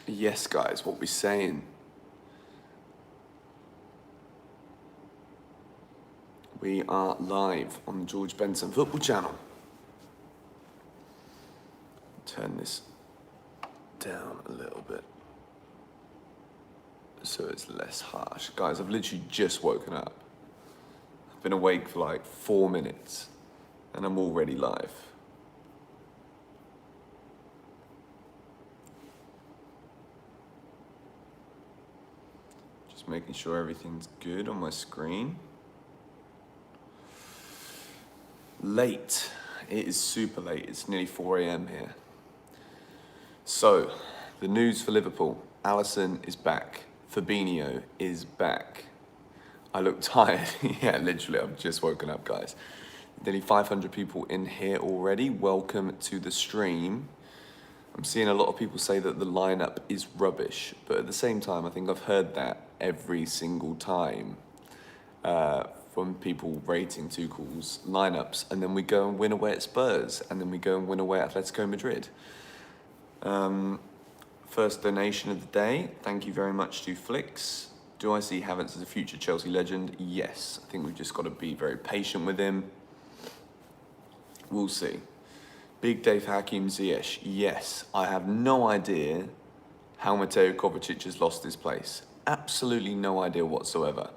Yes, guys, what we're saying. We are live on the George Benson Football Channel. Turn this down a little bit so it's less harsh. Guys, I've literally just woken up. I've been awake for like 4 minutes and I'm already live. Just making sure everything's good on my screen. Late. It is super late. It's nearly 4 a.m. here. So, the news for Liverpool. Alisson is back. Fabinho is back. I look tired. Yeah, literally, I've just woken up, guys. Nearly 500 people in here already. Welcome to the stream. I'm seeing a lot of people say that the lineup is rubbish, but at the same time, I think I've heard that every single time from people rating Tuchel's lineups, and then we go and win away at Spurs, and then we go and win away at Atletico Madrid. First donation of the day. Thank you very much to Flicks. Do I see Havertz as a future Chelsea legend? Yes. I think we've just got to be very patient with him. We'll see. Big day for Hakim Ziyech. Yes. I have no idea how Mateo Kovacic has lost his place. Absolutely no idea whatsoever.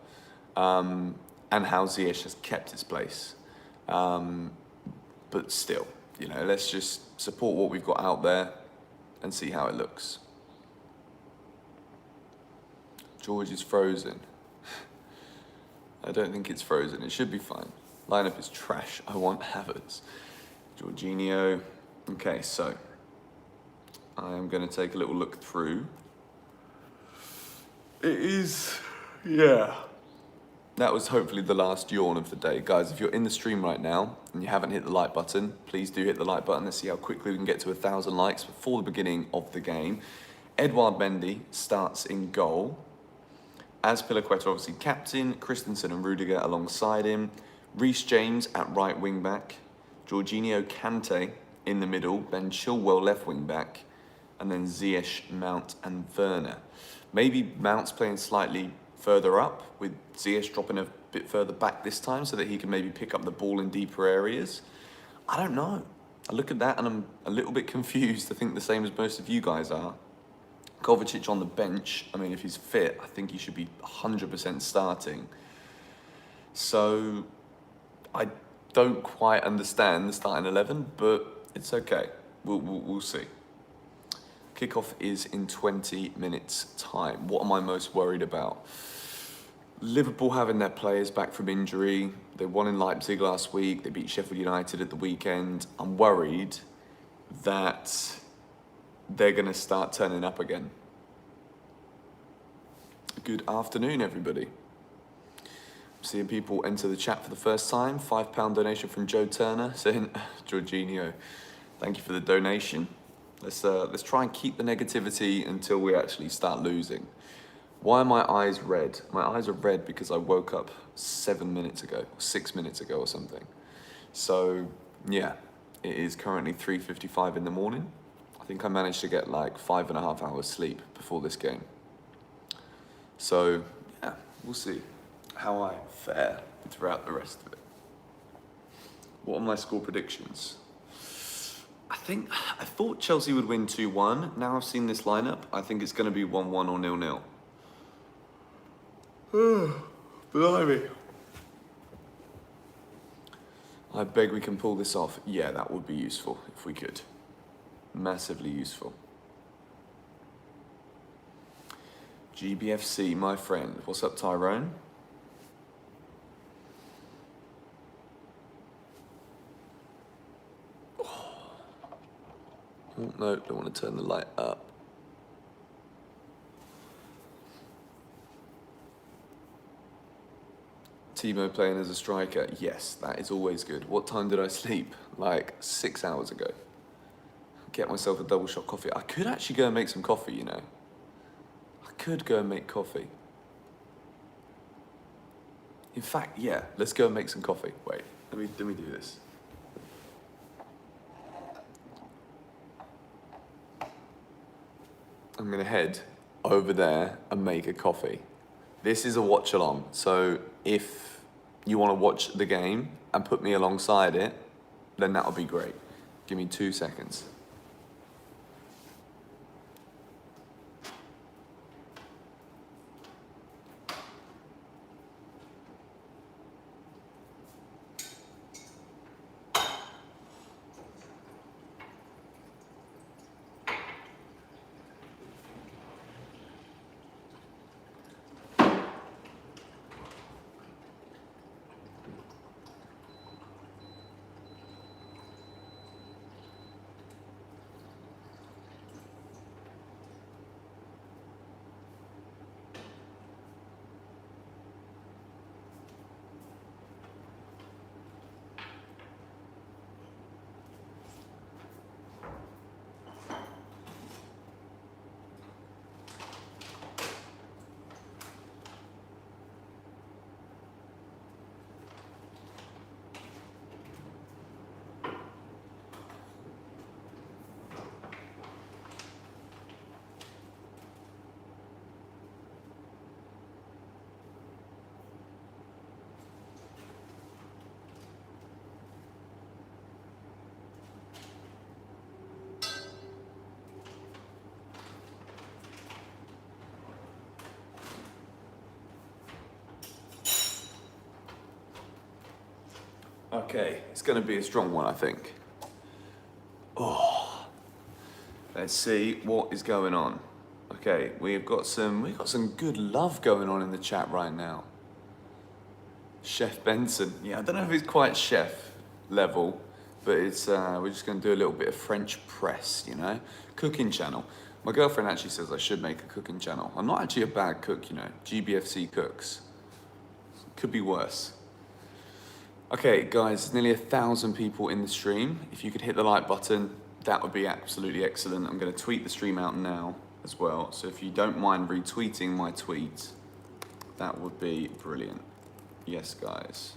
And how Ziyech has kept his place. But still, you know, let's just support what we've got out there and see how it looks. George is frozen. I don't think it's frozen. It should be fine. Lineup is trash. I want Havertz. Jorginho. Okay, so I am going to take a little look through. It is, yeah. That was hopefully the last yawn of the day. Guys, if you're in the stream right now and you haven't hit the like button, please do hit the like button. Let's see how quickly we can get to 1,000 likes before the beginning of the game. Edouard Mendy starts in goal. Azpilicueta obviously captain. Christensen and Rudiger alongside him. Reece James at right wing back. Jorginho Kante in the middle. Ben Chilwell left wing back. And then Ziyech, Mount and Werner. Maybe Mount's playing slightly further up, with Ziyech dropping a bit further back this time so that he can maybe pick up the ball in deeper areas. I don't know. I look at that and I'm a little bit confused. I think the same as most of you guys are. Kovacic on the bench. I mean, if he's fit, I think he should be 100% starting. So, I don't quite understand the starting 11, but it's okay. We'll see. Kickoff is in 20 minutes' time. What am I most worried about? Liverpool having their players back from injury. They won in Leipzig last week. They beat Sheffield United at the weekend. I'm worried that they're going to start turning up again. Good afternoon, everybody. I'm seeing people enter the chat for the first time. £5 donation from Joe Turner saying, Jorginho, thank you for the donation. Let's try and keep the negativity until we actually start losing. Why are my eyes red? My eyes are red because I woke up 7 minutes ago, 6 minutes ago or something. So, yeah, it is currently 3:55 in the morning. I think I managed to get like 5.5 hours sleep before this game. So, yeah, we'll see how I fare throughout the rest of it. What are my score predictions? I thought Chelsea would win 2-1. Now I've seen this lineup, I think it's going to be 1-1 or 0-0. Blimey. I beg we can pull this off. Yeah, that would be useful if we could. Massively useful. GBFC, my friend. What's up, Tyrone? Oh, no, don't want to turn the light up. Timo playing as a striker. Yes, that is always good. What time did I sleep? Like 6 hours ago. Get myself a double shot coffee. I could actually go and make some coffee, you know. I could go and make coffee. In fact, yeah, let's go and make some coffee. Wait, let me do this. I'm gonna head over there and make a coffee. This is a watch along, so if you wanna watch the game and put me alongside it, then that'll be great. Give me 2 seconds. Okay, it's gonna be a strong one, I think. Oh, let's see what is going on. Okay, we've got some good love going on in the chat right now. Chef Benson, yeah, I don't know if it's quite chef level, but it's we're just gonna do a little bit of French press, you know, cooking channel. My girlfriend actually says I should make a cooking channel. I'm not actually a bad cook, you know. GBFC cooks. Could be worse. Okay, guys, nearly 1,000 people in the stream. If you could hit the like button, that would be absolutely excellent. I'm going to tweet the stream out now as well. So if you don't mind retweeting my tweet, that would be brilliant. Yes, guys.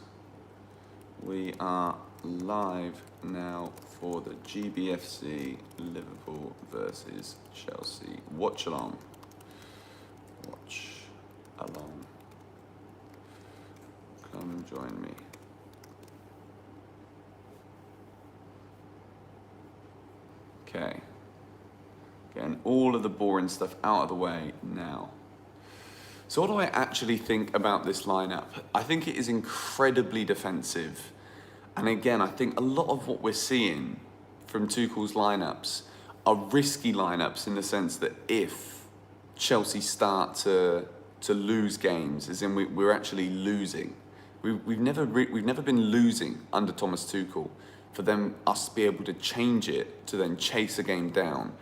We are live now for the GBFC Liverpool versus Chelsea. Watch along. Watch along. Come join me. Okay, getting all of the boring stuff out of the way now. So what do I actually think about this lineup? I think it is incredibly defensive. And again, I think a lot of what we're seeing from Tuchel's lineups are risky lineups in the sense that if Chelsea start to lose games, as in we're actually losing. We've never been losing under Thomas Tuchel. For us to be able to change it to then chase a game down.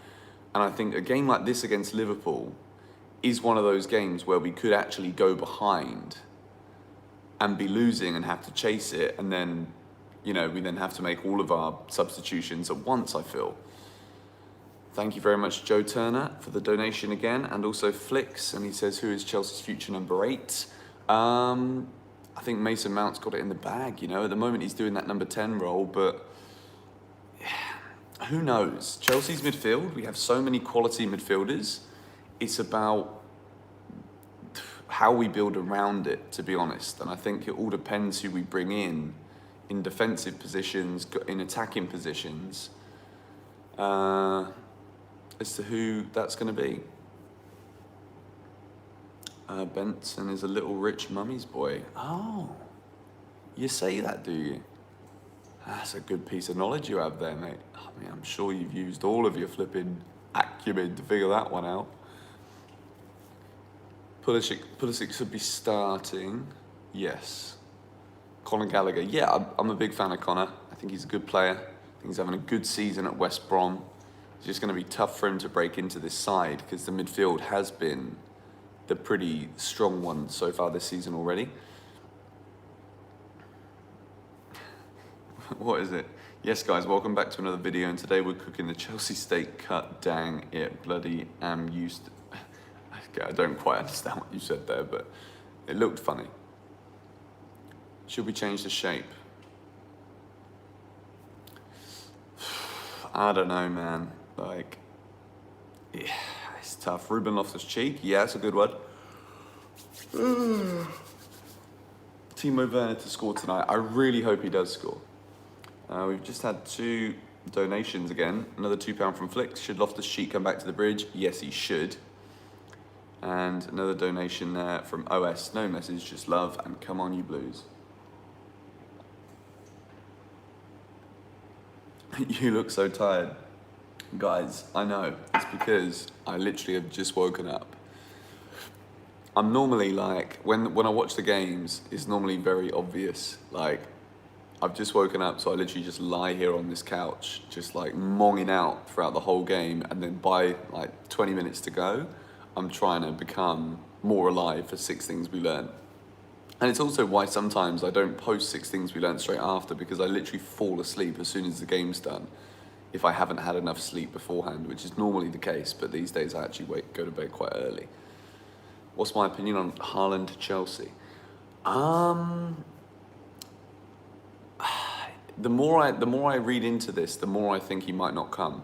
And I think a game like this against Liverpool is one of those games where we could actually go behind and be losing and have to chase it, and then, you know, we then have to make all of our substitutions at once, I feel. Thank you very much, Joe Turner, for the donation again, and also Flicks, and he says, who is Chelsea's future number 8? I think Mason Mount's got it in the bag, you know. At the moment, he's doing that number 10 role, but yeah, who knows? Chelsea's midfield, we have so many quality midfielders. It's about how we build around it, to be honest. And I think it all depends who we bring in defensive positions, in attacking positions, as to who that's going to be. Benson is a little rich mummy's boy. Oh, you say that, do you? That's a good piece of knowledge you have there, mate. I mean, I'm sure you've used all of your flipping acumen to figure that one out. Pulisic should be starting. Yes. Conor Gallagher. Yeah, I'm a big fan of Conor. I think he's a good player. I think he's having a good season at West Brom. It's just going to be tough for him to break into this side because the midfield has been the pretty strong one so far this season already. What is it? Yes, guys, welcome back to another video, and today we're cooking the Chelsea steak cut. Dang it, bloody am used to... Okay, I don't quite understand what you said there, but it looked funny. Should we change the shape? I don't know, man. Like, yeah, It's tough. Ruben Loftus-Cheek, yeah, that's a good one. Timo Werner to score tonight. I really hope he does score. We've just had 2 donations again. Another £2 from Flicks. Should Loftus-Cheek come back to the bridge? Yes, he should. And another donation there from OS. No message, just love, and come on, you Blues. You look so tired. Guys, I know. It's because I literally have just woken up. I'm normally like, when I watch the games, it's normally very obvious. Like, I've just woken up, so I literally just lie here on this couch, just like monging out throughout the whole game, and then by like 20 minutes to go, I'm trying to become more alive for 6 things we learned. And it's also why sometimes I don't post 6 things we learned straight after, because I literally fall asleep as soon as the game's done, if I haven't had enough sleep beforehand, which is normally the case, but these days I actually go to bed quite early. What's my opinion on Haaland to Chelsea? The more I read into this, the more I think he might not come.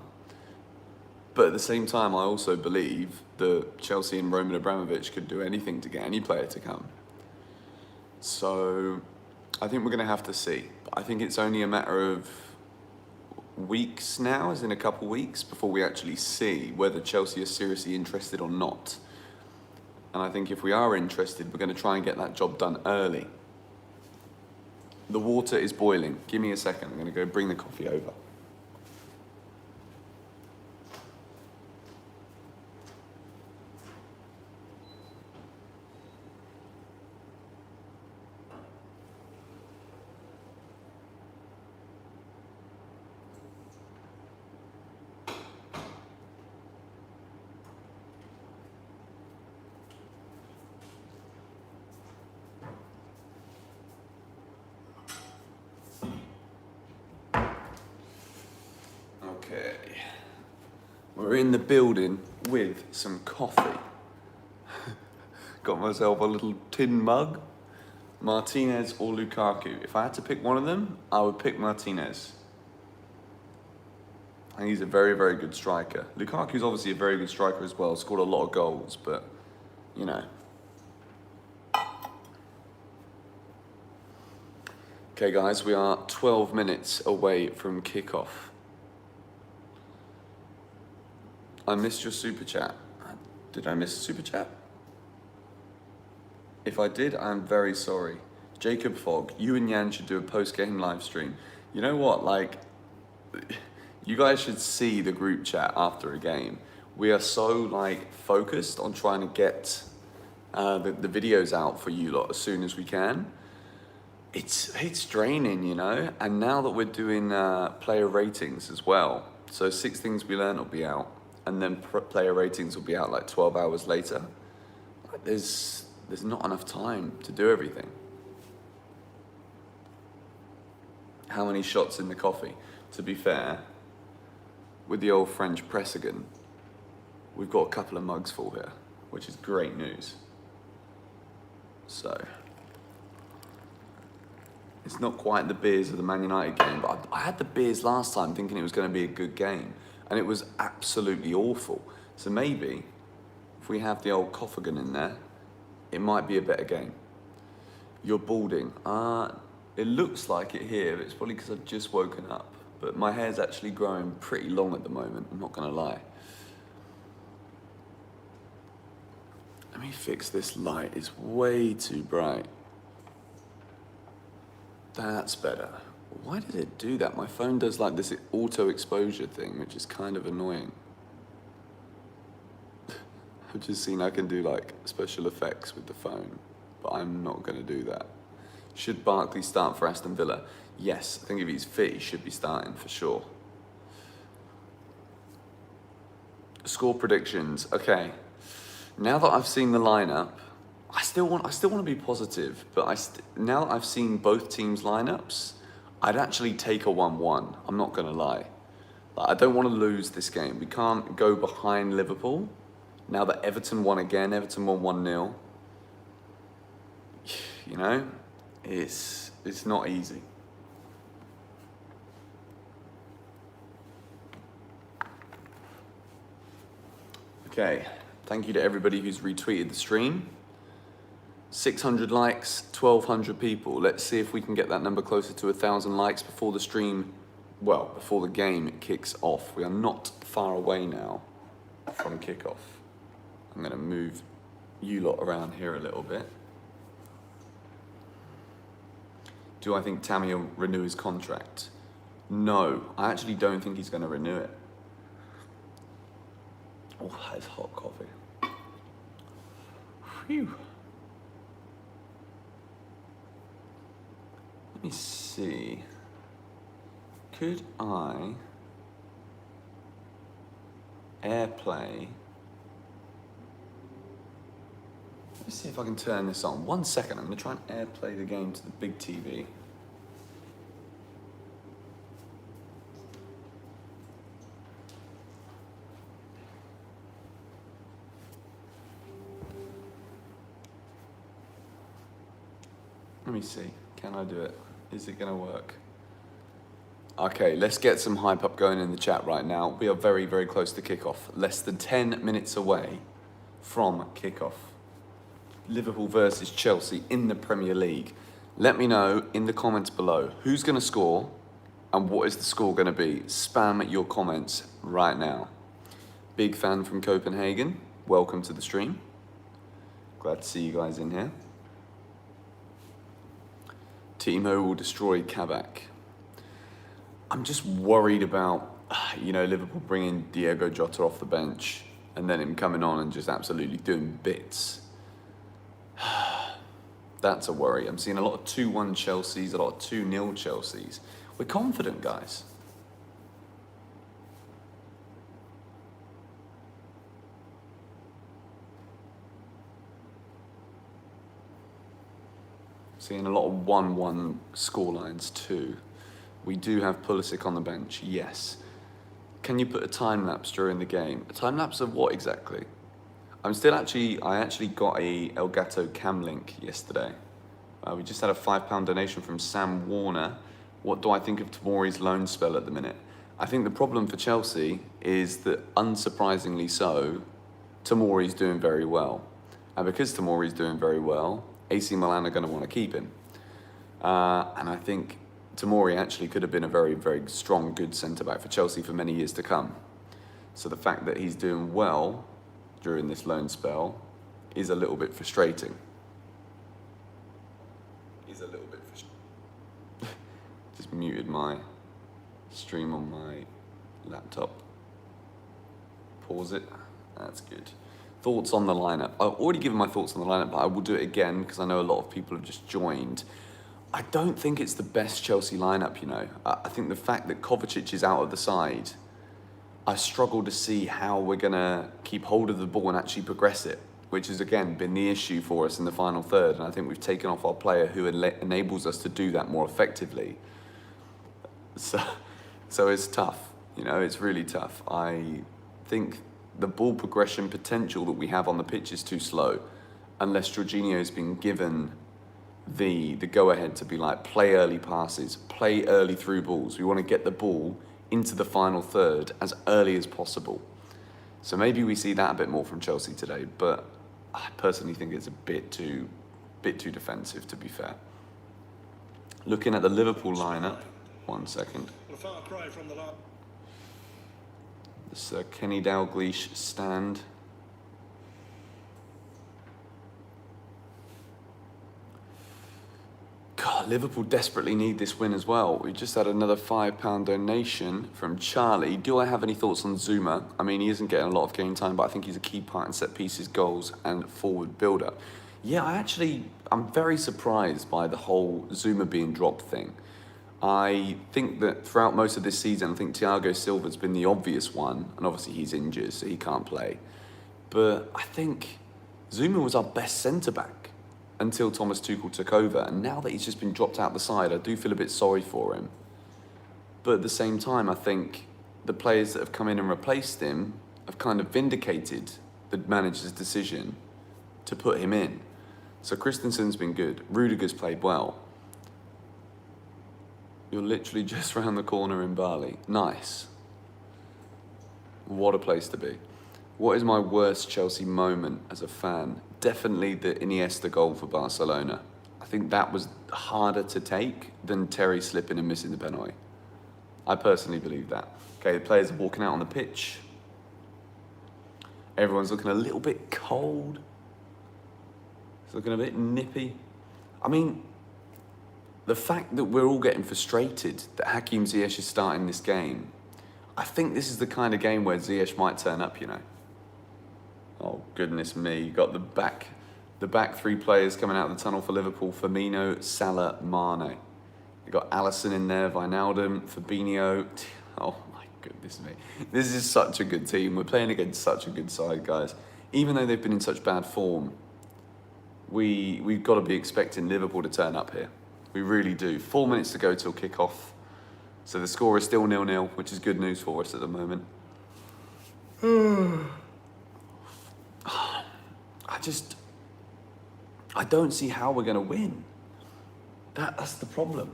But at the same time, I also believe that Chelsea and Roman Abramovich could do anything to get any player to come. So I think we're going to have to see. But I think it's only a matter of weeks now, as in a couple weeks, before we actually see whether Chelsea are seriously interested or not. And I think if we are interested, we're going to try and get that job done early. The water is boiling. Give me a second. I'm going to go bring the coffee over. Okay, we're in the building with some coffee. Got myself a little tin mug. Martinez or Lukaku. If I had to pick one of them, I would pick Martinez. And he's a very, very good striker. Lukaku's obviously a very good striker as well. Scored a lot of goals, but, you know. Okay, guys, we are 12 minutes away from kickoff. I missed your super chat. Did I miss a super chat? If I did, I'm very sorry. Jacob Fogg, you and Yan should do a post-game live stream. You know what, like, you guys should see the group chat after a game. We are so, like, focused on trying to get the videos out for you lot as soon as we can. It's draining, you know? And now that we're doing player ratings as well, so 6 things we learned will be out, and then player ratings will be out like 12 hours later. Like, there's not enough time to do everything. How many shots in the coffee? To be fair, with the old French press again, we've got a couple of mugs full here, which is great news. So, it's not quite the beers of the Man United game, but I had the beers last time thinking it was going to be a good game, and it was absolutely awful. So maybe, if we have the old Coffagan in there, it might be a better game. You're balding. It looks like it here, but it's probably because I've just woken up. But my hair's actually growing pretty long at the moment, I'm not going to lie. Let me fix this light, it's way too bright. That's better. Why did it do that? My phone does like this auto exposure thing, which is kind of annoying. I've just seen I can do like special effects with the phone, but I'm not going to do that. Should Barkley start for Aston Villa? Yes, I think if he's fit, he should be starting for sure. Score predictions. Okay. Now that I've seen the lineup, I still want to be positive, but now that I've seen both teams' lineups, I'd actually take a 1-1. I'm not going to lie. I don't want to lose this game. We can't go behind Liverpool. Now that Everton won again, Everton won 1-0. You know, it's not easy. Okay, thank you to everybody who's retweeted the stream. 600 likes, 1,200 people. Let's see if we can get that number closer to 1,000 likes before the stream, well, before the game kicks off. We are not far away now from kickoff. I'm gonna move you lot around here a little bit. Do I think Tammy will renew his contract? No, I actually don't think he's gonna renew it. Oh, that is hot coffee. Phew. Let me see. Could I airplay? Let's see if I can turn this on. 1 second, I'm gonna try and airplay the game to the big TV. Let me see, can I do it? Is it gonna work? Okay, let's get some hype up going in the chat right now. We are very, very close to kickoff. Less than 10 minutes away from kickoff. Liverpool versus Chelsea in the Premier League. Let me know in the comments below who's gonna score and what is the score gonna be. Spam your comments right now. Big fan from Copenhagen, welcome to the stream. Glad to see you guys in here. Timo will destroy Kabak. I'm just worried about, Liverpool bringing Diego Jota off the bench and then him coming on and just absolutely doing bits. That's a worry. I'm seeing a lot of 2-1 Chelseas, a lot of 2-0 Chelseas. We're confident, guys. Seeing a lot of 1-1 scorelines too. We do have Pulisic on the bench, yes. Can you put a time lapse during the game? A time lapse of what exactly? I actually got a Elgato Cam link yesterday. We just had a £5 donation from Sam Warner. What do I think of Tomori's loan spell at the minute? I think the problem for Chelsea is that, unsurprisingly so, Tomori's doing very well. And because Tomori's doing very well, AC Milan are going to want to keep him. And I think Tomori actually could have been a very, very strong, good centre-back for Chelsea for many years to come. So the fact that he's doing well during this loan spell is a little bit frustrating. Just muted my stream on my laptop. Pause it. That's good. Thoughts on the lineup. I've already given my thoughts on the lineup, but I will do it again because I know a lot of people have just joined. I don't think it's the best Chelsea lineup, I think the fact that Kovacic is out of the side, I struggle to see how we're going to keep hold of the ball and actually progress it, which has, again, been the issue for us in the final third. And I think we've taken off our player who enables us to do that more effectively. So it's tough, it's really tough. I think the ball progression potential that we have on the pitch is too slow, unless Jorginho's been given the go-ahead to be like, play early passes, play early through balls. We want to get the ball into the final third as early as possible. So maybe we see that a bit more from Chelsea today, but I personally think it's a bit too defensive, to be fair. Looking at the Liverpool lineup, 1 second. This Kenny Dalglish stand. God, Liverpool desperately need this win as well. We just had another £5 donation from Charlie. Do I have any thoughts on Zuma? I mean, he isn't getting a lot of game time, but I think he's a key part in set pieces, goals, and forward build-up. Yeah, I'm very surprised by the whole Zuma being dropped thing. I think that throughout most of this season, I think Thiago Silva's been the obvious one, and obviously he's injured, so he can't play. But I think Zuma was our best centre-back until Thomas Tuchel took over, and now that he's just been dropped out the side, I do feel a bit sorry for him. But at the same time, I think the players that have come in and replaced him have kind of vindicated the manager's decision to put him in. So Christensen's been good, Rudiger's played well. You're literally just round the corner in Bali. Nice. What a place to be. What is my worst Chelsea moment as a fan? Definitely the Iniesta goal for Barcelona. I think that was harder to take than Terry slipping and missing the penalty. I personally believe that. Okay, the players are walking out on the pitch. Everyone's looking a little bit cold. It's looking a bit nippy. I mean, the fact that we're all getting frustrated that Hakim Ziyech is starting this game, I think this is the kind of game where Ziyech might turn up, you know. Oh, goodness me. You got the back three players coming out of the tunnel for Liverpool. Firmino, Salah, Mane. You got Alisson in there, Wijnaldum, Fabinho. Oh, my goodness me. This is such a good team. We're playing against such a good side, guys. Even though they've been in such bad form, we've got to be expecting Liverpool to turn up here. We really do. 4 minutes to go till kick-off. So the score is still 0-0, which is good news for us at the moment. I don't see how we're going to win. That's the problem.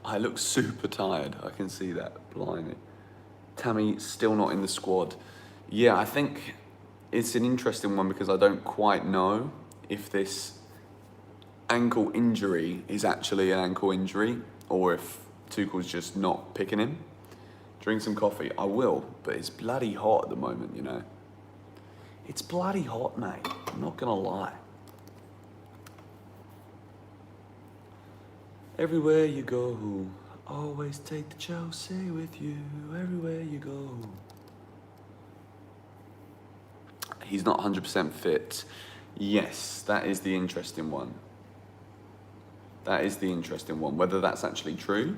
I look super tired. I can see that. Blimey. Tammy still not in the squad. Yeah, I think it's an interesting one because I don't quite know if this ankle injury is actually an ankle injury or if Tuchel's just not picking him. Drink some coffee. I will, but it's bloody hot at the moment, you know. It's bloody hot, mate. I'm not gonna lie. Everywhere you go, always take the Chelsea with you. Everywhere you go. He's not 100% fit. Yes, that is the interesting one. That is the interesting one. Whether that's actually true.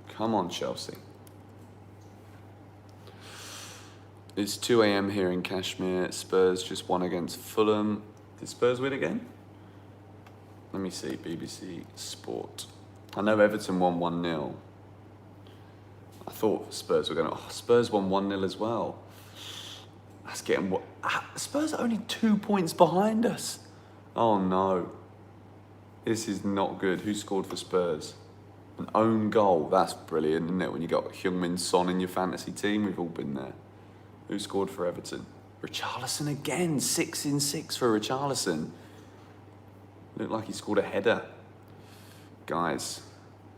Come on, Chelsea. It's 2 a.m. here in Kashmir. Spurs just won against Fulham. Did Spurs win again? Let me see, BBC Sport. I know Everton won 1-0. I thought Spurs were going to... Oh, Spurs won 1-0 as well. That's getting... what? Spurs are only 2 points behind us. Oh, no. This is not good. Who scored for Spurs? An own goal. That's brilliant, isn't it? When you got Heung-min Son in your fantasy team, we've all been there. Who scored for Everton? Richarlison again. 6 in 6 for Richarlison. Looked like he scored a header. Guys,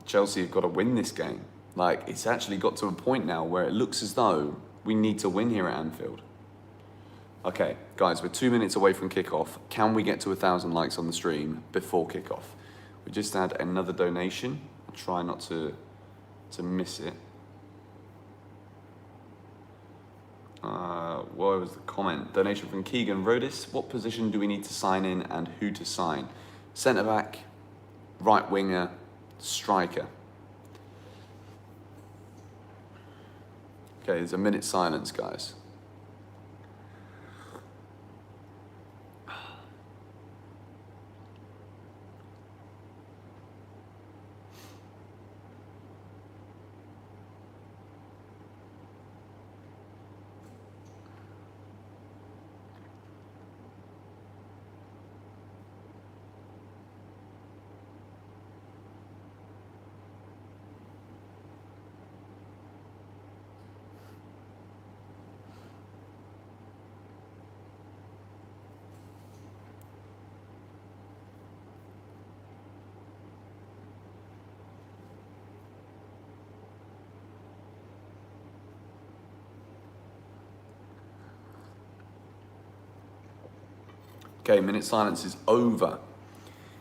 Chelsea have got to win this game. Like, it's actually got to a point now where it looks as though we need to win here at Anfield. Okay, guys, we're 2 minutes away from kickoff. Can we get to 1,000 likes on the stream before kickoff? We just had another donation. I'll try not to miss it. What was the comment? Donation from Keegan Rodis. What position do we need to sign in and who to sign? Centre back, right winger, striker. Okay, there's a minute's silence, guys. Okay, minute silence is over.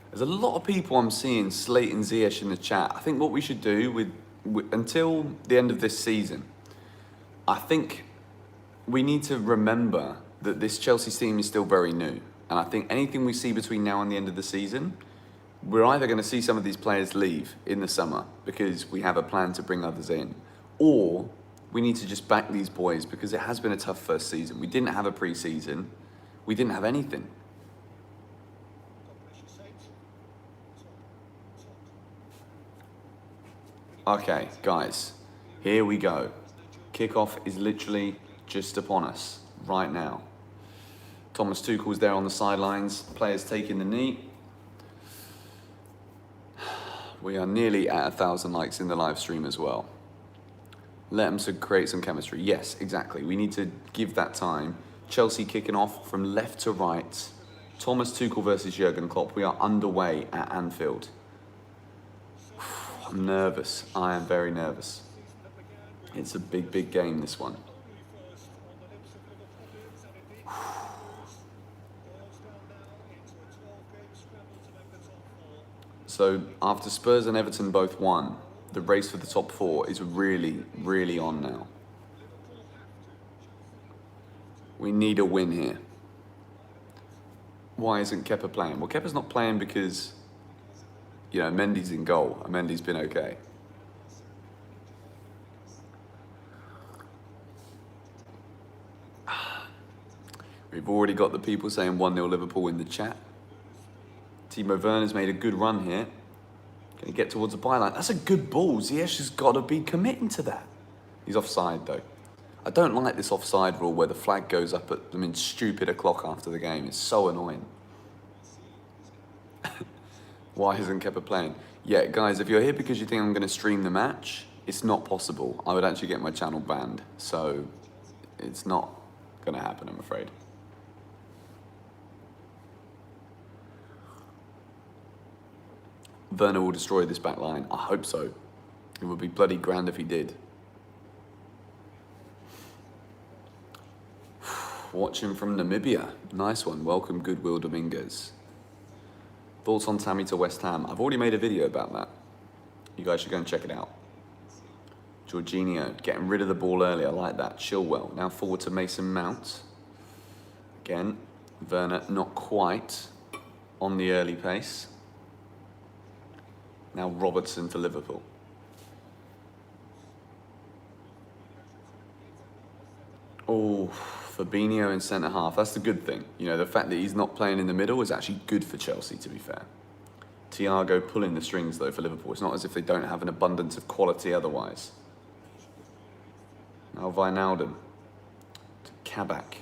There's a lot of people I'm seeing slating Ziyech in the chat. I think what we should do with until the end of this season, I think we need to remember that this Chelsea team is still very new. And I think anything we see between now and the end of the season, we're either going to see some of these players leave in the summer because we have a plan to bring others in, or we need to just back these boys because it has been a tough first season. We didn't have a pre-season. We didn't have anything. Okay, guys, here we go. Kickoff is literally just upon us right now. Thomas Tuchel's there on the sidelines. Players taking the knee. We are nearly at 1,000 likes in the live stream as well. Let them create some chemistry. Yes, exactly. We need to give that time. Chelsea kicking off from left to right. Thomas Tuchel versus Jurgen Klopp. We are underway at Anfield. I'm nervous. I am very nervous. It's a big, big game, this one. So after Spurs and Everton both won, the race for the top four is really, really on now. We need a win here. Why isn't Kepa playing? Well, Kepa's not playing because, you know, Mendy's in goal, and Mendy's been okay. We've already got the people saying 1-0 Liverpool in the chat. Timo Werner's made a good run here. Can he get towards the byline? That's a good ball. Ziyech has got to be committing to that. He's offside, though. I don't like this offside rule where the flag goes up at, stupid o'clock after the game. It's so annoying. Why isn't Kepa playing? Yeah, guys, if you're here because you think I'm going to stream the match, it's not possible. I would actually get my channel banned. So it's not going to happen, I'm afraid. Werner will destroy this back line. I hope so. It would be bloody grand if he did. Watching from Namibia. Nice one. Welcome, Goodwill Dominguez. Thoughts on Tammy to West Ham? I've already made a video about that. You guys should go and check it out. Jorginho, getting rid of the ball early. I like that. Chilwell. Now forward to Mason Mount. Again, Werner not quite on the early pace. Now Robertson to Liverpool. Oh, Fabinho in centre-half. That's the good thing. You know, the fact that he's not playing in the middle is actually good for Chelsea, to be fair. Thiago pulling the strings, though, for Liverpool. It's not as if they don't have an abundance of quality otherwise. Now Wijnaldum to Kabak.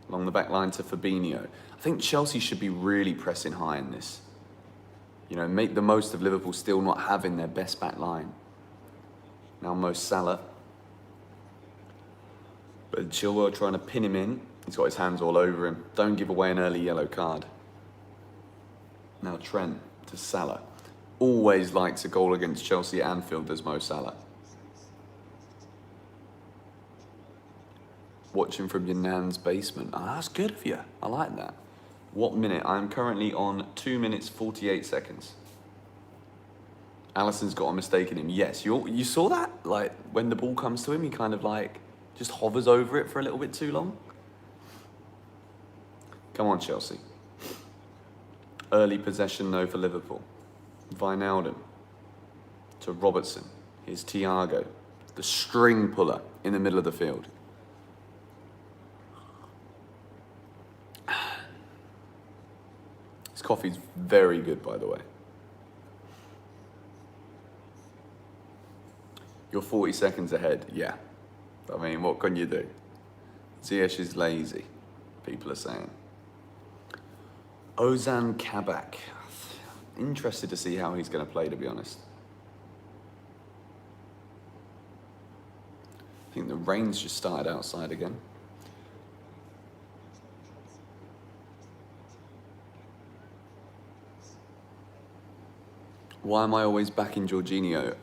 Along the back line to Fabinho. I think Chelsea should be really pressing high in this. You know, make the most of Liverpool still not having their best back line. Now Mo Salah. But Chilwell trying to pin him in. He's got his hands all over him. Don't give away an early yellow card. Now Trent to Salah. Always likes a goal against Chelsea at Anfield, does Mo Salah. Watching from your nan's basement. Ah, that's good of you. I like that. What minute? I'm currently on 2 minutes 48 seconds. Alisson's got a mistake in him. Yes, you saw that? Like, when the ball comes to him, he kind of like just hovers over it for a little bit too long. Come on, Chelsea. Early possession, though, for Liverpool. Wijnaldum to Robertson. Here's Thiago, the string puller in the middle of the field. This coffee's very good, by the way. You're 40 seconds ahead, yeah. I mean, what can you do? Ziyech is lazy, people are saying. Ozan Kabak. Interested to see how he's going to play, to be honest. I think the rain's just started outside again. Why am I always backing Jorginho?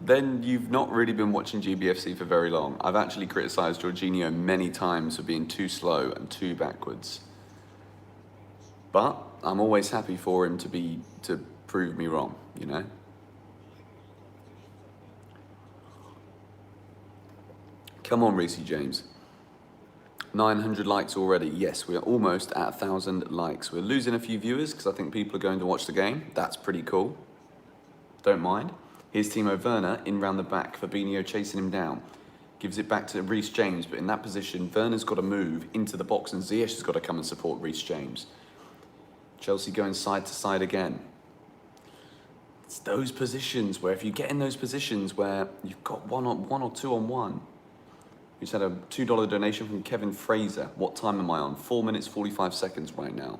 Then you've not really been watching GBFC for very long. I've actually criticised Jorginho many times for being too slow and too backwards. But I'm always happy for him to prove me wrong, you know? Come on, Reece James. 900 likes already. Yes, we are almost at 1,000 likes. We're losing a few viewers because I think people are going to watch the game. That's pretty cool. Don't mind. Here's Timo Werner in round the back. Fabinho chasing him down. Gives it back to Reece James, but in that position, Werner's got to move into the box and Ziyech has got to come and support Reece James. Chelsea going side to side again. It's those positions where if you get in those positions where you've got one or two on one, We just had a $2 donation from Kevin Fraser. What time am I on? 4 minutes, 45 seconds right now.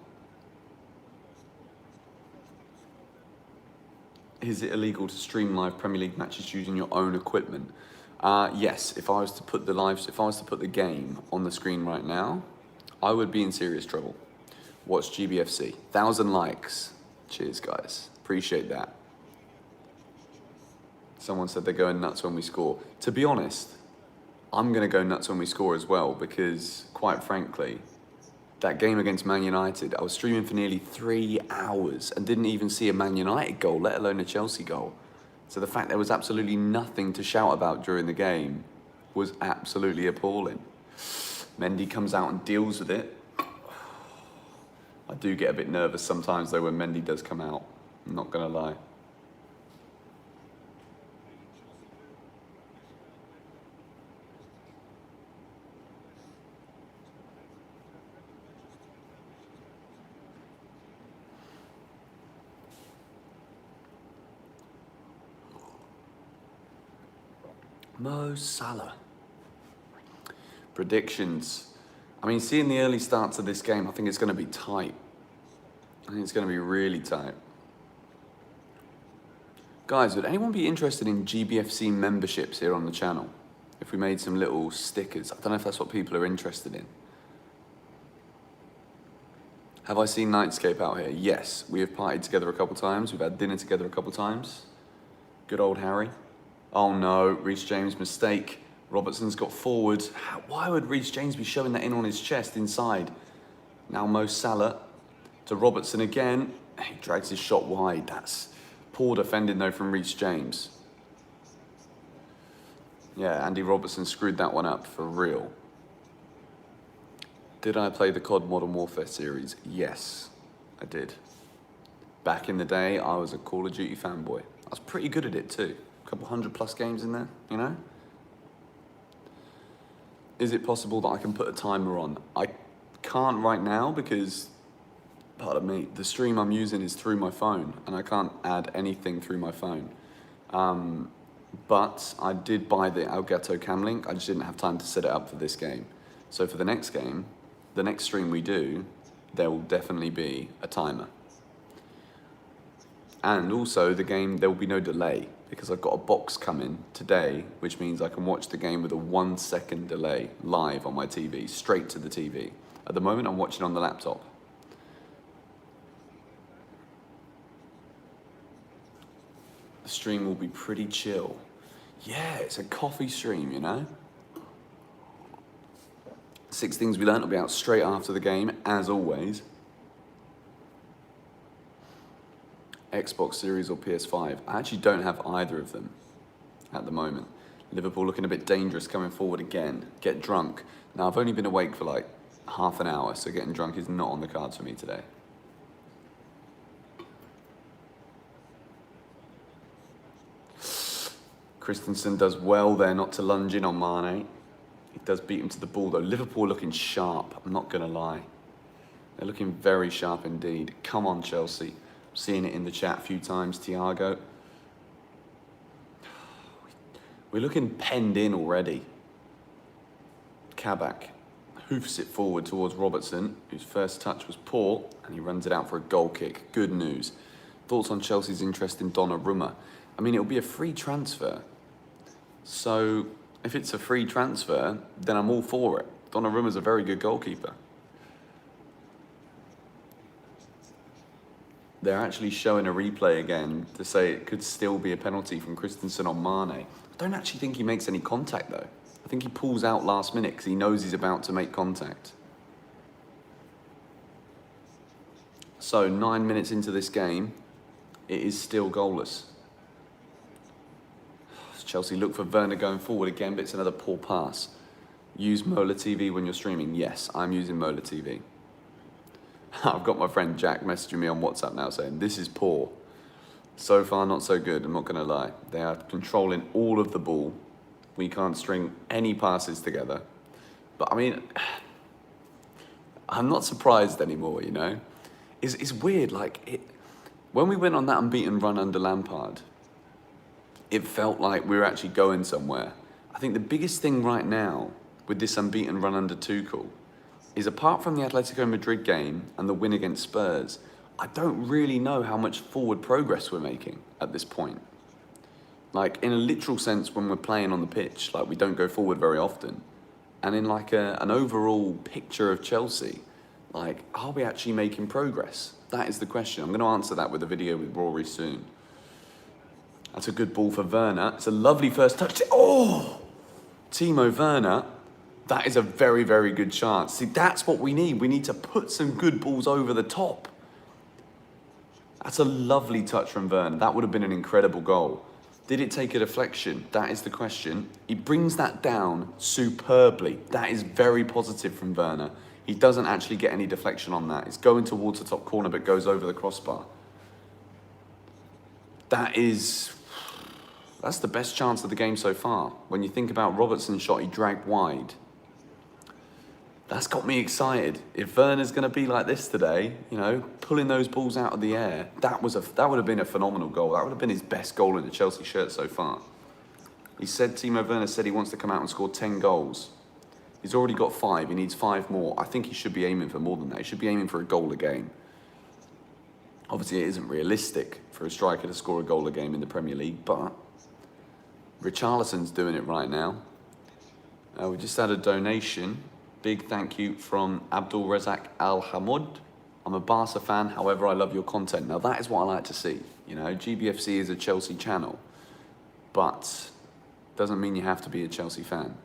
Is it illegal to stream live Premier League matches using your own equipment? Yes, if I was to put the game on the screen right now, I would be in serious trouble. Watch GBFC. 1,000 likes. Cheers, guys. Appreciate that. Someone said they're going nuts when we score. To be honest, I'm going to go nuts when we score as well because, quite frankly, that game against Man United, I was streaming for nearly 3 hours and didn't even see a Man United goal, let alone a Chelsea goal. So the fact there was absolutely nothing to shout about during the game was absolutely appalling. Mendy comes out and deals with it. I do get a bit nervous sometimes though when Mendy does come out, I'm not going to lie. Mo Salah. Predictions. I mean, seeing the early starts of this game, I think it's going to be tight. I think it's going to be really tight. Guys, would anyone be interested in GBFC memberships here on the channel? If we made some little stickers. I don't know if that's what people are interested in. Have I seen Nightscape out here? Yes. We have partied together a couple times. We've had dinner together a couple times. Good old Harry. Oh no, Reece James, mistake. Robertson's got forward. Why would Reece James be showing that in on his chest inside? Now Mo Salah to Robertson again. He drags his shot wide. That's poor defending though from Reece James. Yeah, Andy Robertson screwed that one up for real. Did I play the COD Modern Warfare series? Yes, I did. Back in the day, I was a Call of Duty fanboy. I was pretty good at it too. Couple 100+ games in there, you know? Is it possible that I can put a timer on? I can't right now because, pardon me, the stream I'm using is through my phone and I can't add anything through my phone. But I did buy the Elgato Cam Link, I just didn't have time to set it up for this game. So for the next game, the next stream we do, there will definitely be a timer. And also the game, there will be no delay because I've got a box coming today, which means I can watch the game with a 1 second delay live on my TV, straight to the TV. At the moment, I'm watching on the laptop. The stream will be pretty chill. Yeah, it's a coffee stream, you know? 6 Things We Learned will be out straight after the game, as always. Xbox Series or PS5. I actually don't have either of them at the moment. Liverpool looking a bit dangerous coming forward again. Get drunk. Now, I've only been awake for like half an hour, so getting drunk is not on the cards for me today. Christensen does well there not to lunge in on Mane. He does beat him to the ball though. Liverpool looking sharp, I'm not going to lie. They're looking very sharp indeed. Come on, Chelsea. Seeing it in the chat a few times, Thiago. We're looking penned in already. Kabak hoofs it forward towards Robertson, whose first touch was poor, and he runs it out for a goal kick. Good news. Thoughts on Chelsea's interest in Donnarumma? I mean, it'll be a free transfer. So, if it's a free transfer, then I'm all for it. Donnarumma's a very good goalkeeper. They're actually showing a replay again to say it could still be a penalty from Christensen on Mane. I don't actually think he makes any contact though. I think he pulls out last minute because he knows he's about to make contact. So 9 minutes into this game, it is still goalless. Chelsea look for Werner going forward again, but it's another poor pass. Use Mola TV when you're streaming. Yes, I'm using Mola TV. I've got my friend Jack messaging me on WhatsApp now saying, this is poor. So far, not so good, I'm not going to lie. They are controlling all of the ball. We can't string any passes together. But, I mean, I'm not surprised anymore, you know? It's weird, like, when we went on that unbeaten run under Lampard, it felt like we were actually going somewhere. I think the biggest thing right now with this unbeaten run under Tuchel is, apart from the Atletico Madrid game and the win against Spurs, I don't really know how much forward progress we're making at this point. Like, in a literal sense, when we're playing on the pitch, like, we don't go forward very often. And in like an overall picture of Chelsea, like, are we actually making progress? That is the question. I'm going to answer that with a video with Rory soon. That's a good ball for Werner. It's a lovely first touch. Oh! Timo Werner. That is a very, very good chance. See, that's what we need. We need to put some good balls over the top. That's a lovely touch from Werner. That would have been an incredible goal. Did it take a deflection? That is the question. He brings that down superbly. That is very positive from Werner. He doesn't actually get any deflection on that. It's going towards the top corner, but goes over the crossbar. That's the best chance of the game so far. When you think about Robertson's shot, he dragged wide. That's got me excited. If Werner's going to be like this today, you know, pulling those balls out of the air, that would have been a phenomenal goal. That would have been his best goal in the Chelsea shirt so far. Timo Werner said he wants to come out and score 10 goals. He's already got 5. He needs 5 more. I think he should be aiming for more than that. He should be aiming for a goal a game. Obviously, it isn't realistic for a striker to score a goal a game in the Premier League, but Richarlison's doing it right now. We just had a donation. Big thank you from Abdul Razak Al Hamoud. I'm a Barca fan, however, I love your content. Now, that is what I like to see. You know, GBFC is a Chelsea channel, but doesn't mean you have to be a Chelsea fan.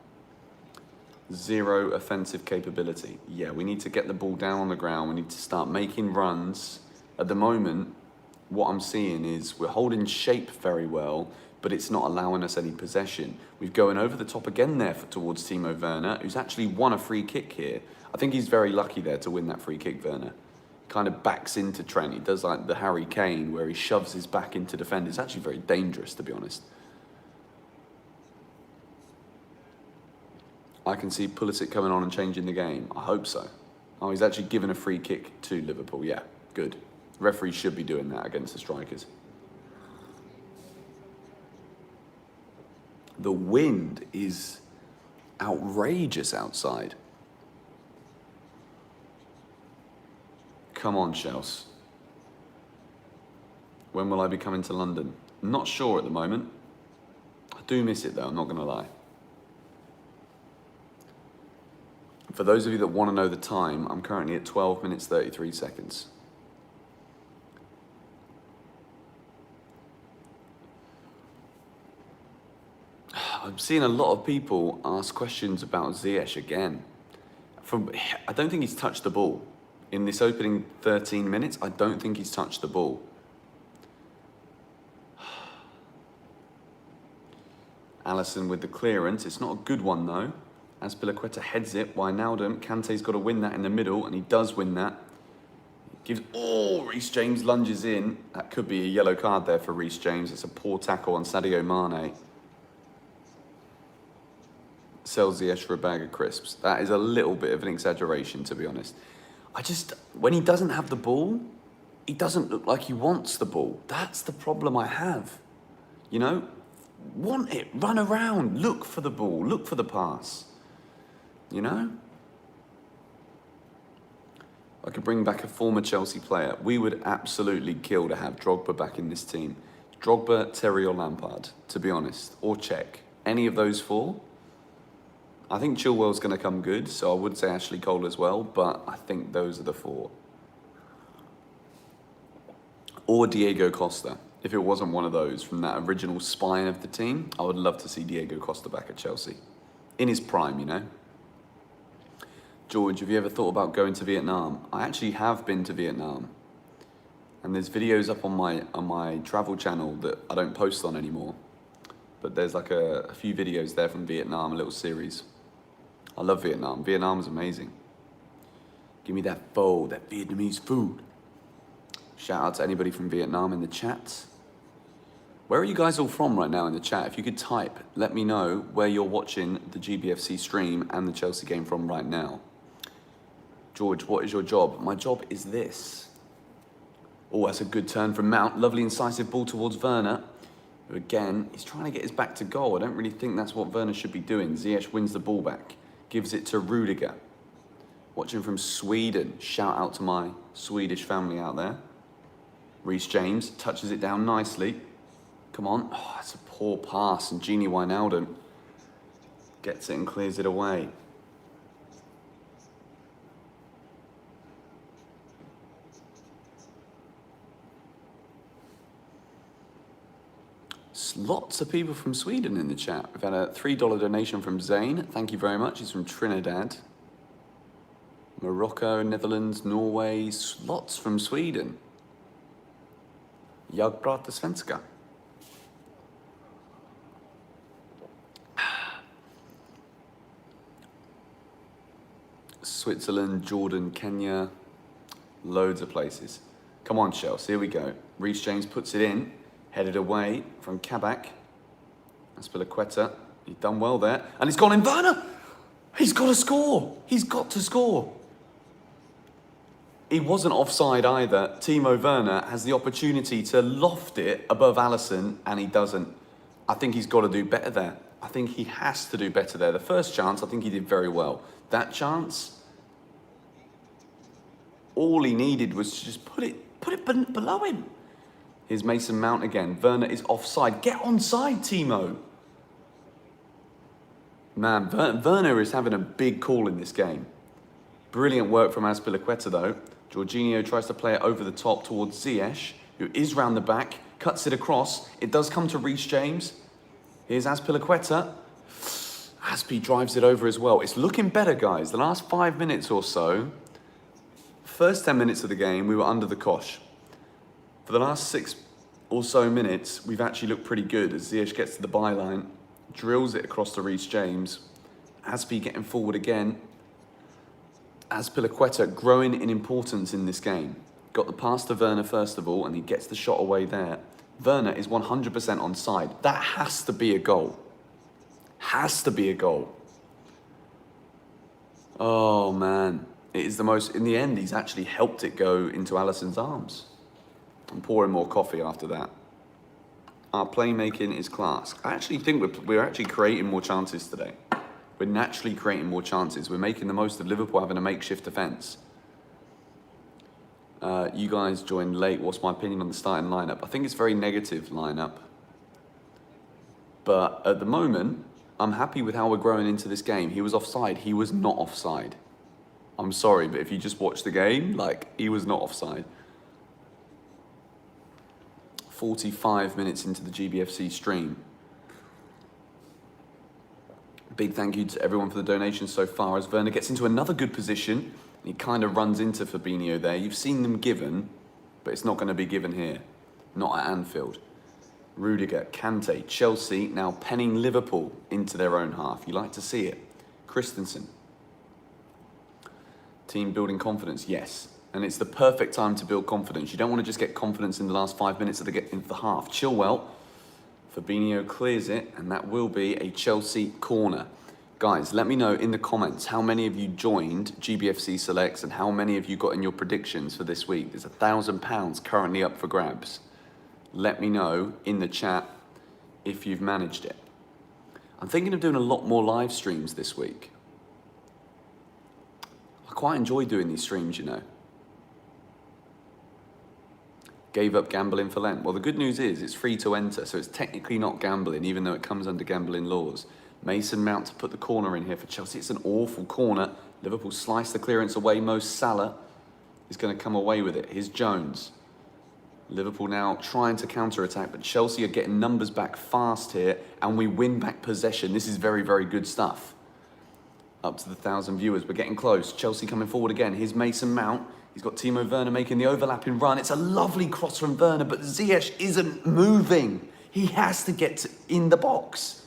0 offensive capability. Yeah, we need to get the ball down on the ground. We need to start making runs. At the moment, what I'm seeing is we're holding shape very well, but it's not allowing us any possession. We're going over the top again there towards Timo Werner, who's actually won a free kick here. I think he's very lucky there to win that free kick, Werner. Kind of backs into Trent. He does like the Harry Kane, where he shoves his back into defenders. It's actually very dangerous, to be honest. I can see Pulisic coming on and changing the game. I hope so. Oh, he's actually given a free kick to Liverpool. Yeah, good. Referees should be doing that against the strikers. The wind is outrageous outside. Come on, Chelsea. When will I be coming to London? Not sure at the moment. I do miss it though, I'm not going to lie. For those of you that want to know the time, I'm currently at 12 minutes 33 seconds. I'm seeing a lot of people ask questions about Ziyech again. I don't think he's touched the ball. In this opening 13 minutes, I don't think he's touched the ball. Alisson with the clearance. It's not a good one though. Azpilicueta heads it. Wijnaldum. Kante's got to win that in the middle, and he does win that. Reece James lunges in. That could be a yellow card there for Reece James. It's a poor tackle on Sadio Mane. Sells Ziyech for a bag of crisps. That is a little bit of an exaggeration, to be honest. When he doesn't have the ball, he doesn't look like he wants the ball. That's the problem I have. You know, want it, run around, look for the ball, look for the pass. You know? I could bring back a former Chelsea player. We would absolutely kill to have Drogba back in this team. Drogba, Terry or Lampard, to be honest, or Cech. Any of those 4. I think Chilwell's going to come good, so I would say Ashley Cole as well, but I think those are the 4. Or Diego Costa. If it wasn't one of those from that original spine of the team, I would love to see Diego Costa back at Chelsea. In his prime, you know. George, have you ever thought about going to Vietnam? I actually have been to Vietnam. And there's videos up on my travel channel that I don't post on anymore. But there's like a few videos there from Vietnam, a little series. I love Vietnam. Vietnam is amazing. Give me that pho, that Vietnamese food. Shout out to anybody from Vietnam in the chat. Where are you guys all from right now in the chat? If you could type, let me know where you're watching the GBFC stream and the Chelsea game from right now. George, what is your job? My job is this. Oh, that's a good turn from Mount. Lovely incisive ball towards Werner. Again, he's trying to get his back to goal. I don't really think that's what Werner should be doing. Ziyech wins the ball back. Gives it to Rudiger. Watching from Sweden. Shout out to my Swedish family out there. Reece James touches it down nicely. Come on. Oh, that's a poor pass. And Gini Wijnaldum gets it and clears it away. Lots of people from Sweden in the chat. We've had a $3 donation from Zane. Thank you very much. He's from Trinidad. Morocco, Netherlands, Norway. Lots from Sweden. Jag pratar svenska. Switzerland, Jordan, Kenya. Loads of places. Come on, Chelsea. Here we go. Reece James puts it in. Headed away from Kabak. Azpilicueta. He's done well there. And it's gone in. Werner! He's got to score. He's got to score. He wasn't offside either. Timo Werner has the opportunity to loft it above Alisson, and he doesn't. I think he's got to do better there. I think he has to do better there. The first chance, I think he did very well. That chance, all he needed was to just put it below him. Here's Mason Mount again. Werner is offside. Get onside, Timo. Man, Werner is having a big call in this game. Brilliant work from Azpilicueta though. Jorginho tries to play it over the top towards Ziyech, who is round the back, cuts it across. It does come to Reece James. Here's Azpilicueta. Azpi drives it over as well. It's looking better, guys. The last 5 minutes or so, first 10 minutes of the game, we were under the cosh. For the last 6 or so minutes, we've actually looked pretty good as Ziyech gets to the byline, drills it across to Reece James. Azpi getting forward again. Azpilicueta growing in importance in this game. Got the pass to Werner first of all, and he gets the shot away there. Werner is 100% onside. That has to be a goal. Has to be a goal. Oh, man. It is the most... In the end, he's actually helped it go into Alisson's arms. I'm pouring more coffee after that. Our playmaking is class. I actually think we're actually creating more chances today. We're naturally creating more chances. We're making the most of Liverpool having a makeshift defence. You guys joined late. What's my opinion on the starting lineup? I think it's a very negative lineup. But at the moment, I'm happy with how we're growing into this game. He was offside. He was not offside. I'm sorry, but if you just watch the game, he was not offside. 45 minutes into the GBFC stream. Big thank you to everyone for the donations so far as Werner gets into another good position. He kind of runs into Fabinho there. You've seen them given, but it's not going to be given here. Not at Anfield. Rudiger, Kante, Chelsea now penning Liverpool into their own half. You like to see it. Christensen. Team building confidence, yes. And it's the perfect time to build confidence. You don't want to just get confidence in the last 5 minutes of the half. Chilwell, Fabinho clears it, and that will be a Chelsea corner. Guys, let me know in the comments how many of you joined GBFC Selects and how many of you got in your predictions for this week. There's £1,000 currently up for grabs. Let me know in the chat if you've managed it. I'm thinking of doing a lot more live streams this week. I quite enjoy doing these streams, you know. Gave up gambling for Lent. Well, the good news is it's free to enter, so it's technically not gambling, even though it comes under gambling laws. Mason Mount to put the corner in here for Chelsea. It's an awful corner. Liverpool slice the clearance away. Mo Salah is going to come away with it. Here's Jones. Liverpool now trying to counter-attack, but Chelsea are getting numbers back fast here, and we win back possession. This is very, very good stuff. Up to the 1,000 viewers. We're getting close. Chelsea coming forward again. Here's Mason Mount. He's got Timo Werner making the overlapping run. It's a lovely cross from Werner, but Ziyech isn't moving. He has to get in the box.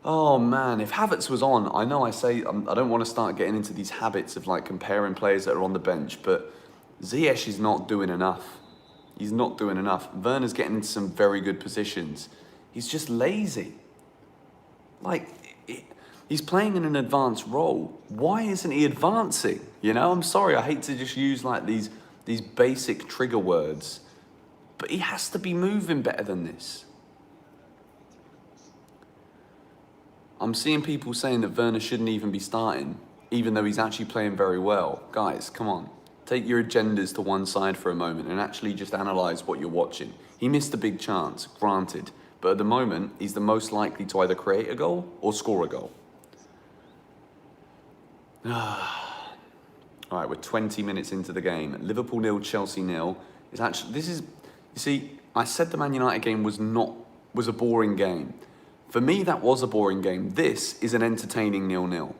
Oh man, if Havertz was on, I know I say I don't want to start getting into these habits of comparing players that are on the bench, but Ziyech is not doing enough. He's not doing enough. Werner's getting into some very good positions. He's just lazy. He's playing in an advanced role. Why isn't he advancing? You know, I'm sorry, I hate to just use these basic trigger words, but he has to be moving better than this. I'm seeing people saying that Werner shouldn't even be starting, even though he's actually playing very well. Guys, come on. Take your agendas to one side for a moment and actually just analyse what you're watching. He missed a big chance, granted, but at the moment, he's the most likely to either create a goal or score a goal. All right, we're 20 minutes into the game. Liverpool 0, Chelsea 0. It's actually, you see, I said the Man United game was a boring game. For me, that was a boring game. This is an entertaining 0-0.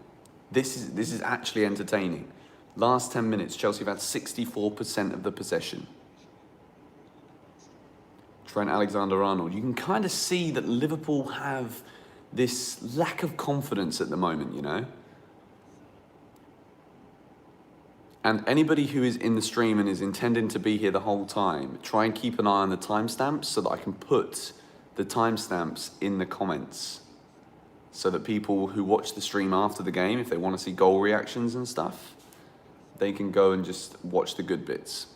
This is actually entertaining. Last 10 minutes, Chelsea have had 64% of the possession. Trent Alexander-Arnold. You can kind of see that Liverpool have this lack of confidence at the moment, you know? And anybody who is in the stream and is intending to be here the whole time, try and keep an eye on the timestamps so that I can put the timestamps in the comments so that people who watch the stream after the game, if they want to see goal reactions and stuff, they can go and just watch the good bits.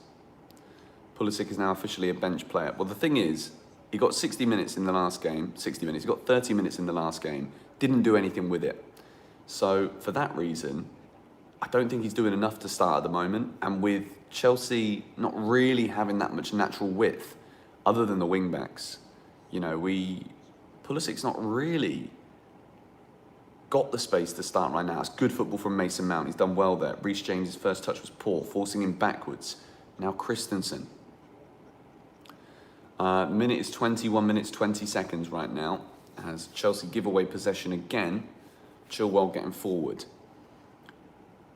Pulisic is now officially a bench player. Well, the thing is, he got 60 minutes in the last game, 60 minutes, he got 30 minutes in the last game, didn't do anything with it. So for that reason, I don't think he's doing enough to start at the moment. And with Chelsea not really having that much natural width, other than the wing-backs, you know, Pulisic's not really got the space to start right now. It's good football from Mason Mount. He's done well there. Reece James's first touch was poor, forcing him backwards. Now Christensen. Minute is 21 minutes, 20 seconds right now, as Chelsea give away possession again. Chilwell getting forward.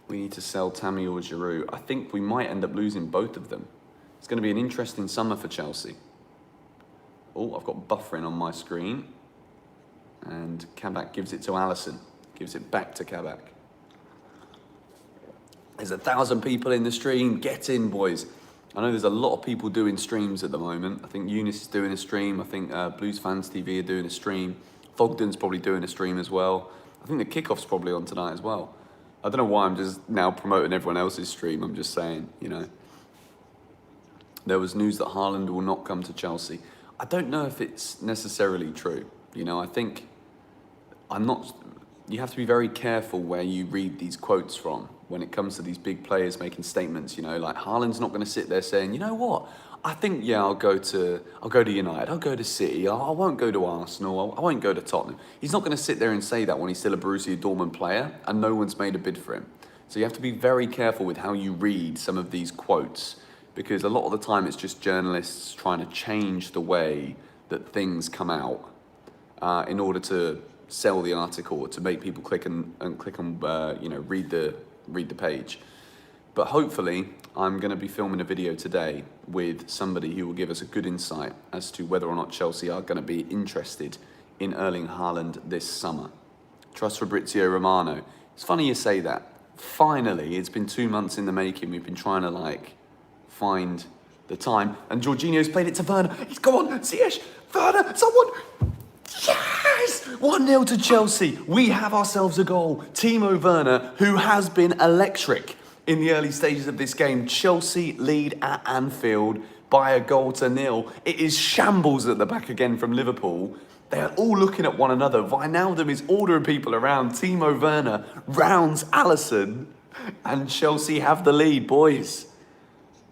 We need to sell Tammy or Giroud. I think we might end up losing both of them. It's going to be an interesting summer for Chelsea. Oh, I've got buffering on my screen. And Kabak gives it to Alisson. Gives it back to Kabak. There's 1,000 people in the stream. Get in, boys. I know there's a lot of people doing streams at the moment. I think Eunice is doing a stream. I think Blues Fans TV are doing a stream. Fogden's probably doing a stream as well. I think the kickoff's probably on tonight as well. I don't know why I'm just now promoting everyone else's stream. I'm just saying, you know. There was news that Haaland will not come to Chelsea. I don't know if it's necessarily true. You know, I think you have to be very careful where you read these quotes from when it comes to these big players making statements, you know, like Haaland's not going to sit there saying, you know what, I think, yeah, I'll go to United, I'll go to City, I won't go to Arsenal, I won't go to Tottenham. He's not going to sit there and say that when he's still a Borussia Dortmund player and no one's made a bid for him. So you have to be very careful with how you read some of these quotes, because a lot of the time it's just journalists trying to change the way that things come out in order to sell the article or to make people click on you know, read the page. But hopefully, I'm going to be filming a video today with somebody who will give us a good insight as to whether or not Chelsea are going to be interested in Erling Haaland this summer. Trust Fabrizio Romano. It's funny you say that. Finally, it's been 2 months in the making. We've been trying to, find the time. And Jorginho's played it to Werner. He's gone on. Ziyech. Werner. Someone. Yes! 1-0 to Chelsea. We have ourselves a goal. Timo Werner, who has been electric in the early stages of this game. Chelsea lead at Anfield by 1-0. It is shambles at the back again from Liverpool. They are all looking at one another. Wijnaldum is ordering people around. Timo Werner rounds Alisson. And Chelsea have the lead, boys.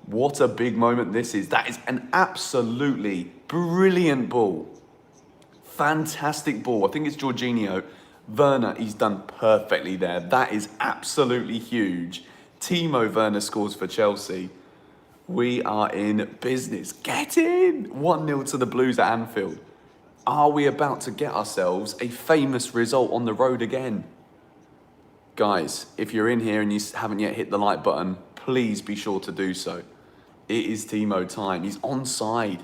What a big moment this is. That is an absolutely brilliant ball. Fantastic ball. I think it's Jorginho. Werner, he's done perfectly there. That is absolutely huge. Timo Werner scores for Chelsea. We are in business. Get in! 1-0 to the Blues at Anfield. Are we about to get ourselves a famous result on the road again? Guys, if you're in here and you haven't yet hit the like button, please be sure to do so. It is Timo time. He's onside.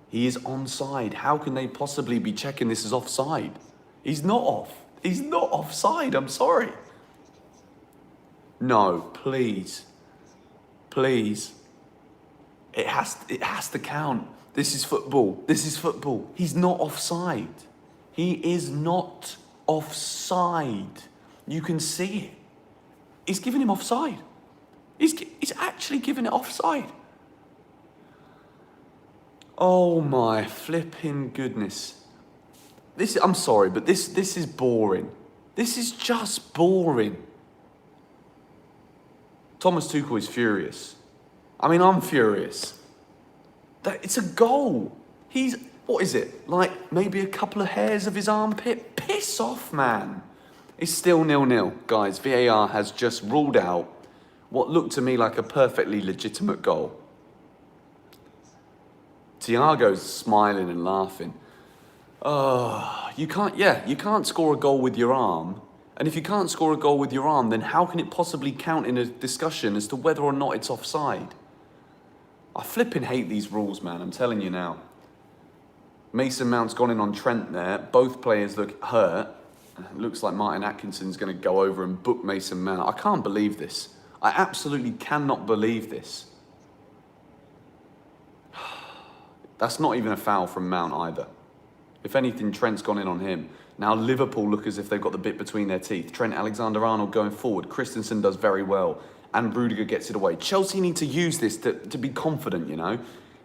He is onside. How can they possibly be checking this as offside? He's not off. He's not offside. I'm sorry. No, please. Please. It has to count. This is football. This is football. He's not offside. He is not offside. You can see it. He's giving him offside. He's actually giving it offside. Oh my flipping goodness. I'm sorry, but this is boring. This is just boring. Thomas Tuchel is furious. I mean, I'm furious. It's a goal. What is it? Like maybe a couple of hairs of his armpit? Piss off, man. It's still 0-0. Guys, VAR has just ruled out what looked to me like a perfectly legitimate goal. Thiago's smiling and laughing. Oh, you can't score a goal with your arm. And if you can't score a goal with your arm, then how can it possibly count in a discussion as to whether or not it's offside? I flipping hate these rules, man. I'm telling you now. Mason Mount's gone in on Trent there. Both players look hurt. It looks like Martin Atkinson's going to go over and book Mason Mount. I can't believe this. I absolutely cannot believe this. That's not even a foul from Mount either. If anything, Trent's gone in on him. Now Liverpool look as if they've got the bit between their teeth. Trent Alexander-Arnold going forward. Christensen does very well. And Rudiger gets it away. Chelsea need to use this to be confident, you know.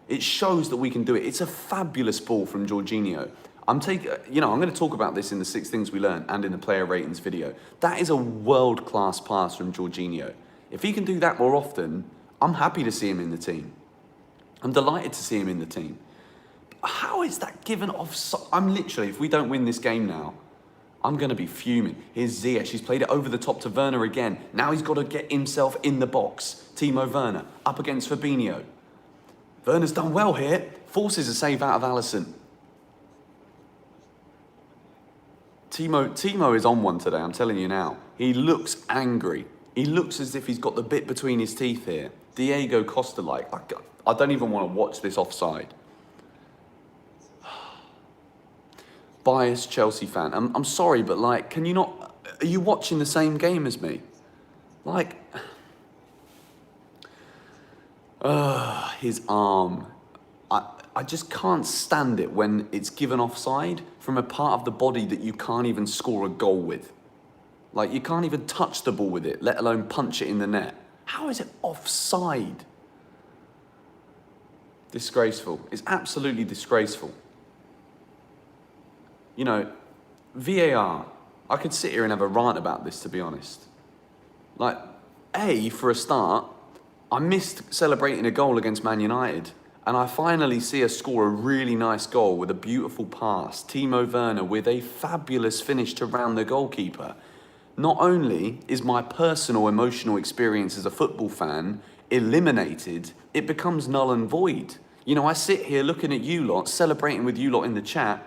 It shows that we can do it. It's a fabulous ball from Jorginho. I'm going to talk about this in the 6 things we learned and in the player ratings video. That is a world-class pass from Jorginho. If he can do that more often, I'm happy to see him in the team. I'm delighted to see him in the team. How is that given offside? If we don't win this game now, I'm going to be fuming. Here's Ziyech. He's played it over the top to Werner again. Now he's got to get himself in the box. Timo Werner up against Fabinho. Werner's done well here. Forces a save out of Alisson. Timo is on one today, I'm telling you now. He looks angry. He looks as if he's got the bit between his teeth here. Diego Costa-like. I don't even want to watch this offside. Biased Chelsea fan. I'm sorry, but like, can you not... Are you watching the same game as me? Like... his arm. I just can't stand it when it's given offside from a part of the body that you can't even score a goal with. Like, you can't even touch the ball with it, let alone punch it in the net. How is it offside? Disgraceful. It's absolutely disgraceful. You know, VAR, I could sit here and have a rant about this, to be honest. Like, for a start, I missed celebrating a goal against Man United, and I finally see us score a really nice goal with a beautiful pass. Timo Werner with a fabulous finish to round the goalkeeper. Not only is my personal emotional experience as a football fan eliminated, it becomes null and void. You know, I sit here looking at you lot, celebrating with you lot in the chat,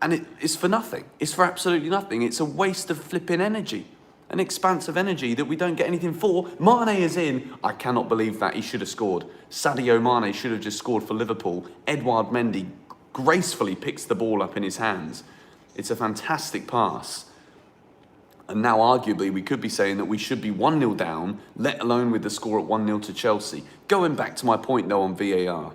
and it's for nothing. It's for absolutely nothing. It's a waste of flipping energy. An expanse of energy that we don't get anything for. Mane is in. I cannot believe that. He should have scored. Sadio Mane should have just scored for Liverpool. Edouard Mendy gracefully picks the ball up in his hands. It's a fantastic pass. And now, arguably, we could be saying that we should be 1-0 down, let alone with the score at 1-0 to Chelsea. Going back to my point, though, on VAR.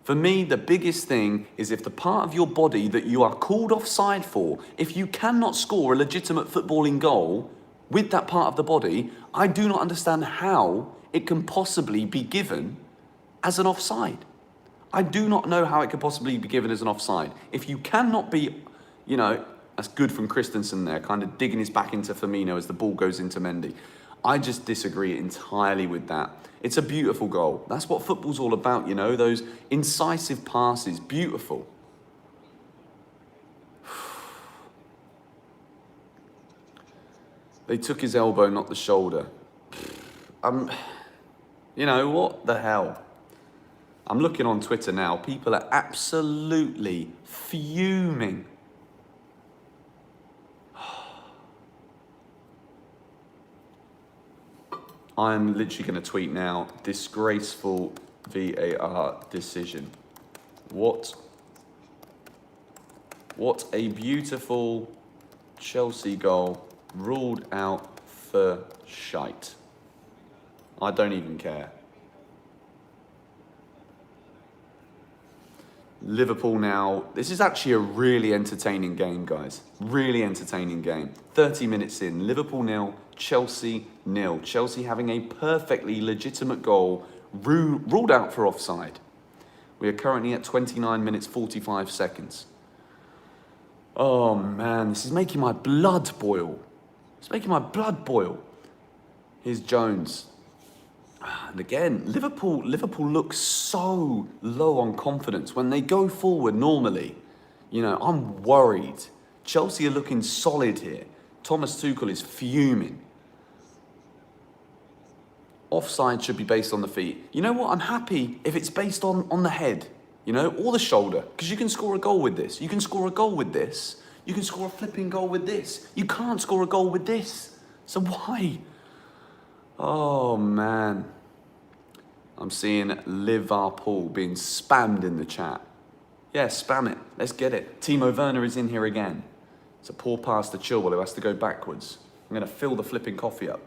For me, the biggest thing is if the part of your body that you are called offside for, if you cannot score a legitimate footballing goal with that part of the body, I do not understand how it can possibly be given as an offside. I do not know how it could possibly be given as an offside. If you cannot be, you know, that's good from Christensen there, kind of digging his back into Firmino as the ball goes into Mendy. I just disagree entirely with that. It's a beautiful goal. That's what football's all about, you know, those incisive passes. Beautiful. They took his elbow, not the shoulder. You know, what the hell? I'm looking on Twitter now. People are absolutely fuming. I'm literally going to tweet now, disgraceful VAR decision. What a beautiful Chelsea goal, ruled out for shite. I don't even care. Liverpool now, this is actually a really entertaining game, guys. Really entertaining game. 30 minutes in, Liverpool 0, Chelsea 0. Chelsea having a perfectly legitimate goal ruled out for offside. We are currently at 29 minutes 45 seconds. Oh man, this is making my blood boil. It's making my blood boil. Here's Jones. And again, Liverpool looks so low on confidence. When they go forward normally, you know, I'm worried. Chelsea are looking solid here. Thomas Tuchel is fuming. Offside should be based on the feet. You know what? I'm happy if it's based on the head, you know, or the shoulder. Because you can score a goal with this. You can score a goal with this. You can score a flipping goal with this. You can't score a goal with this. So why? Oh, man. I'm seeing Liverpool being spammed in the chat. Yeah, spam it. Let's get it. Timo Werner is in here again. It's a poor pass to Chilwell who has to go backwards. I'm going to fill the flipping coffee up.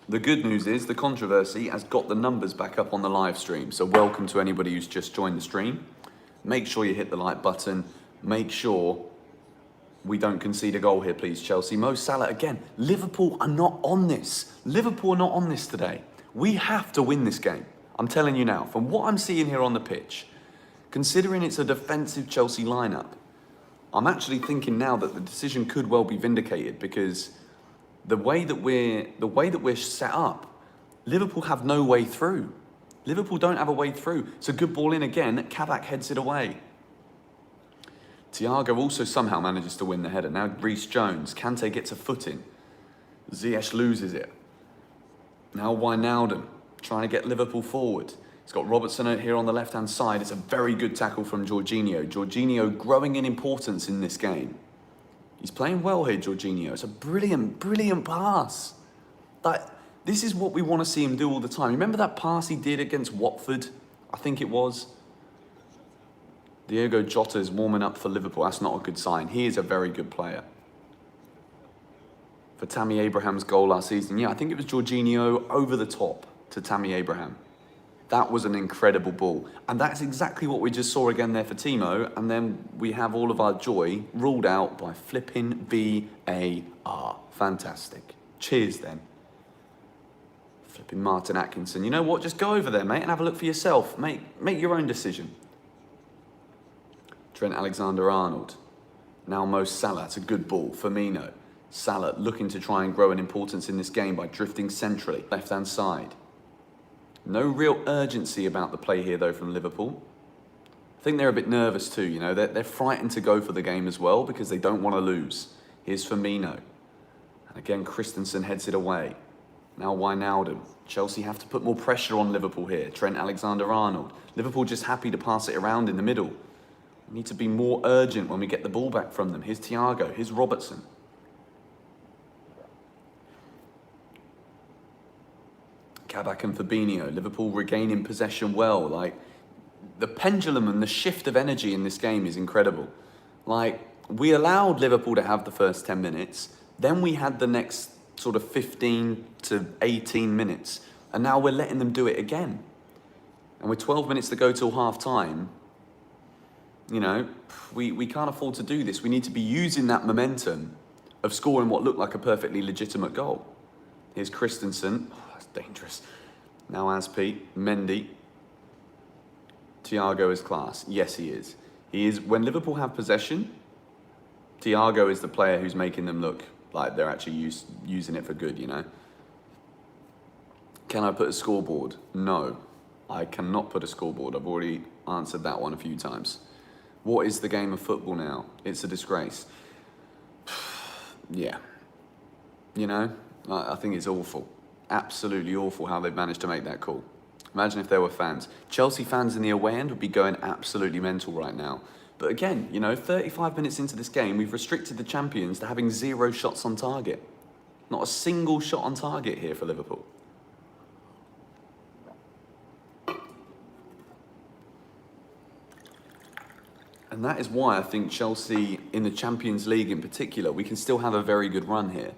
The good news is the controversy has got the numbers back up on the live stream. So welcome to anybody who's just joined the stream. Make sure you hit the like button. Make sure we don't concede a goal here, please, Chelsea. Mo Salah again. Liverpool are not on this. Liverpool are not on this today. We have to win this game. I'm telling you now, from what I'm seeing here on the pitch, considering it's a defensive Chelsea lineup, I'm actually thinking now that the decision could well be vindicated because the way that we're set up, Liverpool have no way through. Liverpool don't have a way through. It's a good ball in again. Kabak heads it away. Thiago also somehow manages to win the header. Now Reece Jones. Kante gets a foot in. Ziyech loses it. Now Wijnaldum trying to get Liverpool forward. He's got Robertson out here on the left-hand side. It's a very good tackle from Jorginho. Jorginho growing in importance in this game. He's playing well here, Jorginho. It's a brilliant, brilliant pass. This is what we want to see him do all the time. Remember that pass he did against Watford? I think it was. Diogo Jota is warming up for Liverpool. That's not a good sign. He is a very good player. For Tammy Abraham's goal last season, yeah, I think it was Jorginho over the top to Tammy Abraham. That was an incredible ball. And that's exactly what we just saw again there for Timo. And then we have all of our joy ruled out by flipping VAR. Fantastic. Cheers then. Flipping Martin Atkinson. You know what? Just go over there, mate, and have a look for yourself. Make your own decision. Trent Alexander-Arnold. Now Mo Salah. It's a good ball. Firmino. Salah looking to try and grow in importance in this game by drifting centrally. Left-hand side. No real urgency about the play here, though, from Liverpool. I think they're a bit nervous too, you know. They're frightened to go for the game as well because they don't want to lose. Here's Firmino. And again, Christensen heads it away. Now Wijnaldum. Chelsea have to put more pressure on Liverpool here. Trent Alexander-Arnold. Liverpool just happy to pass it around in the middle. We need to be more urgent when we get the ball back from them. Here's Thiago. Here's Robertson. Kabak and Fabinho. Liverpool regaining possession well. Like, the pendulum and the shift of energy in this game is incredible. Like, we allowed Liverpool to have the first 10 minutes. Then we had the next sort of 15 to 18 minutes. And now we're letting them do it again. And with 12 minutes to go till half time, you know, we can't afford to do this. We need to be using that momentum of scoring what looked like a perfectly legitimate goal. Here's Christensen. Oh, that's dangerous. Now Aspi, Mendy. Thiago is class. Yes, he is. He is. When Liverpool have possession, Thiago is the player who's making them look like they're actually using it for good, you know. Can I put a scoreboard? No, I cannot put a scoreboard. I've already answered that one a few times. What is the game of football now? It's a disgrace. Yeah. You know, I think it's awful. Absolutely awful how they've managed to make that call. Imagine if there were fans. Chelsea fans in the away end would be going absolutely mental right now. But again, you know, 35 minutes into this game, we've restricted the champions to having 0 shots on target. Not a single shot on target here for Liverpool. And that is why I think Chelsea, in the Champions League in particular, we can still have a very good run here.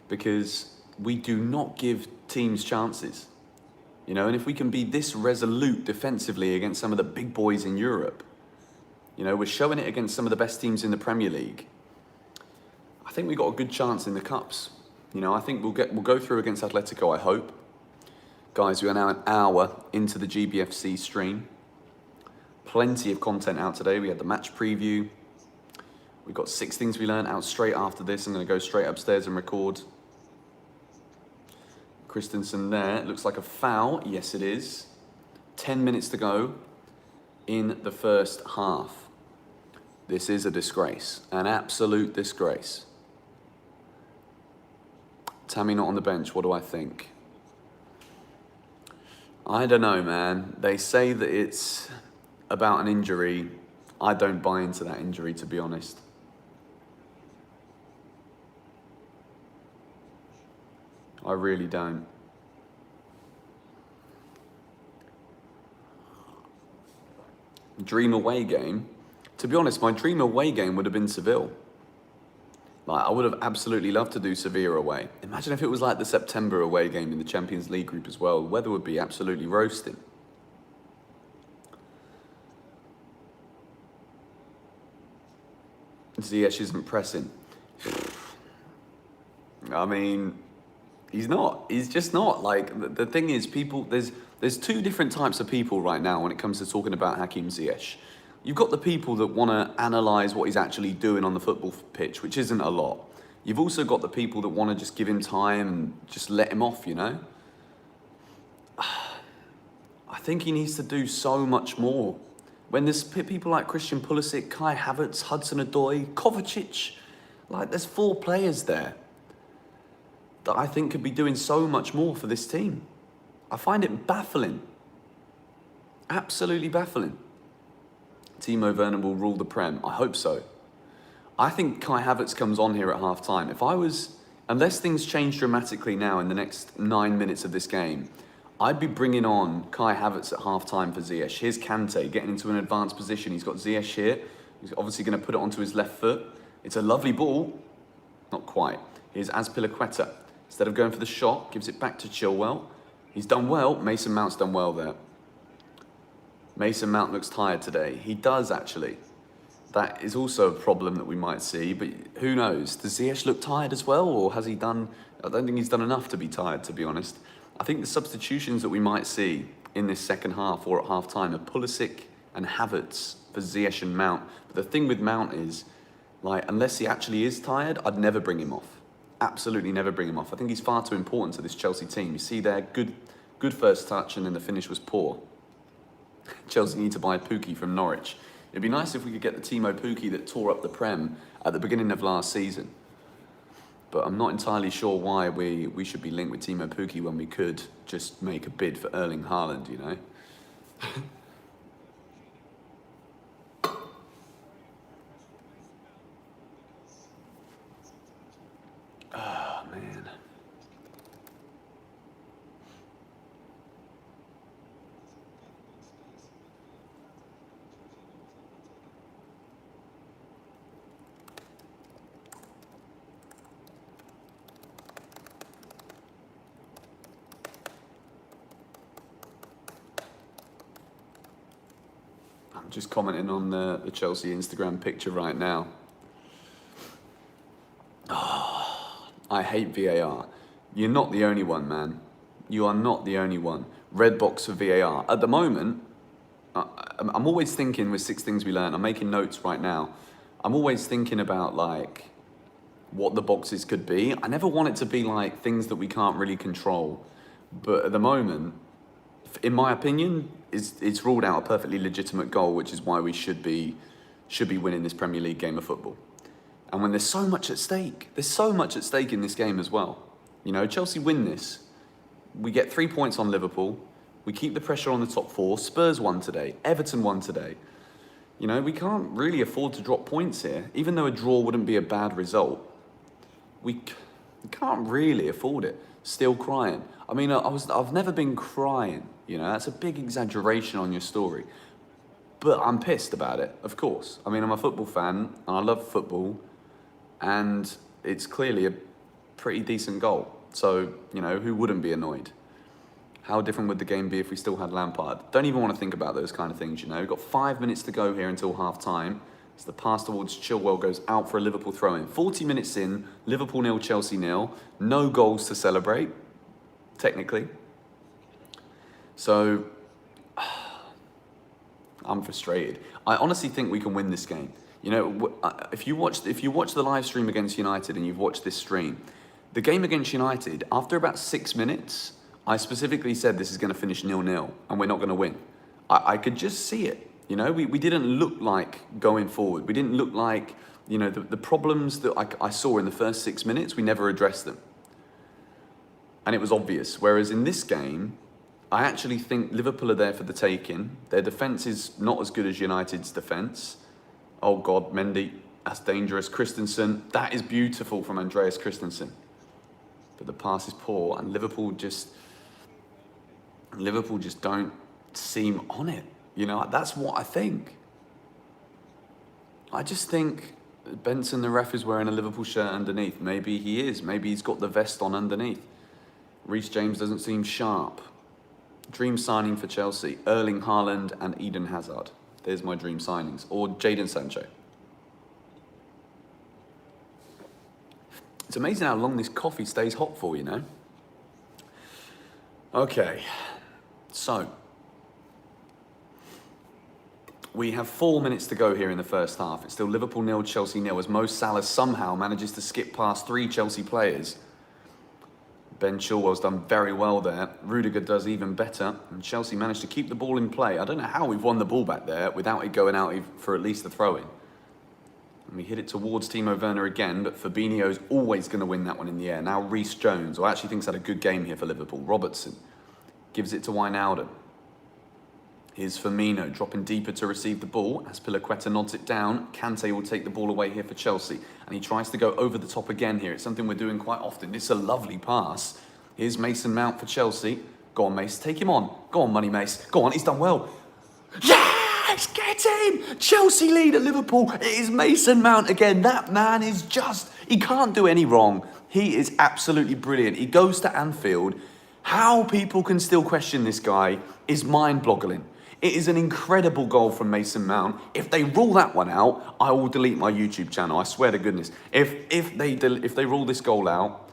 Because we do not give teams chances. You know, and if we can be this resolute defensively against some of the big boys in Europe, you know, we're showing it against some of the best teams in the Premier League. I think we've got a good chance in the Cups. You know, I think we'll go through against Atletico, I hope. Guys, we are now an hour into the GBFC stream. Plenty of content out today. We had the match preview. We've got 6 things we learned out straight after this. I'm going to go straight upstairs and record. Christensen there. It looks like a foul. Yes, it is. 10 minutes to go in the first half. This is a disgrace. An absolute disgrace. Tammy not on the bench. What do I think? I don't know, man. They say that it's about an injury. I don't buy into that injury, to be honest. I really don't. Dream away game. To be honest, my dream away game would have been Seville. Like, I would have absolutely loved to do Sevilla away. Imagine if it was like the September away game in the Champions League group as well. The weather would be absolutely roasting. Ziyech isn't pressing. I mean, he's not. He's just not. Like, the thing is, people, there's 2 different types of people right now when it comes to talking about Hakim Ziyech. You've got the people that want to analyse what he's actually doing on the football pitch, which isn't a lot. You've also got the people that want to just give him time and just let him off, you know? I think he needs to do so much more. When there's people like Christian Pulisic, Kai Havertz, Hudson-Odoi, Kovacic, like there's 4 players there that I think could be doing so much more for this team. I find it baffling. Absolutely baffling. Timo Werner will rule the Prem. I hope so. I think Kai Havertz comes on here at half-time. Unless things change dramatically now in the next 9 minutes of this game, I'd be bringing on Kai Havertz at half-time for Ziyech. Here's Kante getting into an advanced position. He's got Ziyech here. He's obviously going to put it onto his left foot. It's a lovely ball. Not quite. Here's Azpilicueta. Instead of going for the shot, gives it back to Chilwell. He's done well. Mason Mount's done well there. Mason Mount looks tired today. He does, actually. That is also a problem that we might see, but who knows? Does Ziyech look tired as well, or has he done... I don't think he's done enough to be tired, to be honest. I think the substitutions that we might see in this second half or at half-time are Pulisic and Havertz for Ziyech and Mount. But the thing with Mount is, like, unless he actually is tired, I'd never bring him off. Absolutely never bring him off. I think he's far too important to this Chelsea team. You see there, good first touch, and then the finish was poor. Chelsea need to buy Pukki from Norwich. It'd be nice if we could get the Timo Pukki that tore up the Prem at the beginning of last season. But I'm not entirely sure why we should be linked with Timo Pukki when we could just make a bid for Erling Haaland, you know? Oh, man. I'm just commenting on the Chelsea Instagram picture right now. Oh, I hate VAR. You're not the only one, man. You are not the only one. Red box for VAR. At the moment, I'm always thinking with 6 things we learn. I'm making notes right now. I'm always thinking about, like, what the boxes could be. I never want it to be like things that we can't really control. But at the moment, in my opinion, it's ruled out a perfectly legitimate goal, which is why we should be winning this Premier League game of football. And when there's so much at stake, in this game as well. You know, Chelsea win this, we get 3 points on Liverpool, we keep the pressure on the top 4, Spurs won today, Everton won today. You know, we can't really afford to drop points here, even though a draw wouldn't be a bad result. We can't really afford it. Still crying. I mean, I've never been crying, you know, that's a big exaggeration on your story. But I'm pissed about it, of course. I mean, I'm a football fan, and I love football, and it's clearly a pretty decent goal. So, you know, who wouldn't be annoyed? How different would the game be if we still had Lampard? Don't even want to think about those kind of things, you know. We've got 5 minutes to go here until half-time. As the pass towards Chilwell goes out for a Liverpool throw-in. 40 minutes in, Liverpool 0, Chelsea 0. No goals to celebrate, technically. So, I'm frustrated. I honestly think we can win this game. You know, if you watch the live stream against United and you've watched this stream, the game against United, after about 6 minutes, I specifically said this is going to finish 0-0 and we're not going to win. I could just see it. You know, we didn't look like going forward. We didn't look like, you know, the problems that I saw in the first 6 minutes, we never addressed them. And it was obvious. Whereas in this game, I actually think Liverpool are there for the taking. Their defence is not as good as United's defence. Oh God, Mendy, that's dangerous. Christensen, that is beautiful from Andreas Christensen. But the pass is poor, and Liverpool just don't seem on it. You know, that's what I think. I just think Benson, the ref, is wearing a Liverpool shirt underneath. Maybe he is. Maybe he's got the vest on underneath. Reece James doesn't seem sharp. Dream signing for Chelsea, Erling Haaland and Eden Hazard. There's my dream signings. Or Jadon Sancho. It's amazing how long this coffee stays hot for, you know? Okay, so we have 4 minutes to go here in the first half. It's still Liverpool 0, Chelsea 0, as Mo Salah somehow manages to skip past 3 Chelsea players. Ben Chilwell's done very well there. Rudiger does even better. And Chelsea managed to keep the ball in play. I don't know how we've won the ball back there without it going out for at least a throw-in. And we hit it towards Timo Werner again, but Fabinho's always going to win that one in the air. Now Reece Jones, who I actually think's had a good game here for Liverpool. Robertson gives it to Wijnaldum. Here's Firmino dropping deeper to receive the ball. Azpilicueta nods it down. Kante will take the ball away here for Chelsea. And he tries to go over the top again here. It's something we're doing quite often. It's a lovely pass. Here's Mason Mount for Chelsea. Go on, Mace. Take him on. Go on, Money Mace. Go on. He's done well. Yes! Get in! Chelsea lead at Liverpool. It is Mason Mount again. That man is just... He can't do any wrong. He is absolutely brilliant. He goes to Anfield. How people can still question this guy is mind-boggling. It is an incredible goal from Mason Mount. If they rule that one out, I will delete my YouTube channel. I swear to goodness. If they rule this goal out,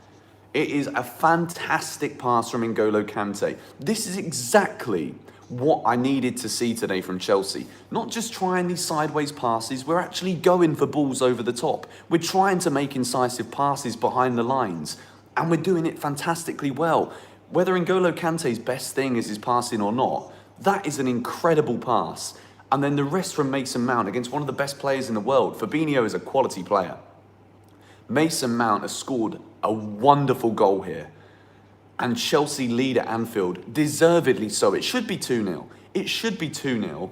it is a fantastic pass from N'Golo Kante. This is exactly what I needed to see today from Chelsea. Not just trying these sideways passes, we're actually going for balls over the top. We're trying to make incisive passes behind the lines, and we're doing it fantastically well. Whether N'Golo Kante's best thing is his passing or not, that is an incredible pass. And then the rest from Mason Mount against one of the best players in the world. Fabinho is a quality player. Mason Mount has scored a wonderful goal here. And Chelsea lead at Anfield, deservedly so. It should be 2-0. It should be 2-0.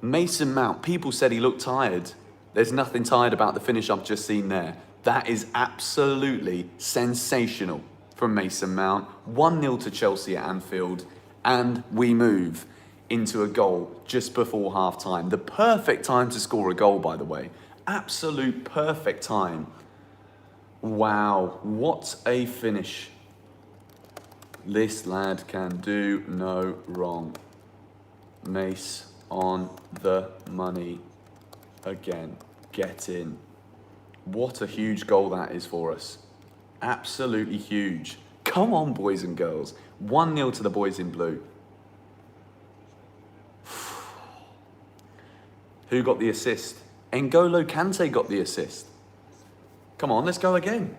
Mason Mount, people said he looked tired. There's nothing tired about the finish I've just seen there. That is absolutely sensational from Mason Mount. 1-0 to Chelsea at Anfield. And we move into a goal just before half-time. The perfect time to score a goal, by the way. Absolute perfect time. Wow, what a finish. This lad can do no wrong. Mace on the money again. Get in. What a huge goal that is for us. Absolutely huge. Come on, boys and girls. 1-0 to the boys in blue. Who got the assist? N'Golo Kante got the assist. Come on, let's go again.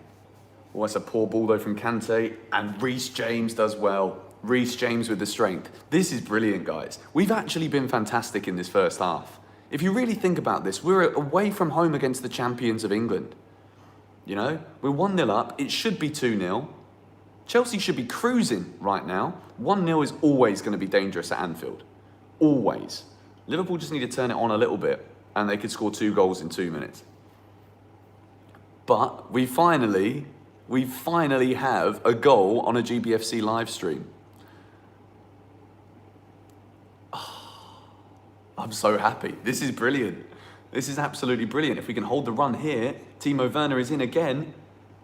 Oh, that's a poor ball though from Kante, and Reece James does well. Reece James with the strength. This is brilliant, guys. We've actually been fantastic in this first half. If you really think about this, we're away from home against the champions of England. You know, we're 1-0 up. It should be 2-0. Chelsea should be cruising right now. 1-0 is always going to be dangerous at Anfield. Always. Liverpool just need to turn it on a little bit, and they could score 2 goals in 2 minutes. But we finally have a goal on a GBFC live stream. Oh, I'm so happy. This is brilliant. This is absolutely brilliant. If we can hold the run here, Timo Werner is in again,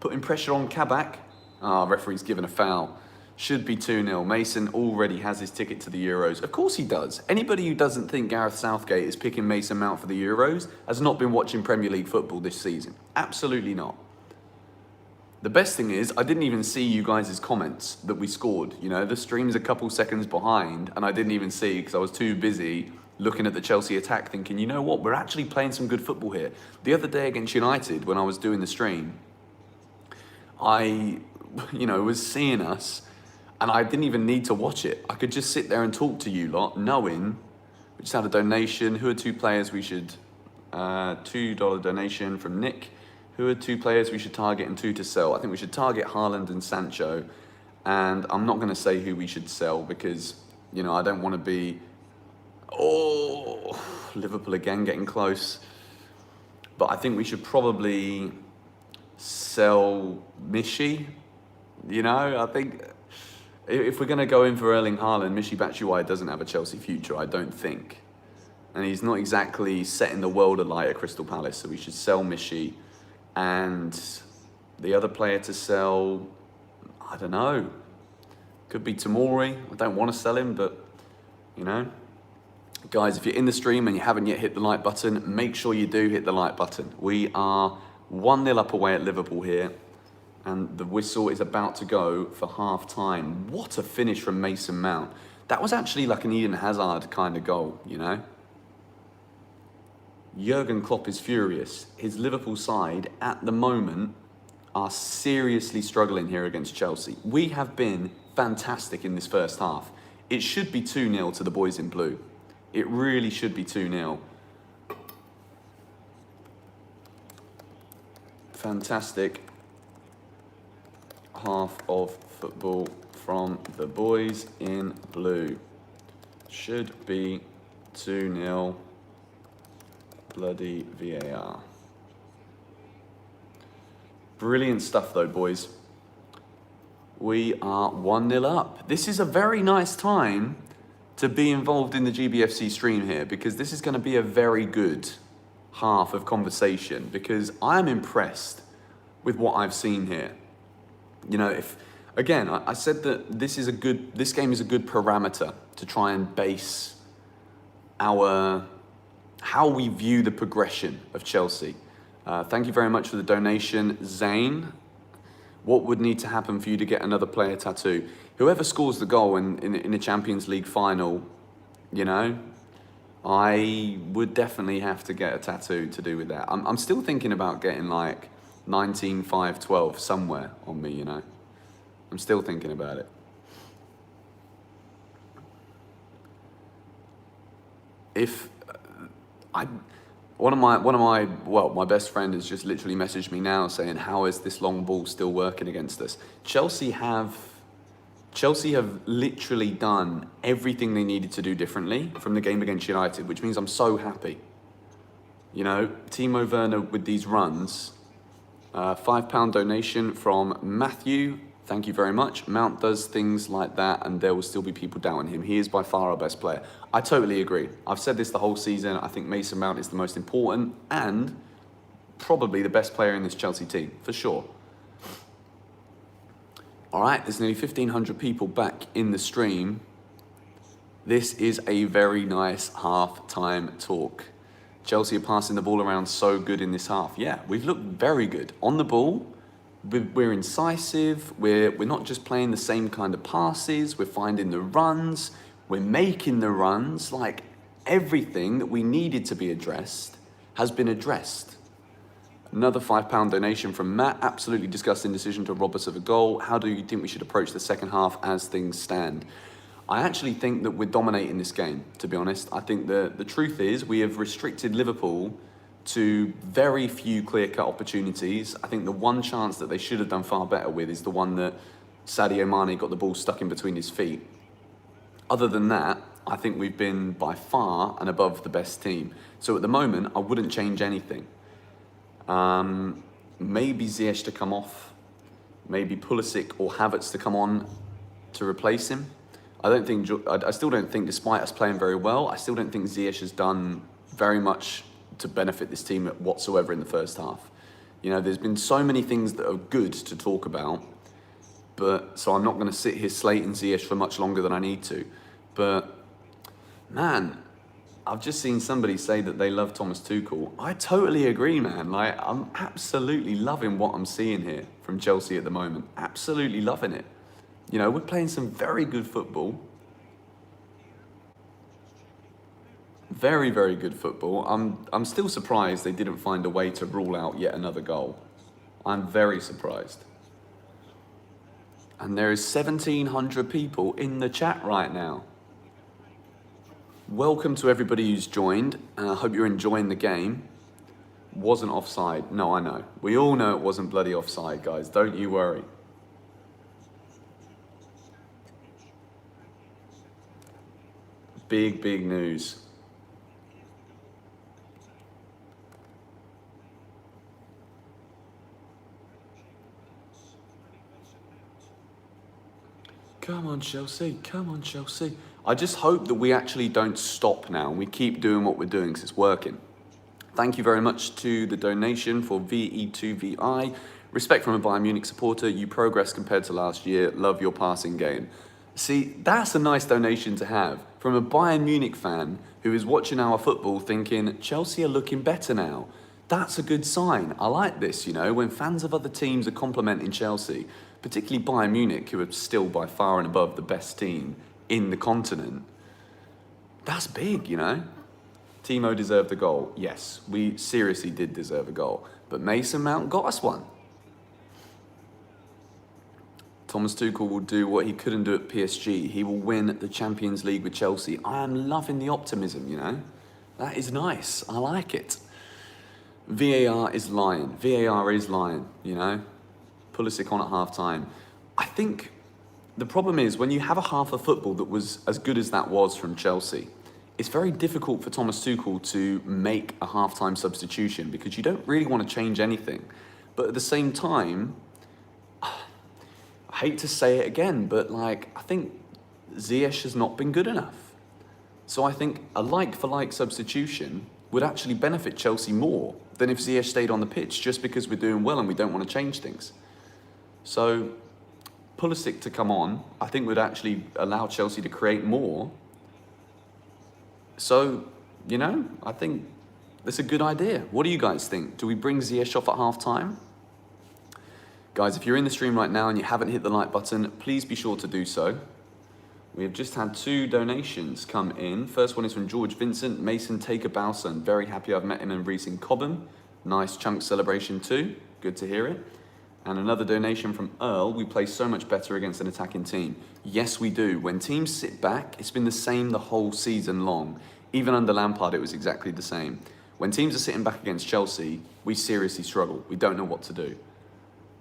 putting pressure on Kabak. Referee's given a foul. Should be 2-0. Mason already has his ticket to the Euros. Of course he does. Anybody who doesn't think Gareth Southgate is picking Mason Mount for the Euros has not been watching Premier League football this season. Absolutely not. The best thing is, I didn't even see you guys' comments that we scored. You know, the stream's a couple seconds behind, and I didn't even see because I was too busy looking at the Chelsea attack thinking, you know what, we're actually playing some good football here. The other day against United, when I was doing the stream, I, was seeing us, and I didn't even need to watch it. I could just sit there and talk to you lot, knowing we just had a donation. Who are 2 players we should, $2 donation from Nick. Who are 2 players we should target and 2 to sell? I think we should target Haaland and Sancho. And I'm not going to say who we should sell because, I don't want to be, Liverpool again getting close. But I think we should probably sell Michy. I think if we're going to go in for Erling Haaland, Michy Batshuayi doesn't have a Chelsea future, I don't think. And he's not exactly setting the world alight at Crystal Palace, so we should sell Michy. And the other player to sell, I don't know. Could be Tomori. I don't want to sell him, but, Guys, if you're in the stream and you haven't yet hit the like button, make sure you do hit the like button. We are 1-0 up away at Liverpool here, and the whistle is about to go for half-time. What a finish from Mason Mount. That was actually like an Eden Hazard kind of goal, Jurgen Klopp is furious. His Liverpool side, at the moment, are seriously struggling here against Chelsea. We have been fantastic in this first half. It should be 2-0 to the boys in blue. It really should be 2-0. Fantastic half of football from the boys in blue. Should be 2-0. Bloody VAR. Brilliant stuff though, boys. We are 1-0 up. This is a very nice time to be involved in the GBFC stream here, because this is going to be a very good half of conversation, because I am impressed with what I've seen here. I said that this game is a good parameter to try and base how we view the progression of Chelsea. Thank you very much for the donation, Zane. What would need to happen for you to get another player tattoo? Whoever scores the goal in a Champions League final, I would definitely have to get a tattoo to do with that. I'm still thinking about getting like 19-5-12 somewhere on me, I'm still thinking about it. My best friend has just literally messaged me now saying, how is this long ball still working against us? Chelsea have literally done everything they needed to do differently from the game against United, which means I'm so happy. Timo Werner with these runs. £5 donation from Matthew. Thank you very much. Mount does things like that and there will still be people doubting him. He is by far our best player. I totally agree. I've said this the whole season. I think Mason Mount is the most important and probably the best player in this Chelsea team, for sure. All right, there's nearly 1,500 people back in the stream. This is a very nice half-time talk. Chelsea are passing the ball around so good in this half. Yeah, we've looked very good. On the ball, we're incisive. We're not just playing the same kind of passes. We're finding the runs. We're making the runs. Like, everything that we needed to be addressed has been addressed. Another £5 donation from Matt. Absolutely disgusting decision to rob us of a goal. How do you think we should approach the second half as things stand? I actually think that we're dominating this game, to be honest. I think the truth is we have restricted Liverpool to very few clear-cut opportunities. I think the one chance that they should have done far better with is the one that Sadio Mane got the ball stuck in between his feet. Other than that, I think we've been by far and above the best team. So at the moment, I wouldn't change anything. Maybe Ziyech to come off, maybe Pulisic or Havertz to come on to replace him. I still don't think, despite us playing very well, I still don't think Ziyech has done very much to benefit this team whatsoever in the first half. There's been so many things that are good to talk about, so I'm not going to sit here slating Ziyech for much longer than I need to. But man, I've just seen somebody say that they love Thomas Tuchel. I totally agree, man. I'm absolutely loving what I'm seeing here from Chelsea at the moment. Absolutely loving it. We're playing some very good football. Very, very good football. I'm still surprised they didn't find a way to rule out yet another goal. I'm very surprised. And there is 1,700 people in the chat right now. Welcome to everybody who's joined. I hope you're enjoying the game. Wasn't offside. No, I know. We all know it wasn't bloody offside, guys. Don't you worry. Big, big news. Come on, Chelsea. Come on, Chelsea. I just hope that we actually don't stop now and we keep doing what we're doing because it's working. Thank you very much to the donation for VE2VI. Respect from a Bayern Munich supporter. You progress compared to last year. Love your passing game. See, that's a nice donation to have from a Bayern Munich fan who is watching our football thinking, Chelsea are looking better now. That's a good sign. I like this, you know, when fans of other teams are complimenting Chelsea, particularly Bayern Munich, who are still by far and above the best team in the continent. That's big, you know. Timo deserved the goal. Yes, we seriously did deserve a goal. But Mason Mount got us one. Thomas Tuchel will do what he couldn't do at PSG. He will win the Champions League with Chelsea. I am loving the optimism, you know. That is nice. I like it. VAR is lying. VAR is lying, you know. Pulisic on at half-time. I think the problem is when you have a half of football that was as good as that was from Chelsea, it's very difficult for Thomas Tuchel to make a half-time substitution because you don't really want to change anything. But at the same time, I hate to say it again, but like I think Ziyech has not been good enough. So I think a like-for-like substitution would actually benefit Chelsea more than if Ziyech stayed on the pitch just because we're doing well and we don't want to change things. So Pulisic to come on, I think would actually allow Chelsea to create more. So, you know, I think that's a good idea. What do you guys think? Do we bring Ziyech off at half-time? Guys, if you're in the stream right now and you haven't hit the like button, please be sure to do so. We have just had 2 donations come in. First one is from George Vincent. Mason, take a bow, son. Very happy I've met him in Reese in Cobham. Nice chunk celebration too. Good to hear it. And another donation from Earl. We play so much better against an attacking team. Yes, we do. When teams sit back, it's been the same the whole season long. Even under Lampard, it was exactly the same. When teams are sitting back against Chelsea, we seriously struggle. We don't know what to do.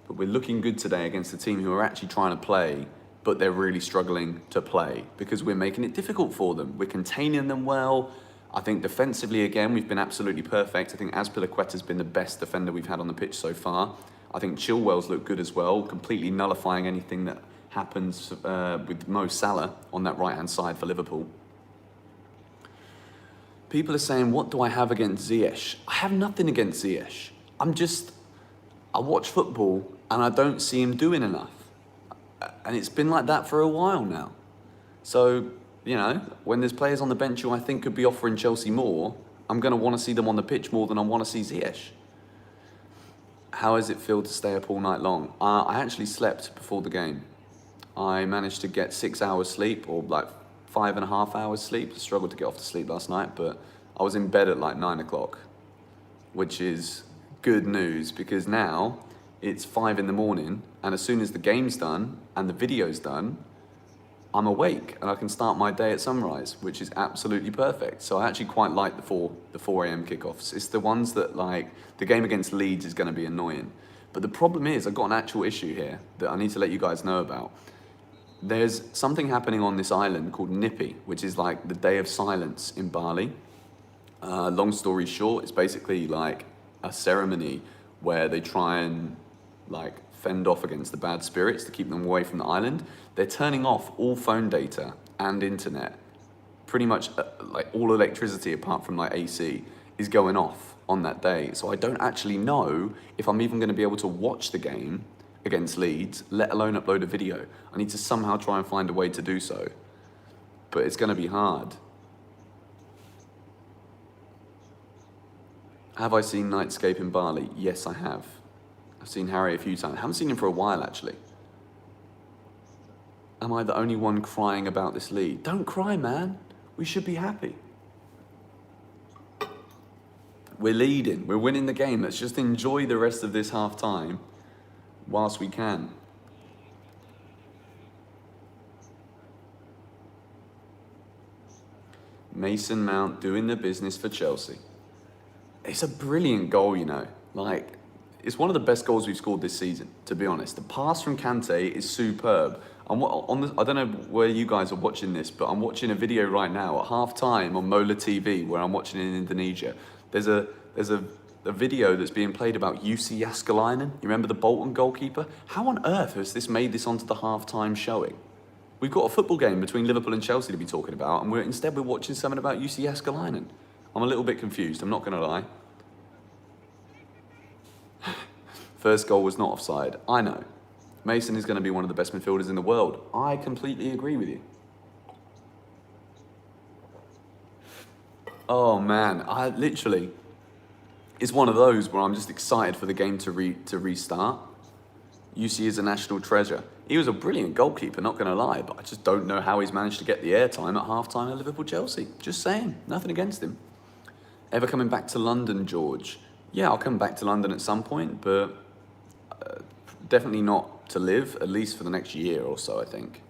But we're looking good today against a team who are actually trying to play, but they're really struggling to play because we're making it difficult for them. We're containing them well. I think defensively, again, we've been absolutely perfect. I think Azpilicueta's been the best defender we've had on the pitch so far. I think Chilwell's looked good as well, completely nullifying anything that happens with Mo Salah on that right-hand side for Liverpool. People are saying, what do I have against Ziyech? I have nothing against Ziyech. I watch football and I don't see him doing enough. And it's been like that for a while now. So, you know, when there's players on the bench who I think could be offering Chelsea more, I'm going to want to see them on the pitch more than I want to see Ziyech. How does it feel to stay up all night long? I actually slept before the game. I managed to get 6 hours sleep, or like 5.5 hours sleep. I struggled to get off to sleep last night, but I was in bed at like 9 o'clock, which is good news because now it's 5 in the morning, and as soon as the game's done and the video's done, I'm awake and I can start my day at sunrise, which is absolutely perfect. So I actually quite like the 4 a.m. kickoffs. It's the ones that, like, the game against Leeds is going to be annoying. But the problem is I've got an actual issue here that I need to let you guys know about. There's something happening on this island called Nippy, which is like the day of silence in Bali. Long story short, it's basically like a ceremony where they try and like fend off against the bad spirits to keep them away from the island. They're turning off all phone data and internet. Pretty much like all electricity apart from like AC is going off on that day. So I don't actually know if I'm even going to be able to watch the game against Leeds, let alone upload a video. I need to somehow try and find a way to do so. But it's going to be hard. Have I seen Nightscape in Bali? Yes, I have. I've seen Harry a few times. I haven't seen him for a while, actually. Am I the only one crying about this lead? Don't cry, man. We should be happy. We're leading. We're winning the game. Let's just enjoy the rest of this half time whilst we can. Mason Mount doing the business for Chelsea. It's a brilliant goal, you know. Like, it's one of the best goals we've scored this season, to be honest. The pass from Kante is superb. And I don't know where you guys are watching this, but I'm watching a video right now at half time on Mola TV, where I'm watching in Indonesia. There's a video that's being played about Jussi Jääskeläinen. You remember the Bolton goalkeeper? How on earth has this made this onto the half-time showing? We've got a football game between Liverpool and Chelsea to be talking about, and instead we're watching something about Jussi Jääskeläinen. I'm a little bit confused, I'm not going to lie. First goal was not offside. I know. Mason is going to be one of the best midfielders in the world. I completely agree with you. Oh man, it's one of those where I'm just excited for the game to restart. Jussi is a national treasure. He was a brilliant goalkeeper, not going to lie, but I just don't know how he's managed to get the airtime at half-time at Liverpool-Chelsea. Just saying, nothing against him. Ever coming back to London, George? Yeah, I'll come back to London at some point, but definitely not to live, at least for the next year or so, I think.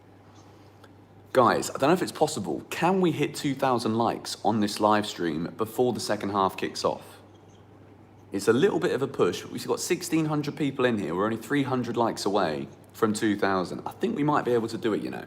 Guys, I don't know if it's possible. Can we hit 2,000 likes on this live stream before the second half kicks off? It's a little bit of a push. We've got 1,600 people in here. We're only 300 likes away from 2,000. I think we might be able to do it, you know.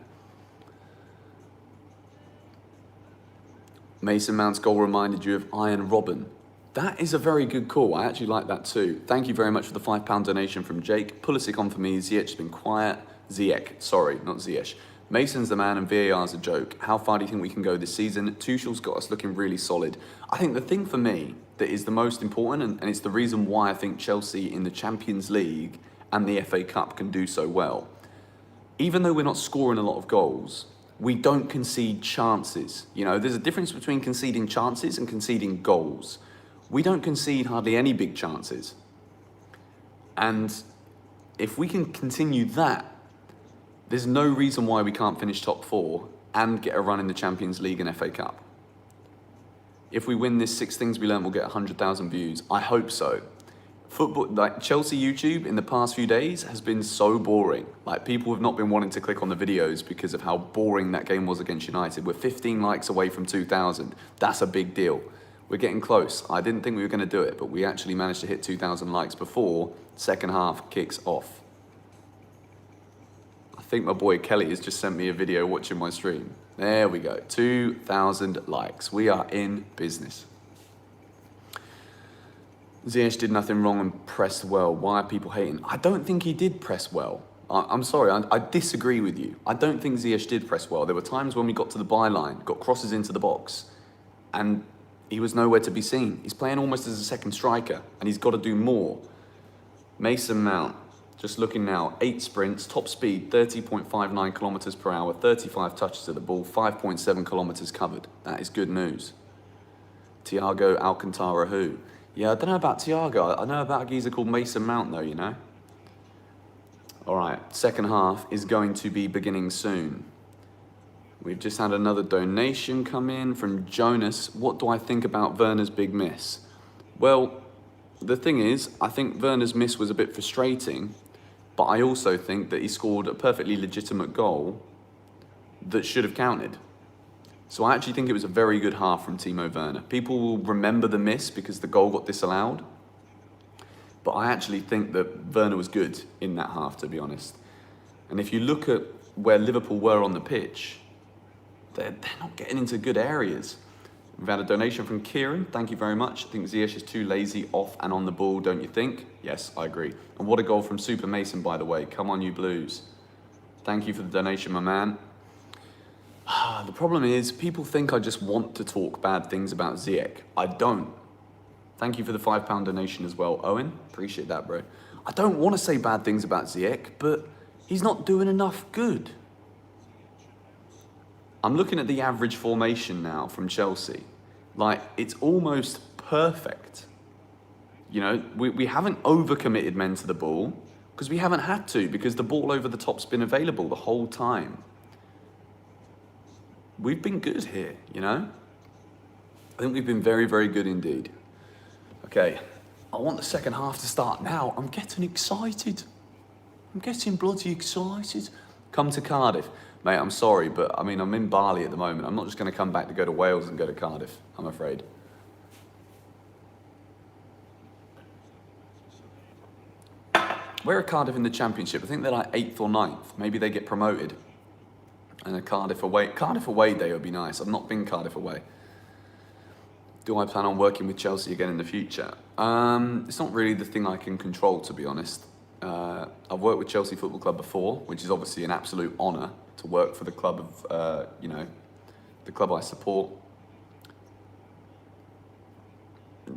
Mason Mount's goal reminded you of Iron Robin. That is a very good call. I actually like that too. Thank you very much for the £5 donation from Jake. Pulisic on for me. Ziyech's been quiet. Ziyech, sorry, not Ziyech. Mason's the man and VAR's a joke. How far do you think we can go this season? Tuchel's got us looking really solid. I think the thing for me that is the most important, and it's the reason why I think Chelsea in the Champions League and the FA Cup can do so well. Even though we're not scoring a lot of goals, we don't concede chances. You know, there's a difference between conceding chances and conceding goals. We don't concede hardly any big chances. And if we can continue that, there's no reason why we can't finish top 4 and get a run in the Champions League and FA Cup. If we win this 6 Things We Learned, we'll get 100,000 views. I hope so. Football, like Chelsea YouTube in the past few days has been so boring. Like, people have not been wanting to click on the videos because of how boring that game was against United. We're 15 likes away from 2,000. That's a big deal. We're getting close. I didn't think we were going to do it, but we actually managed to hit 2,000 likes before second half kicks off. I think my boy Kelly has just sent me a video watching my stream. There we go, 2,000 likes. We are in business. Ziyech did nothing wrong and pressed well. Why are people hating? I don't think he did press well. I'm sorry, I disagree with you. I don't think Ziyech did press well. There were times when we got to the byline, got crosses into the box, and he was nowhere to be seen. He's playing almost as a second striker, and he's got to do more. Mason Mount, just looking now, 8 sprints, top speed, 30.59 kilometers per hour, 35 touches at the ball, 5.7 kilometers covered. That is good news. Thiago Alcantara who? Yeah, I don't know about Thiago. I know about a geezer called Mason Mount though, you know? All right, second half is going to be beginning soon. We've just had another donation come in from Jonas. What do I think about Werner's big miss? Well, the thing is, I think Werner's miss was a bit frustrating, but I also think that he scored a perfectly legitimate goal that should have counted. So I actually think it was a very good half from Timo Werner. People will remember the miss because the goal got disallowed, but I actually think that Werner was good in that half, to be honest. And if you look at where Liverpool were on the pitch, they're not getting into good areas. We've had a donation from Kieran. Thank you very much. I think Ziyech is too lazy off and on the ball, don't you think? Yes, I agree. And what a goal from Super Mason, by the way. Come on, you Blues. Thank you for the donation, my man. The problem is, people think I just want to talk bad things about Ziyech. I don't. Thank you for the £5 donation as well, Owen. Appreciate that, bro. I don't want to say bad things about Ziyech, but he's not doing enough good. I'm looking at the average formation now from Chelsea. Like, it's almost perfect. You know, we haven't overcommitted men to the ball because we haven't had to, because the ball over the top's been available the whole time. We've been good here, you know? I think we've been very, very good indeed. Okay, I want the second half to start now. I'm getting excited. I'm getting bloody excited. Come to Cardiff. Mate, I'm sorry, but I mean, I'm in Bali at the moment. I'm not just going to come back to go to Wales and go to Cardiff, I'm afraid. Where are Cardiff in the Championship? I think they're like 8th or 9th. Maybe they get promoted. And a Cardiff away day would be nice. I've not been Cardiff away. Do I plan on working with Chelsea again in the future? It's not really the thing I can control, to be honest. I've worked with Chelsea Football Club before, which is obviously an absolute honour to work for the club of, the club I support.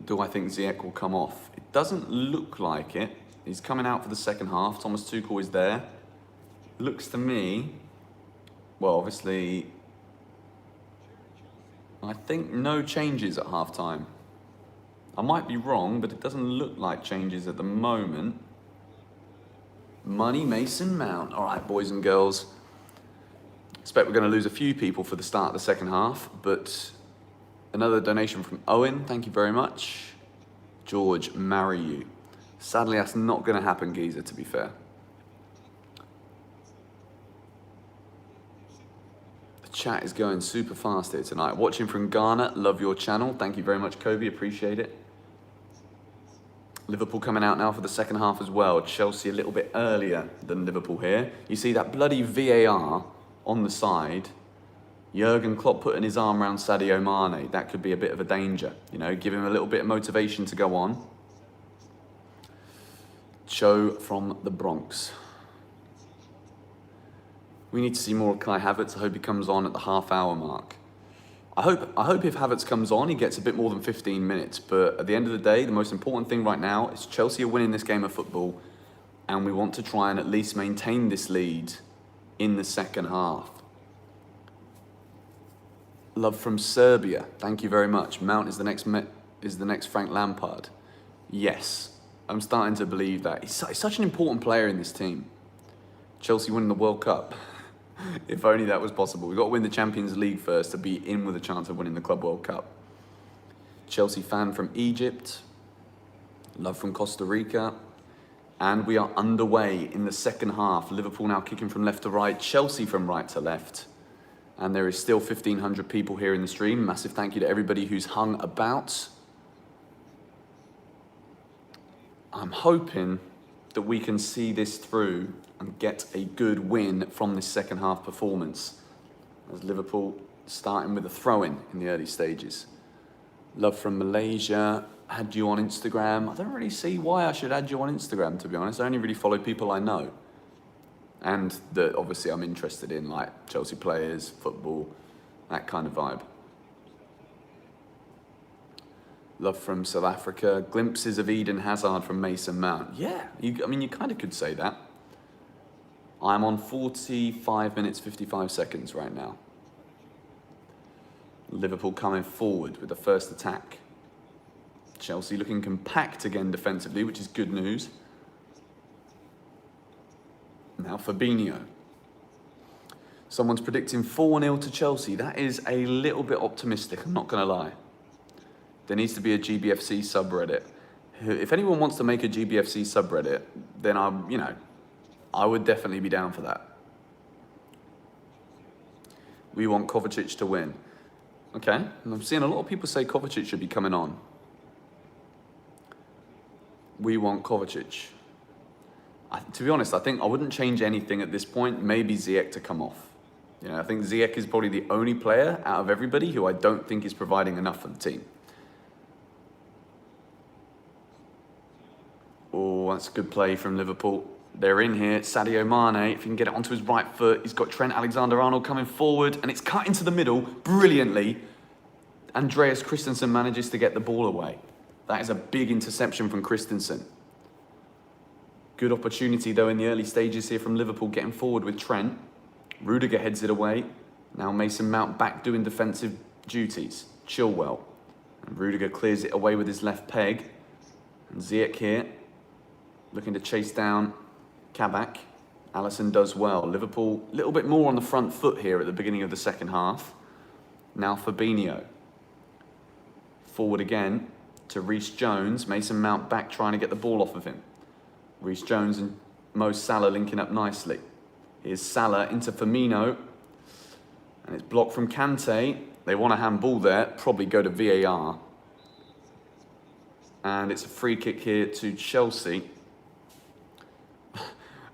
Do I think Ziyech will come off? It doesn't look like it. He's coming out for the second half. Thomas Tuchel is there. Looks to me, well, obviously, I think no changes at half-time. I might be wrong, but it doesn't look like changes at the moment. Money Mason Mount. All right, boys and girls. Expect we're going to lose a few people for the start of the second half, but another donation from Owen. Thank you very much. George, marry you. Sadly, that's not going to happen, geezer, to be fair. The chat is going super fast here tonight. Watching from Ghana, love your channel. Thank you very much, Kobe, appreciate it. Liverpool coming out now for the second half as well. Chelsea a little bit earlier than Liverpool here. You see that bloody VAR on the side. Jurgen Klopp putting his arm around Sadio Mane. That could be a bit of a danger. You know, give him a little bit of motivation to go on. Cho from the Bronx. We need to see more of Kai Havertz. I hope he comes on at the half-hour mark. I hope if Havertz comes on, he gets a bit more than 15 minutes. But at the end of the day, the most important thing right now is Chelsea are winning this game of football, and we want to try and at least maintain this lead in the second half. Love from Serbia. Thank you very much. Mount is the next Frank Lampard. Yes. I'm starting to believe that. He's such an important player in this team. Chelsea winning the World Cup. If only that was possible. We've got to win the Champions League first to be in with a chance of winning the Club World Cup. Chelsea fan from Egypt. Love from Costa Rica. And we are underway in the second half. Liverpool now kicking from left to right. Chelsea from right to left. And there is still 1,500 people here in the stream. Massive thank you to everybody who's hung about. I'm hoping that we can see this through and get a good win from this second half performance. As Liverpool starting with a throw-in in the early stages. Love from Malaysia. Add you on Instagram. I don't really see why I should add you on Instagram, to be honest. I only really follow people I know. And that obviously I'm interested in, like Chelsea players, football, that kind of vibe. Love from South Africa. Glimpses of Eden Hazard from Mason Mount. Yeah, you kind of could say that. I'm on 45 minutes, 55 seconds right now. Liverpool coming forward with the first attack. Chelsea looking compact again defensively, which is good news. Now Fabinho. Someone's predicting 4-0 to Chelsea. That is a little bit optimistic, I'm not going to lie. There needs to be a GBFC subreddit. If anyone wants to make a GBFC subreddit, then I would definitely be down for that. We want Kovacic to win. Okay, and I'm seeing a lot of people say Kovacic should be coming on. We want Kovacic. To be honest, I think I wouldn't change anything at this point. Maybe Ziyech to come off. You know, I think Ziyech is probably the only player out of everybody who I don't think is providing enough for the team. Oh, that's a good play from Liverpool. They're in here. Sadio Mane, if he can get it onto his right foot, he's got Trent Alexander-Arnold coming forward, and it's cut into the middle brilliantly. Andreas Christensen manages to get the ball away. That is a big interception from Christensen. Good opportunity, though, in the early stages here from Liverpool, getting forward with Trent. Rudiger heads it away. Now Mason Mount back doing defensive duties. Chilwell. And Rudiger clears it away with his left peg. And Ziyech here, looking to chase down Kabak. Alisson does well. Liverpool a little bit more on the front foot here at the beginning of the second half. Now Fabinho. Forward again. to Reece Jones. Mason Mount back trying to get the ball off of him. Reece Jones and Mo Salah linking up nicely. Here's Salah into Firmino. And it's blocked from Kante. They want a handball there. Probably go to VAR. And it's a free kick here to Chelsea.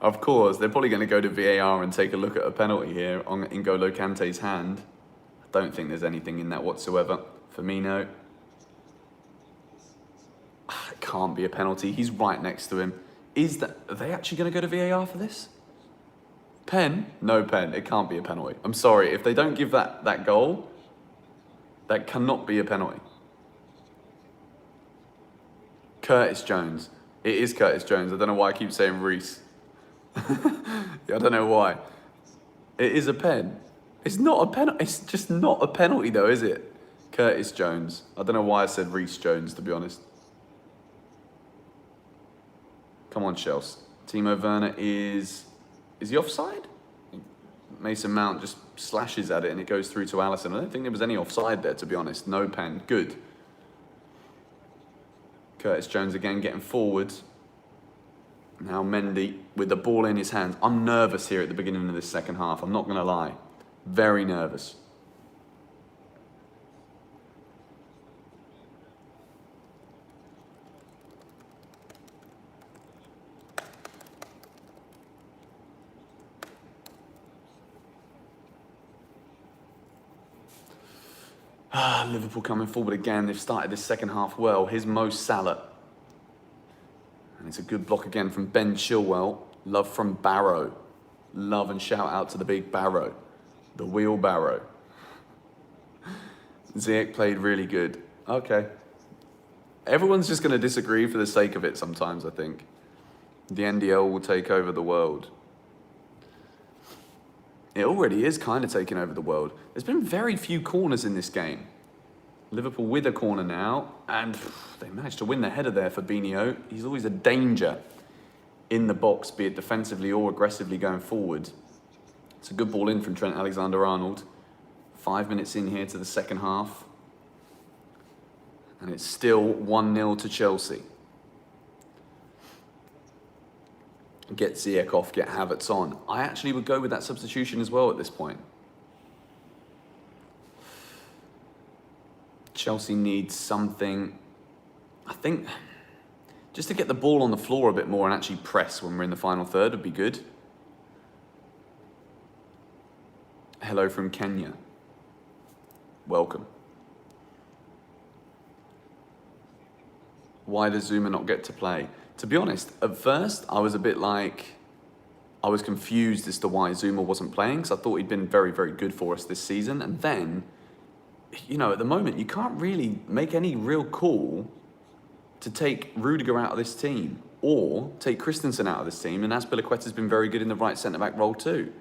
Of course, they're probably going to go to VAR and take a look at a penalty here on N'Golo Kante's hand. I don't think there's anything in that whatsoever. Firmino. It can't be a penalty. He's right next to him. Are they actually going to go to VAR for this? Pen? No pen. It can't be a penalty. I'm sorry. If they don't give that goal, that cannot be a penalty. Curtis Jones. It is Curtis Jones. I don't know why I keep saying Reece. I don't know why. It is a pen. It's not a penalty. It's just not a penalty though, is it? Curtis Jones. I don't know why I said Reece Jones, to be honest. Come on, Chelsea. Timo Werner is he offside? Mason Mount just slashes at it and it goes through to Alisson. I don't think there was any offside there, to be honest. No pen. Good. Curtis Jones again getting forward. Now Mendy with the ball in his hands. I'm nervous here at the beginning of this second half. I'm not going to lie. Very nervous. Liverpool coming forward again. They've started this second half well. Here's Mo Salah. And it's a good block again from Ben Chilwell. Love from Barrow. Love and shout out to the big Barrow. The wheelbarrow. Ziyech played really good. Okay. Everyone's just going to disagree for the sake of it sometimes, I think. The NDL will take over the world. It already is kind of taking over the world. There's been very few corners in this game. Liverpool with a corner now, and they managed to win the header there for Fabinho. He's always a danger in the box, be it defensively or aggressively going forward. It's a good ball in from Trent Alexander-Arnold. 5 minutes in here to the second half. And it's still 1-0 to Chelsea. Get Ziyech off, get Havertz on. I actually would go with that substitution as well at this point. Chelsea needs something, I think, just to get the ball on the floor a bit more and actually press when we're in the final third would be good. Hello from Kenya. Welcome. Why does Zuma not get to play? To be honest, at first I was a bit like, I was confused as to why Zuma wasn't playing because I thought he'd been very, very good for us this season. And then, you know, at the moment, you can't really make any real call to take Rudiger out of this team or take Christensen out of this team. And Azpilicueta's been very good in the right centre-back role too.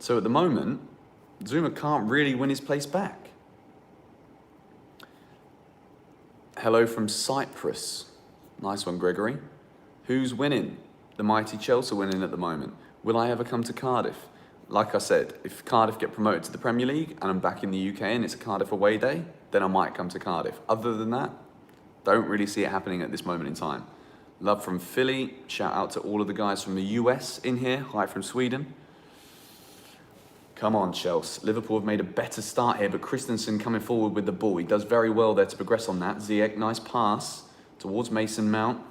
So at the moment, Zuma can't really win his place back. Hello from Cyprus. Nice one, Gregory. Who's winning? The mighty Chelsea winning at the moment. Will I ever come to Cardiff? Like I said, if Cardiff get promoted to the Premier League and I'm back in the UK and it's a Cardiff away day, then I might come to Cardiff. Other than that, don't really see it happening at this moment in time. Love from Philly. Shout out to all of the guys from the US in here. Hi from Sweden. Come on, Chelsea. Liverpool have made a better start here, but Christensen coming forward with the ball. He does very well there to progress on that. Ziyech, nice pass towards Mason Mount.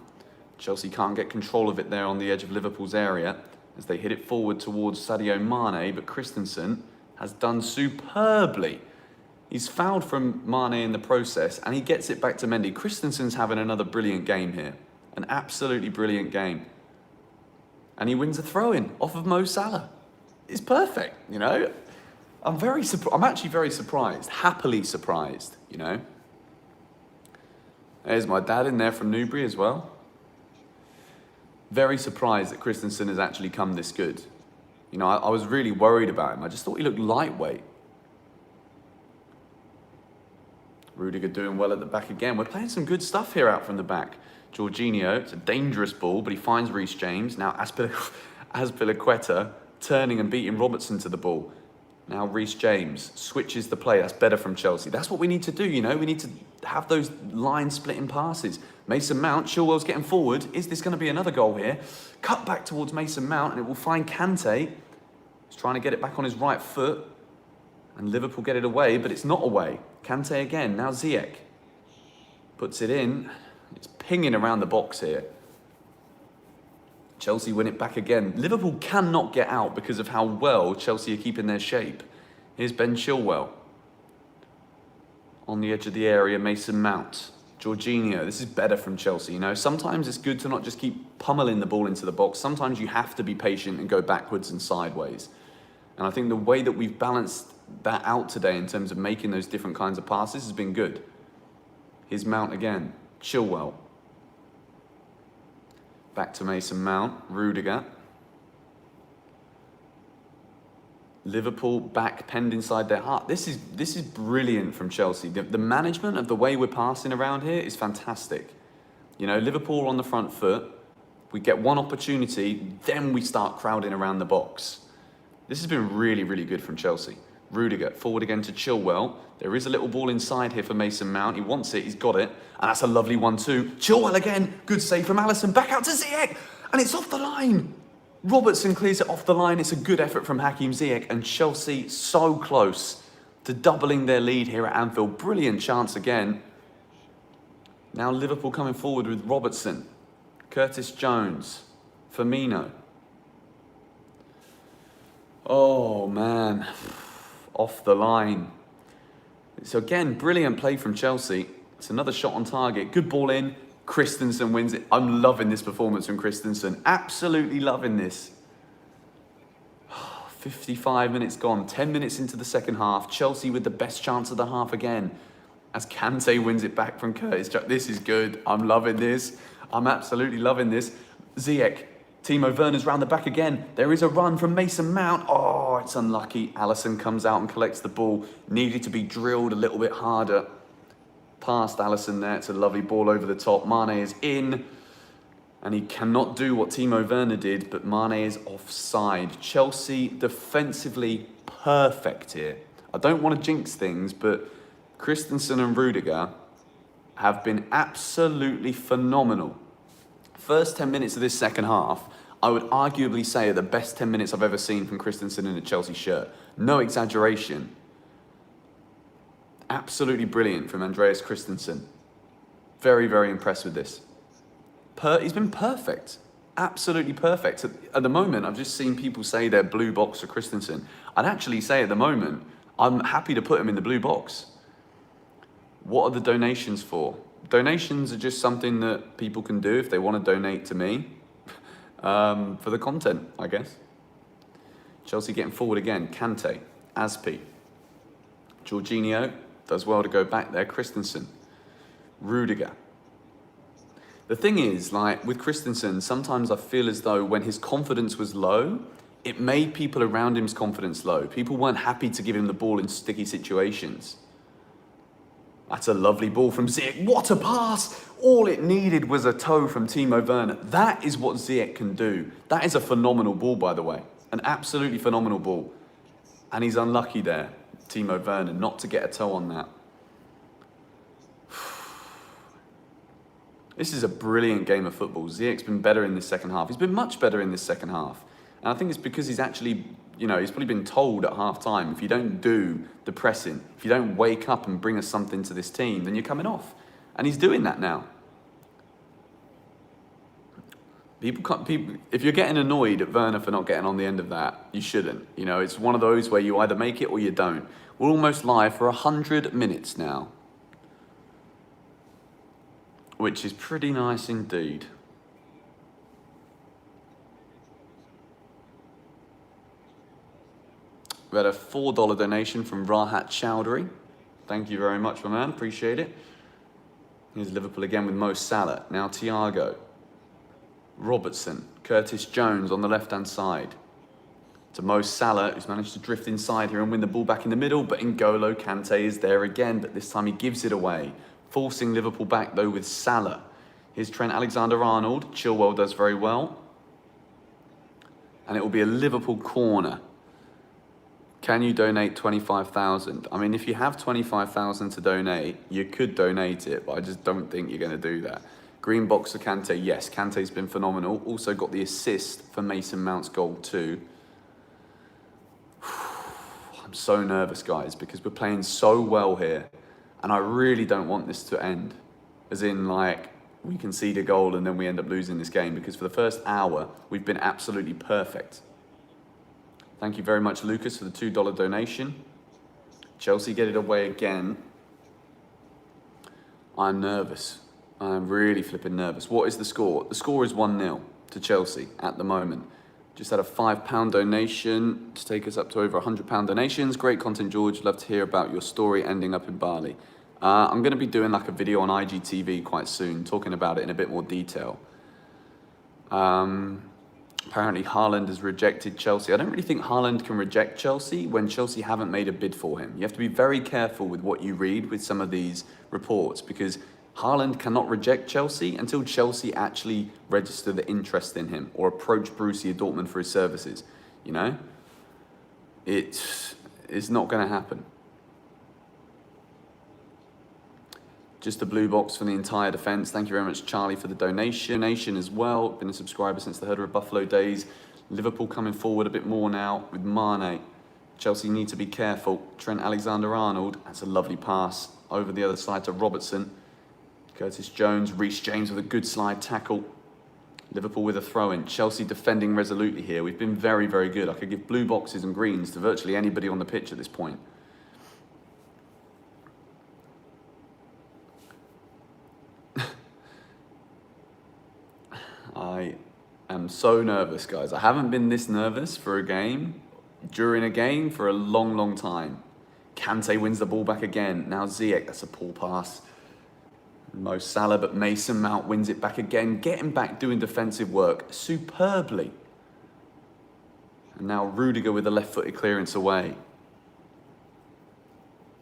Chelsea can't get control of it there on the edge of Liverpool's area as they hit it forward towards Sadio Mane, but Christensen has done superbly. He's fouled from Mane in the process and he gets it back to Mendy. Christensen's having another brilliant game here. An absolutely brilliant game. And he wins a throw-in off of Mo Salah. It's perfect, you know. I'm actually very surprised, happily surprised, you know. There's my dad in there from Newbury as well. Very surprised that Christensen has actually come this good. You know, I was really worried about him. I just thought he looked lightweight. Rudiger doing well at the back again. We're playing some good stuff here out from the back. Jorginho, it's a dangerous ball, but he finds Reece James. Now Azpilicueta turning and beating Robertson to the ball. Now Reece James switches the play. That's better from Chelsea. That's what we need to do, you know. We need to have those line-splitting passes. Mason Mount, Chilwell's getting forward. Is this going to be another goal here? Cut back towards Mason Mount, and it will find Kante. He's trying to get it back on his right foot. And Liverpool get it away, but it's not away. Kante again. Now Ziyech puts it in. It's pinging around the box here. Chelsea win it back again. Liverpool cannot get out because of how well Chelsea are keeping their shape. Here's Ben Chilwell. On the edge of the area, Mason Mount. Jorginho. This is better from Chelsea, you know. Sometimes it's good to not just keep pummeling the ball into the box. Sometimes you have to be patient and go backwards and sideways. And I think the way that we've balanced that out today in terms of making those different kinds of passes has been good. Here's Mount again. Chilwell. Back to Mason Mount, Rudiger. Liverpool back penned inside their heart. This is brilliant from Chelsea. The management of the way we're passing around here is fantastic. You know, Liverpool on the front foot. We get one opportunity, then we start crowding around the box. This has been really, really good from Chelsea. Rudiger, forward again to Chilwell. There is a little ball inside here for Mason Mount. He wants it, he's got it. And that's a lovely 1-2. Chilwell again, good save from Alisson. Back out to Ziyech, and it's off the line. Robertson clears it off the line. It's a good effort from Hakim Ziyech, and Chelsea so close to doubling their lead here at Anfield. Brilliant chance again. Now Liverpool coming forward with Robertson, Curtis Jones, Firmino. Oh man, off the line. So again, brilliant play from Chelsea. It's another shot on target. Good ball in. Christensen wins it. I'm loving this performance from Christensen. Absolutely loving this. 55 minutes gone. 10 minutes into the second half. Chelsea with the best chance of the half again. As Kante wins it back from Curtis. This is good. I'm loving this. I'm absolutely loving this. Ziyech. Timo Werner's round the back again. There is a run from Mason Mount. Oh, it's unlucky. Alisson comes out and collects the ball. Needed to be drilled a little bit harder. Past Alisson there. It's a lovely ball over the top. Mane is in. And he cannot do what Timo Werner did, but Mane is offside. Chelsea defensively perfect here. I don't want to jinx things, but Christensen and Rudiger have been absolutely phenomenal. First 10 minutes of this second half, I would arguably say are the best 10 minutes I've ever seen from Christensen in a Chelsea shirt. No exaggeration. Absolutely brilliant from Andreas Christensen. Very, very impressed with this. He's been perfect. Absolutely perfect. At the moment, I've just seen people say they're blue box for Christensen. I'd actually say at the moment, I'm happy to put him in the blue box. What are the donations for? Donations are just something that people can do if they want to donate to me for the content, I guess. Chelsea getting forward again. Kante, Aspi, Jorginho does well to go back there. Christensen, Rudiger. The thing is, like with Christensen, sometimes I feel as though when his confidence was low, it made people around him's confidence low. People weren't happy to give him the ball in sticky situations. That's a lovely ball from Ziyech. What a pass! All it needed was a toe from Timo Werner. That is what Ziyech can do. That is a phenomenal ball, by the way. An absolutely phenomenal ball. And he's unlucky there, Timo Werner, not to get a toe on that. This is a brilliant game of football. Ziyech's been better in this second half. He's been much better in this second half. And I think it's because he's actually, you know, he's probably been told at half-time, if you don't do the pressing, if you don't wake up and bring us something to this team, then you're coming off. And he's doing that now. If you're getting annoyed at Werner for not getting on the end of that, you shouldn't. You know, it's one of those where you either make it or you don't. We're almost live for 100 minutes now, which is pretty nice indeed. We had a $4 donation from Rahat Chowdhury. Thank you very much, my man. Appreciate it. Here's Liverpool again with Mo Salah. Now Thiago. Robertson. Curtis Jones on the left-hand side. To Mo Salah, who's managed to drift inside here and win the ball back in the middle. But N'Golo Kante is there again, but this time he gives it away. Forcing Liverpool back, though, with Salah. Here's Trent Alexander-Arnold. Chilwell does very well. And it will be a Liverpool corner. Can you donate 25,000? I mean, if you have 25,000 to donate, you could donate it, but I just don't think you're going to do that. Green box for Kante, yes, Kante's been phenomenal. Also got the assist for Mason Mount's goal too. I'm so nervous, guys, because we're playing so well here, and I really don't want this to end. As in, like, we concede a goal and then we end up losing this game, because for the first hour, we've been absolutely perfect. Thank you very much, Lucas, for the $2 donation. Chelsea get it away again. I'm nervous. I'm really flipping nervous. What is the score? The score is 1-0 to Chelsea at the moment. Just had a £5 donation to take us up to over £100 donations. Great content, George. Love to hear about your story ending up in Bali. I'm going to be doing like a video on IGTV quite soon, talking about it in a bit more detail. Apparently Haaland has rejected Chelsea. I don't really think Haaland can reject Chelsea when Chelsea haven't made a bid for him. You have to be very careful with what you read with some of these reports, because Haaland cannot reject Chelsea until Chelsea actually register the interest in him or approach Borussia Dortmund for his services. You know? It's not going to happen. Just a blue box for the entire defence. Thank you very much, Charlie, for the donation as well. Been a subscriber since the Herder of Buffalo days. Liverpool coming forward a bit more now with Mane. Chelsea need to be careful. Trent Alexander-Arnold. That's a lovely pass over the other side to Robertson. Curtis Jones, Reece James with a good slide tackle. Liverpool with a throw-in. Chelsea defending resolutely here. We've been very, very good. I could give blue boxes and greens to virtually anybody on the pitch at this point. I am so nervous, guys. I haven't been this nervous for a game, during a game, for a long, long time. Kante wins the ball back again. Now Ziyech, that's a poor pass. Mo Salah, but Mason Mount wins it back again. Getting back, doing defensive work superbly. And now Rudiger with a left-footed clearance away.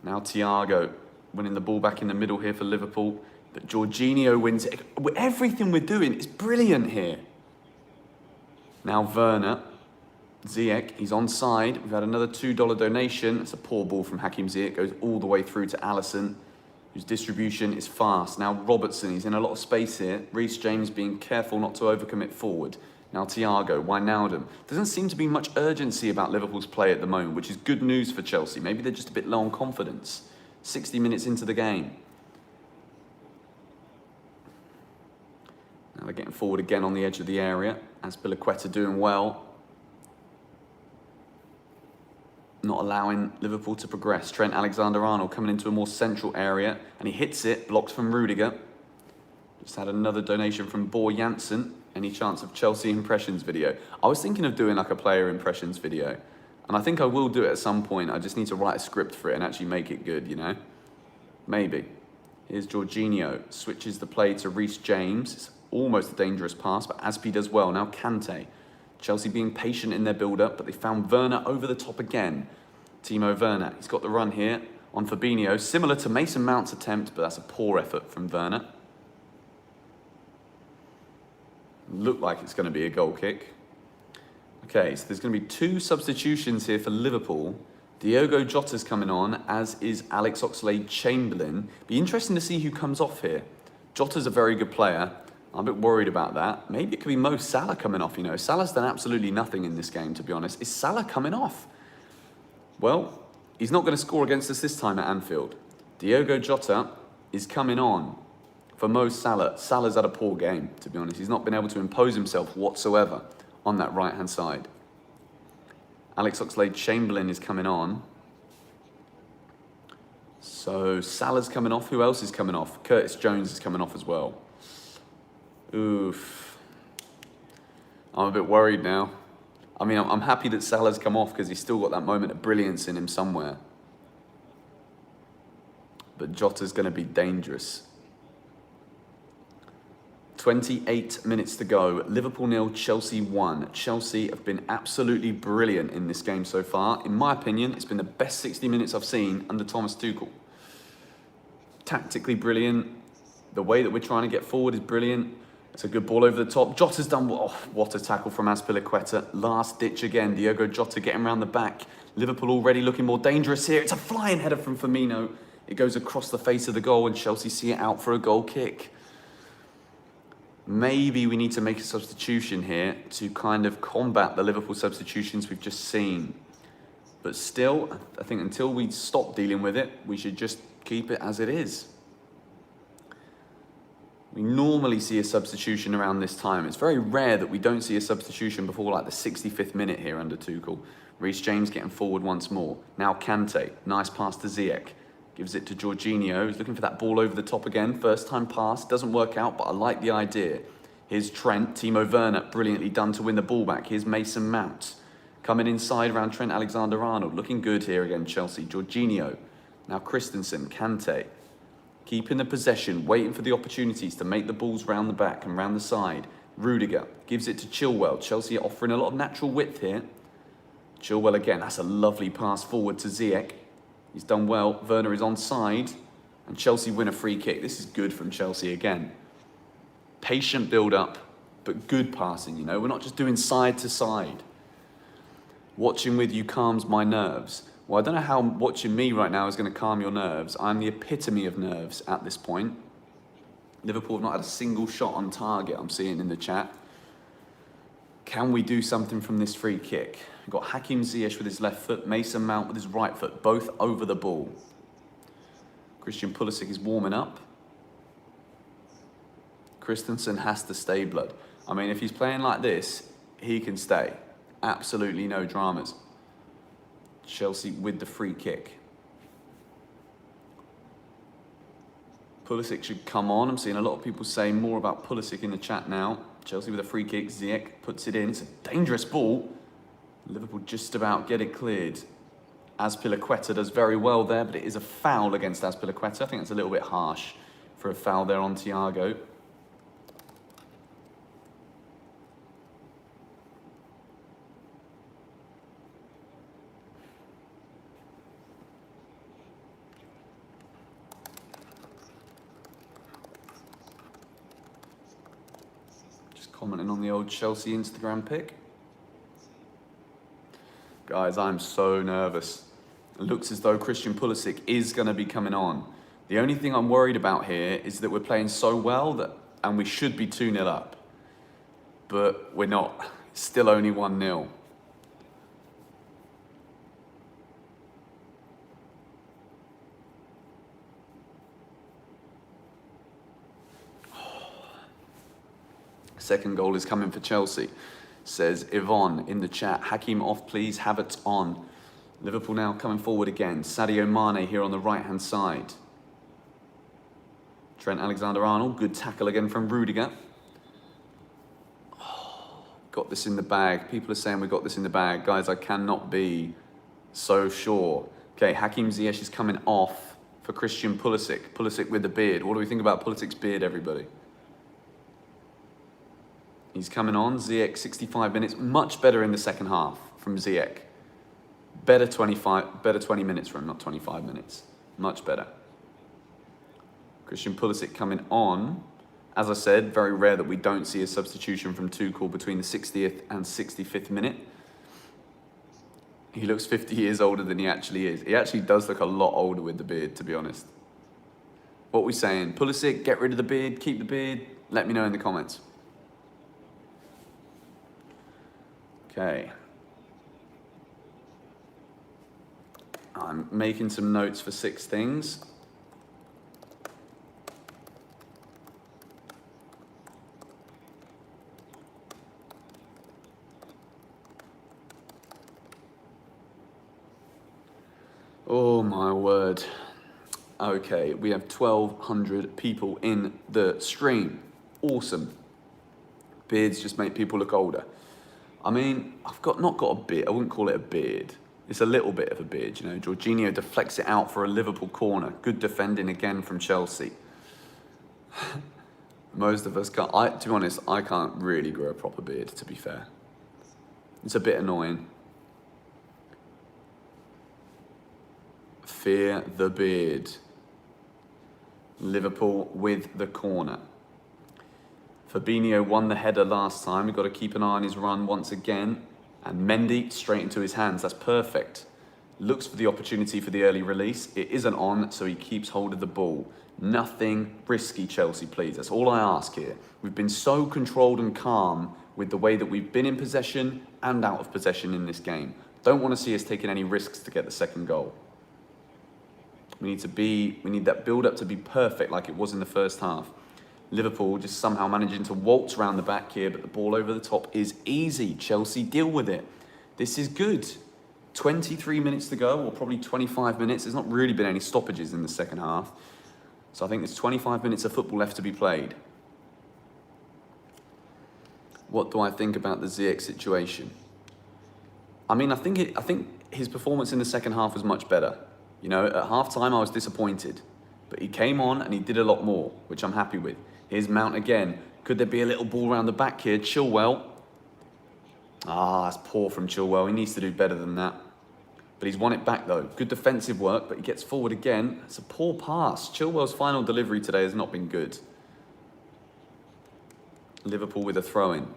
Now Thiago winning the ball back in the middle here for Liverpool. But Jorginho wins it. Everything we're doing is brilliant here. Now Werner. Ziyech, he's onside. We've had another $2 donation. It's a poor ball from Hakim Ziyech. Goes all the way through to Alisson, whose distribution is fast. Now Robertson, he's in a lot of space here. Reece James being careful not to overcommit forward. Now Thiago, Wijnaldum. Doesn't seem to be much urgency about Liverpool's play at the moment, which is good news for Chelsea. Maybe they're just a bit low on confidence. 60 minutes into the game. Now they're getting forward again on the edge of the area. Azpilicueta doing well. Not allowing Liverpool to progress. Trent Alexander-Arnold coming into a more central area, and he hits it, blocked from Rudiger. Just had another donation from Bo Janssen. Any chance of Chelsea impressions video? I was thinking of doing like a player impressions video, and I think I will do it at some point. I just need to write a script for it and actually make it good, you know? Maybe. Here's Jorginho, switches the play to Reece James. It's almost a dangerous pass, but Azpi does well. Now Kante. Chelsea being patient in their build-up, but they found Werner over the top again. Timo Werner, he's got the run here on Fabinho, similar to Mason Mount's attempt, but that's a poor effort from Werner. Looked like it's going to be a goal kick. Okay, so there's going to be 2 substitutions here for Liverpool. Diogo Jota's coming on, as is Alex Oxlade-Chamberlain. Be interesting to see who comes off here. Jota's a very good player. I'm a bit worried about that. Maybe it could be Mo Salah coming off, you know. Salah's done absolutely nothing in this game, to be honest. Is Salah coming off? Well, he's not going to score against us this time at Anfield. Diogo Jota is coming on for Mo Salah. Salah's had a poor game, to be honest. He's not been able to impose himself whatsoever on that right-hand side. Alex Oxlade-Chamberlain is coming on. So Salah's coming off. Who else is coming off? Curtis Jones is coming off as well. Oof. I'm a bit worried now. I mean, I'm happy that Salah's come off because he's still got that moment of brilliance in him somewhere. But Jota's going to be dangerous. 28 minutes to go. Liverpool 0, Chelsea 1. Chelsea have been absolutely brilliant in this game so far. In my opinion, it's been the best 60 minutes I've seen under Thomas Tuchel. Tactically brilliant. The way that we're trying to get forward is brilliant. It's a good ball over the top. Jota's done well. Oh, what a tackle from Azpilicueta. Last ditch again. Diogo Jota getting around the back. Liverpool already looking more dangerous here. It's a flying header from Firmino. It goes across the face of the goal and Chelsea see it out for a goal kick. Maybe we need to make a substitution here to kind of combat the Liverpool substitutions we've just seen. But still, I think until we stop dealing with it, we should just keep it as it is. We normally see a substitution around this time. It's very rare that we don't see a substitution before like the 65th minute here under Tuchel. Reece James getting forward once more. Now Kante, nice pass to Ziyech. Gives it to Jorginho, he's looking for that ball over the top again. First time pass, doesn't work out, but I like the idea. Here's Trent, Timo Werner, brilliantly done to win the ball back. Here's Mason Mount, coming inside around Trent Alexander-Arnold. Looking good here again, Chelsea. Jorginho, now Christensen, Kante. Keeping the possession, waiting for the opportunities to make the balls round the back and round the side. Rudiger gives it to Chilwell. Chelsea offering a lot of natural width here. Chilwell again, that's a lovely pass forward to Ziyech. He's done well. Werner is onside, and Chelsea win a free kick. This is good from Chelsea again. Patient build-up, but good passing, you know. We're not just doing side to side. Watching with you calms my nerves. Well, I don't know how watching me right now is going to calm your nerves. I'm the epitome of nerves at this point. Liverpool have not had a single shot on target, I'm seeing in the chat. Can we do something from this free kick? We've got Hakim Ziyech with his left foot, Mason Mount with his right foot, both over the ball. Christian Pulisic is warming up. Christensen has to stay, blood. I mean, if he's playing like this, he can stay. Absolutely no dramas. Chelsea with the free kick. Pulisic should come on. I'm seeing a lot of people saying more about Pulisic in the chat now. Chelsea with a free kick. Ziyech puts it in. It's a dangerous ball. Liverpool just about get it cleared. Azpilicueta does very well there, but it is a foul against Azpilicueta. I think it's a little bit harsh for a foul there on Thiago. Commenting on the old Chelsea Instagram pic. Guys, I'm so nervous. It looks as though Christian Pulisic is going to be coming on. The only thing I'm worried about here is that we're playing so well and we should be 2-0 up. But we're not. It's still only 1-0. Second goal is coming for Chelsea, says Yvonne in the chat. Hakim off, please. Havertz on. Liverpool now coming forward again. Sadio Mane here on the right-hand side. Trent Alexander-Arnold. Good tackle again from Rudiger. Oh, got this in the bag. People are saying we got this in the bag. Guys, I cannot be so sure. Okay, Hakim Ziyech is coming off for Christian Pulisic. Pulisic with the beard. What do we think about Pulisic's beard, everybody? He's coming on. Ziyech, 65 minutes. Much better in the second half from Ziyech. Better 20 minutes from him, not 25 minutes. Much better. Christian Pulisic coming on. As I said, very rare that we don't see a substitution from Tuchel between the 60th and 65th minute. He looks 50 years older than he actually is. He actually does look a lot older with the beard, to be honest. What are we saying? Pulisic, get rid of the beard, keep the beard? Let me know in the comments. Okay. I'm making some notes for 6 things. Oh my word. Okay, we have 1,200 people in the stream. Awesome. Beards just make people look older. I mean, I've not got a beard. I wouldn't call it a beard. It's a little bit of a beard, you know. Jorginho deflects it out for a Liverpool corner. Good defending again from Chelsea. Most of us can't. To be honest, I can't really grow a proper beard, to be fair. It's a bit annoying. Fear the beard. Liverpool with the corner. Fabinho won the header last time. We've got to keep an eye on his run once again. And Mendy straight into his hands. That's perfect. Looks for the opportunity for the early release. It isn't on, so he keeps hold of the ball. Nothing risky, Chelsea, please. That's all I ask here. We've been so controlled and calm with the way that we've been in possession and out of possession in this game. Don't want to see us taking any risks to get the second goal. We need that build-up to be perfect like it was in the first half. Liverpool just somehow managing to waltz around the back here, but the ball over the top is easy. Chelsea deal with it. This is good. 23 minutes to go, or probably 25 minutes. There's not really been any stoppages in the second half. So I think there's 25 minutes of football left to be played. What do I think about the Ziyech situation? I mean, I think his performance in the second half was much better. You know, at half-time I was disappointed. But he came on and he did a lot more, which I'm happy with. Here's Mount again. Could there be a little ball around the back here? Chilwell. That's poor from Chilwell. He needs to do better than that. But he's won it back though. Good defensive work, but he gets forward again. It's a poor pass. Chilwell's final delivery today has not been good. Liverpool with a throw-in.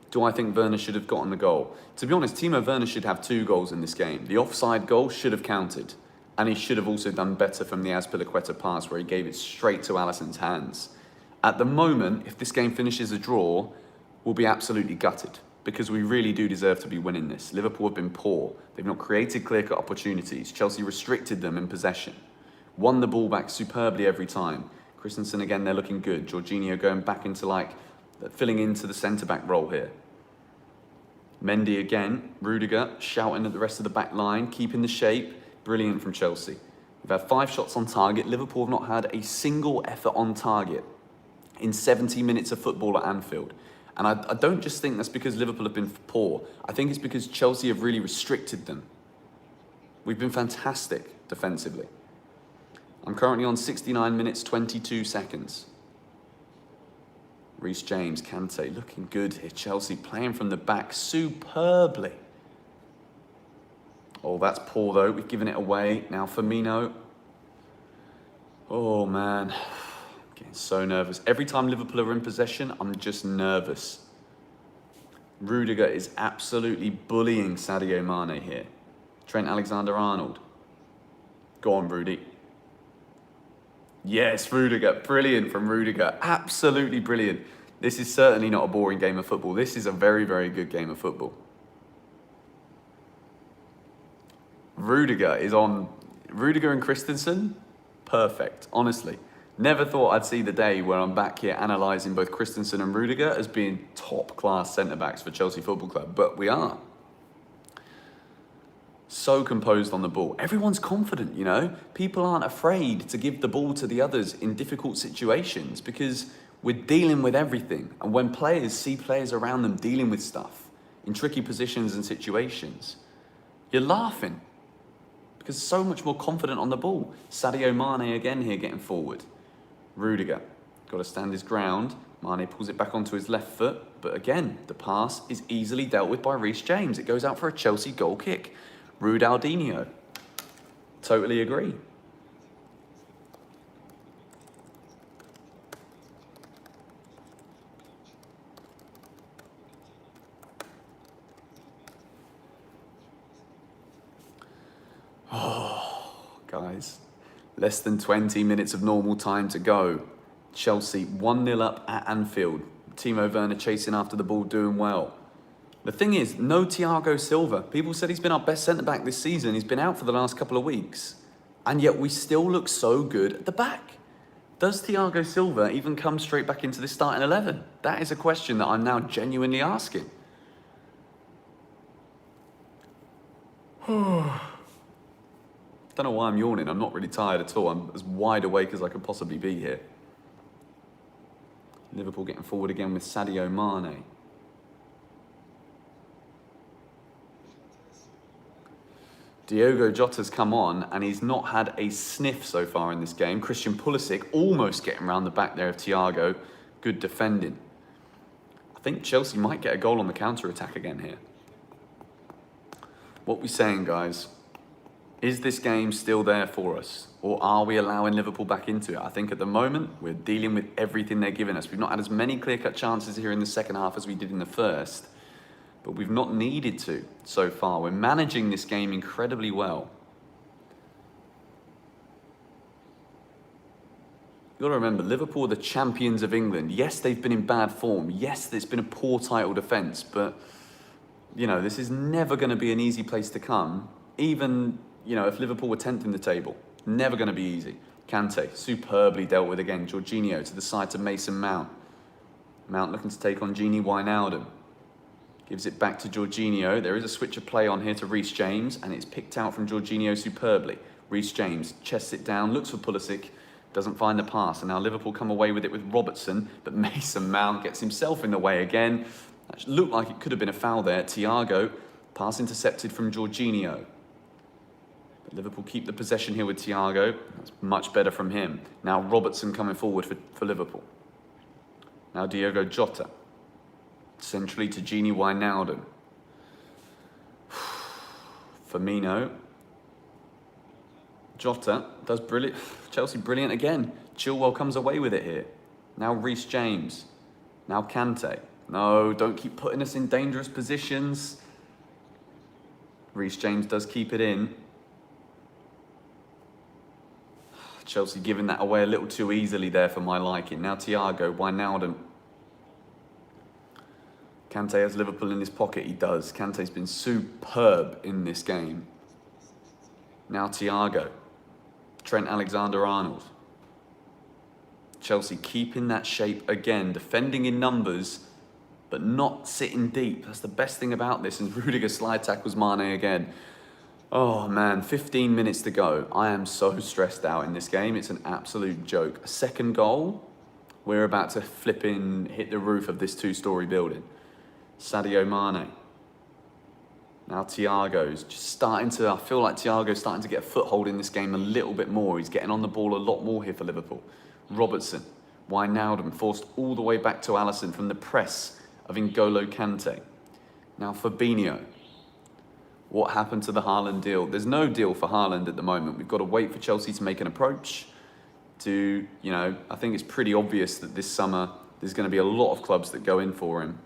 Do I think Werner should have gotten the goal? To be honest, Timo Werner should have 2 goals in this game. The offside goal should have counted. And he should have also done better from the Azpilicueta pass where he gave it straight to Alisson's hands. At the moment, if this game finishes a draw, we'll be absolutely gutted because we really do deserve to be winning this. Liverpool have been poor. They've not created clear-cut opportunities. Chelsea restricted them in possession. Won the ball back superbly every time. Christensen again, they're looking good. Jorginho going back into filling into the centre-back role here. Mendy again. Rudiger shouting at the rest of the back line, keeping the shape. Brilliant from Chelsea. We've had 5 shots on target. Liverpool have not had a single effort on target in 70 minutes of football at Anfield. And I don't just think that's because Liverpool have been poor. I think it's because Chelsea have really restricted them. We've been fantastic defensively. I'm currently on 69 minutes, 22 seconds. Reece James, Kante, looking good here. Chelsea playing from the back superbly. Oh, that's poor though. We've given it away. Now Firmino. Oh man, I'm getting so nervous. Every time Liverpool are in possession, I'm just nervous. Rudiger is absolutely bullying Sadio Mane here. Trent Alexander-Arnold. Go on, Rudy. Yes, Rudiger. Brilliant from Rudiger. Absolutely brilliant. This is certainly not a boring game of football. This is a very, very good game of football. Rudiger is on. Rudiger and Christensen, perfect, honestly. Never thought I'd see the day where I'm back here analysing both Christensen and Rudiger as being top-class centre-backs for Chelsea Football Club, but we are. So composed on the ball. Everyone's confident, you know? People aren't afraid to give the ball to the others in difficult situations because we're dealing with everything. And when players see players around them dealing with stuff in tricky positions and situations, you're laughing. Because so much more confident on the ball. Sadio Mane again here getting forward. Rudiger, got to stand his ground. Mane pulls it back onto his left foot. But again, the pass is easily dealt with by Reece James. It goes out for a Chelsea goal kick. Rudaldinho. Totally agree. Guys, less than 20 minutes of normal time to go. Chelsea 1-0 up at Anfield. Timo Werner chasing after the ball, doing well. The thing is, no Thiago Silva. People said he's been our best centre-back this season. He's been out for the last couple of weeks. And yet we still look so good at the back. Does Thiago Silva even come straight back into the starting 11? That is a question that I'm now genuinely asking. Don't know why I'm yawning. I'm not really tired at all. I'm as wide awake as I could possibly be here. Liverpool getting forward again with Sadio Mane. Diogo Jota's come on and he's not had a sniff so far in this game. Christian Pulisic almost getting around the back there of Thiago. Good defending. I think Chelsea might get a goal on the counter-attack again here. What we saying, guys? Is this game still there for us? Or are we allowing Liverpool back into it? I think at the moment, we're dealing with everything they're giving us. We've not had as many clear-cut chances here in the second half as we did in the first, but we've not needed to so far. We're managing this game incredibly well. You've got to remember, Liverpool are the champions of England. Yes, they've been in bad form. Yes, there's been a poor title defence, but, you know, this is never going to be an easy place to come. Even, you know, if Liverpool were 10th in the table, never going to be easy. Kante, superbly dealt with again. Jorginho to the side to Mason Mount. Mount looking to take on Gini Wijnaldum. Gives it back to Jorginho. There is a switch of play on here to Reece James, and it's picked out from Jorginho superbly. Reece James chests it down, looks for Pulisic, doesn't find the pass, and now Liverpool come away with it with Robertson, but Mason Mount gets himself in the way again. That looked like it could have been a foul there. Thiago, pass intercepted from Jorginho. But Liverpool keep the possession here with Thiago. That's much better from him. Now Robertson coming forward for Liverpool. Now Diogo Jota. Centrally to Gini Wijnaldum. Firmino. Jota does brilliant. Chelsea brilliant again. Chilwell comes away with it here. Now Reece James. Now Kante. No, don't keep putting us in dangerous positions. Reece James does keep it in. Chelsea giving that away a little too easily there for my liking. Now Thiago, Wijnaldum. Kante has Liverpool in his pocket. He does. Kante's been superb in this game. Now Thiago. Trent Alexander-Arnold. Chelsea keeping that shape again, defending in numbers, but not sitting deep. That's the best thing about this. And Rudiger slide tackles Mane again. Oh man, 15 minutes to go. I am so stressed out in this game. It's an absolute joke. A second goal. We're about to hit the roof of this two-story building. Sadio Mane. Now Thiago's just starting to, I feel like Thiago's starting to get a foothold in this game a little bit more. He's getting on the ball a lot more here for Liverpool. Robertson, Wijnaldum forced all the way back to Alisson from the press of N'Golo Kante. Now Fabinho. What happened to the Haaland deal? There's no deal for Haaland at the moment. We've got to wait for Chelsea to make an approach to, you know, I think it's pretty obvious that this summer there's going to be a lot of clubs that go in for him.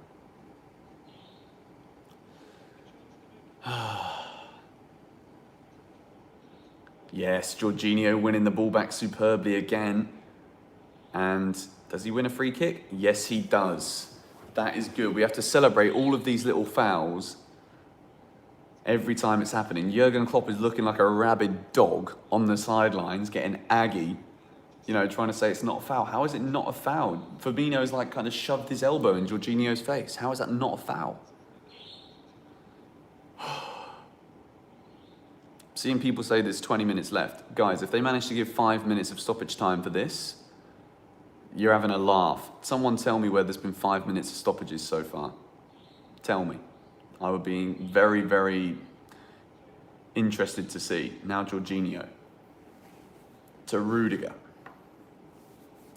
Yes, Jorginho winning the ball back superbly again. And does he win a free kick? Yes, he does. That is good. We have to celebrate all of these little fouls every time it's happening. Jurgen Klopp is looking like a rabid dog on the sidelines, getting aggy, you know, trying to say it's not a foul. How is it not a foul? Fabinho's like kind of shoved his elbow in Jorginho's face. How is that not a foul? Seeing people say there's 20 minutes left. Guys, if they manage to give 5 minutes of stoppage time for this, you're having a laugh. Someone tell me where there's been 5 minutes of stoppages so far. Tell me. I would be very, very interested to see. Now Jorginho. To Rudiger.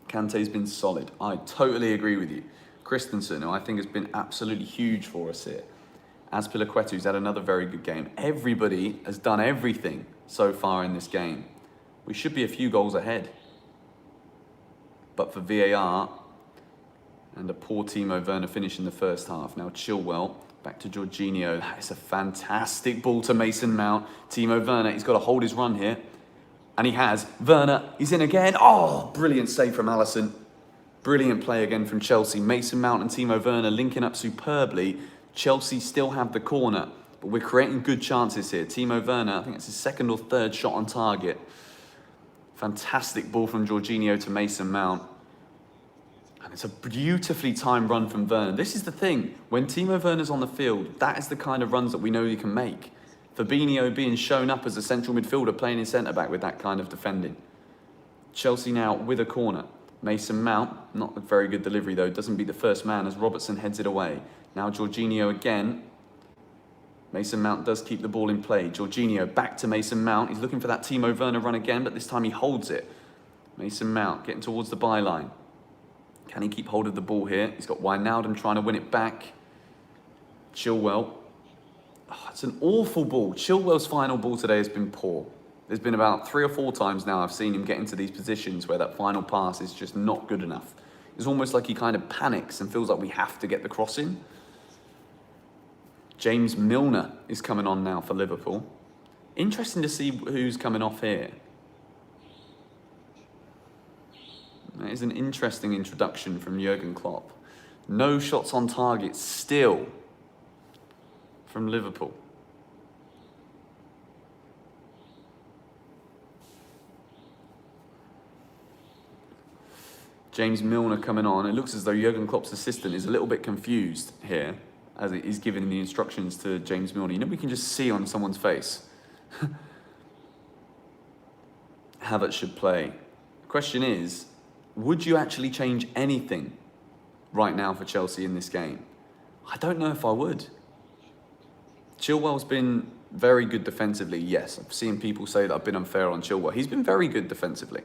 Kante's been solid. I totally agree with you. Christensen, who I think has been absolutely huge for us here. Azpilicueta's had another very good game. Everybody has done everything so far in this game. We should be a few goals ahead. But for VAR and a poor Timo Werner finish in the first half. Now Chilwell, back to Jorginho. That is a fantastic ball to Mason Mount. Timo Werner, he's got to hold his run here. And he has. Werner, he's in again. Oh, brilliant save from Alisson. Brilliant play again from Chelsea. Mason Mount and Timo Werner linking up superbly. Chelsea still have the corner, but we're creating good chances here. Timo Werner, I think it's his second or third shot on target. Fantastic ball from Jorginho to Mason Mount. And it's a beautifully timed run from Werner. This is the thing. When Timo Werner's on the field, that is the kind of runs that we know he can make. Fabinho being shown up as a central midfielder, playing in centre-back with that kind of defending. Chelsea now with a corner. Mason Mount, not a very good delivery though, doesn't beat the first man as Robertson heads it away. Now Jorginho again. Mason Mount does keep the ball in play. Jorginho back to Mason Mount. He's looking for that Timo Werner run again, but this time he holds it. Mason Mount getting towards the byline. Can he keep hold of the ball here? He's got Wijnaldum trying to win it back. Chilwell. It's an awful ball. Chilwell's final ball today has been poor. There's been about 3 or 4 times now I've seen him get into these positions where that final pass is just not good enough. It's almost like he kind of panics and feels like we have to get the cross in. James Milner is coming on now for Liverpool. Interesting to see who's coming off here. That is an interesting introduction from Jurgen Klopp. No shots on target still from Liverpool. James Milner coming on. It looks as though Jurgen Klopp's assistant is a little bit confused here as he's giving the instructions to James Milner. You know, we can just see on someone's face. Havertz should play. The question is, would you actually change anything right now for Chelsea in this game? I don't know if I would. Chilwell's been very good defensively, yes. I've seen people say that I've been unfair on Chilwell. He's been very good defensively.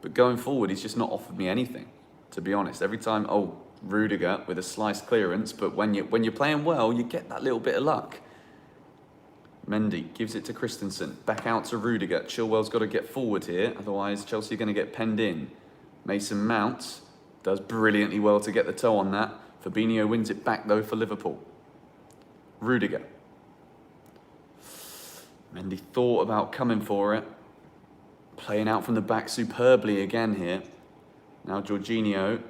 But going forward, he's just not offered me anything, to be honest. Every time, Rudiger with a sliced clearance, but when you're playing well, you get that little bit of luck. Mendy gives it to Christensen, back out to Rudiger. Chilwell's got to get forward here, otherwise Chelsea are going to get penned in. Mason Mount does brilliantly well to get the toe on that. Fabinho wins it back though for Liverpool. Rudiger. Mendy thought about coming for it. Playing out from the back superbly again here. Now Jorginho,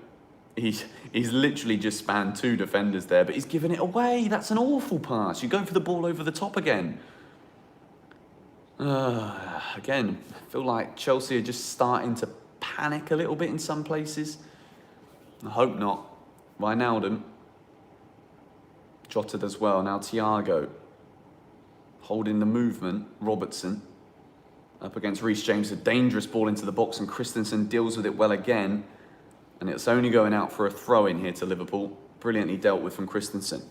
he's literally just spanned 2 defenders there, but he's given it away. That's an awful pass. You go for the ball over the top again. Again, I feel like Chelsea are just starting to panic a little bit in some places. I hope not. Wijnaldum. Jota as well. Now Thiago. Holding the movement. Robertson. Up against Reece James. A dangerous ball into the box and Christensen deals with it well again. And it's only going out for a throw-in here to Liverpool. Brilliantly dealt with from Christensen.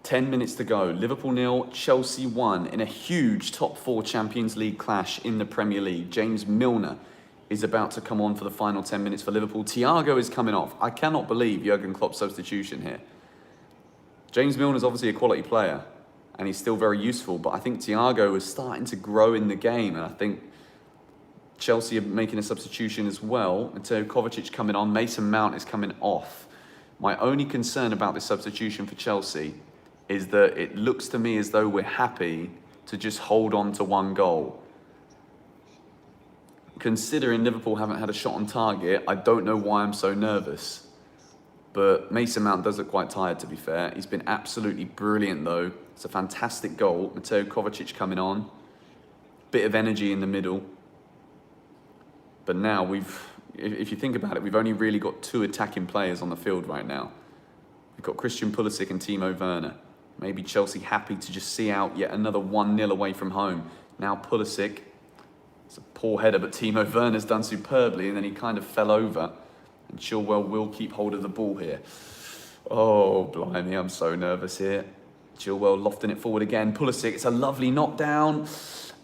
10 minutes to go. Liverpool 0, Chelsea 1 in a huge top 4 Champions League clash in the Premier League. James Milner is about to come on for the final 10 minutes for Liverpool. Thiago is coming off. I cannot believe Jurgen Klopp's substitution here. James Milner is obviously a quality player and he's still very useful, but I think Thiago is starting to grow in the game, and I think Chelsea are making a substitution as well. Mateo Kovacic coming on, Mason Mount is coming off. My only concern about this substitution for Chelsea is that it looks to me as though we're happy to just hold on to 1 goal. Considering Liverpool haven't had a shot on target, I don't know why I'm so nervous. But Mason Mount does look quite tired, to be fair. He's been absolutely brilliant, though. It's a fantastic goal. Mateo Kovacic coming on. Bit of energy in the middle. But now if you think about it, we've only really got 2 attacking players on the field right now. We've got Christian Pulisic and Timo Werner. Maybe Chelsea happy to just see out yet another 1-0 away from home. Now Pulisic. It's a poor header, but Timo Werner's done superbly, and then he kind of fell over. And Chilwell will keep hold of the ball here. Oh, blimey, I'm so nervous here. Chilwell lofting it forward again. Pulisic, it's a lovely knockdown.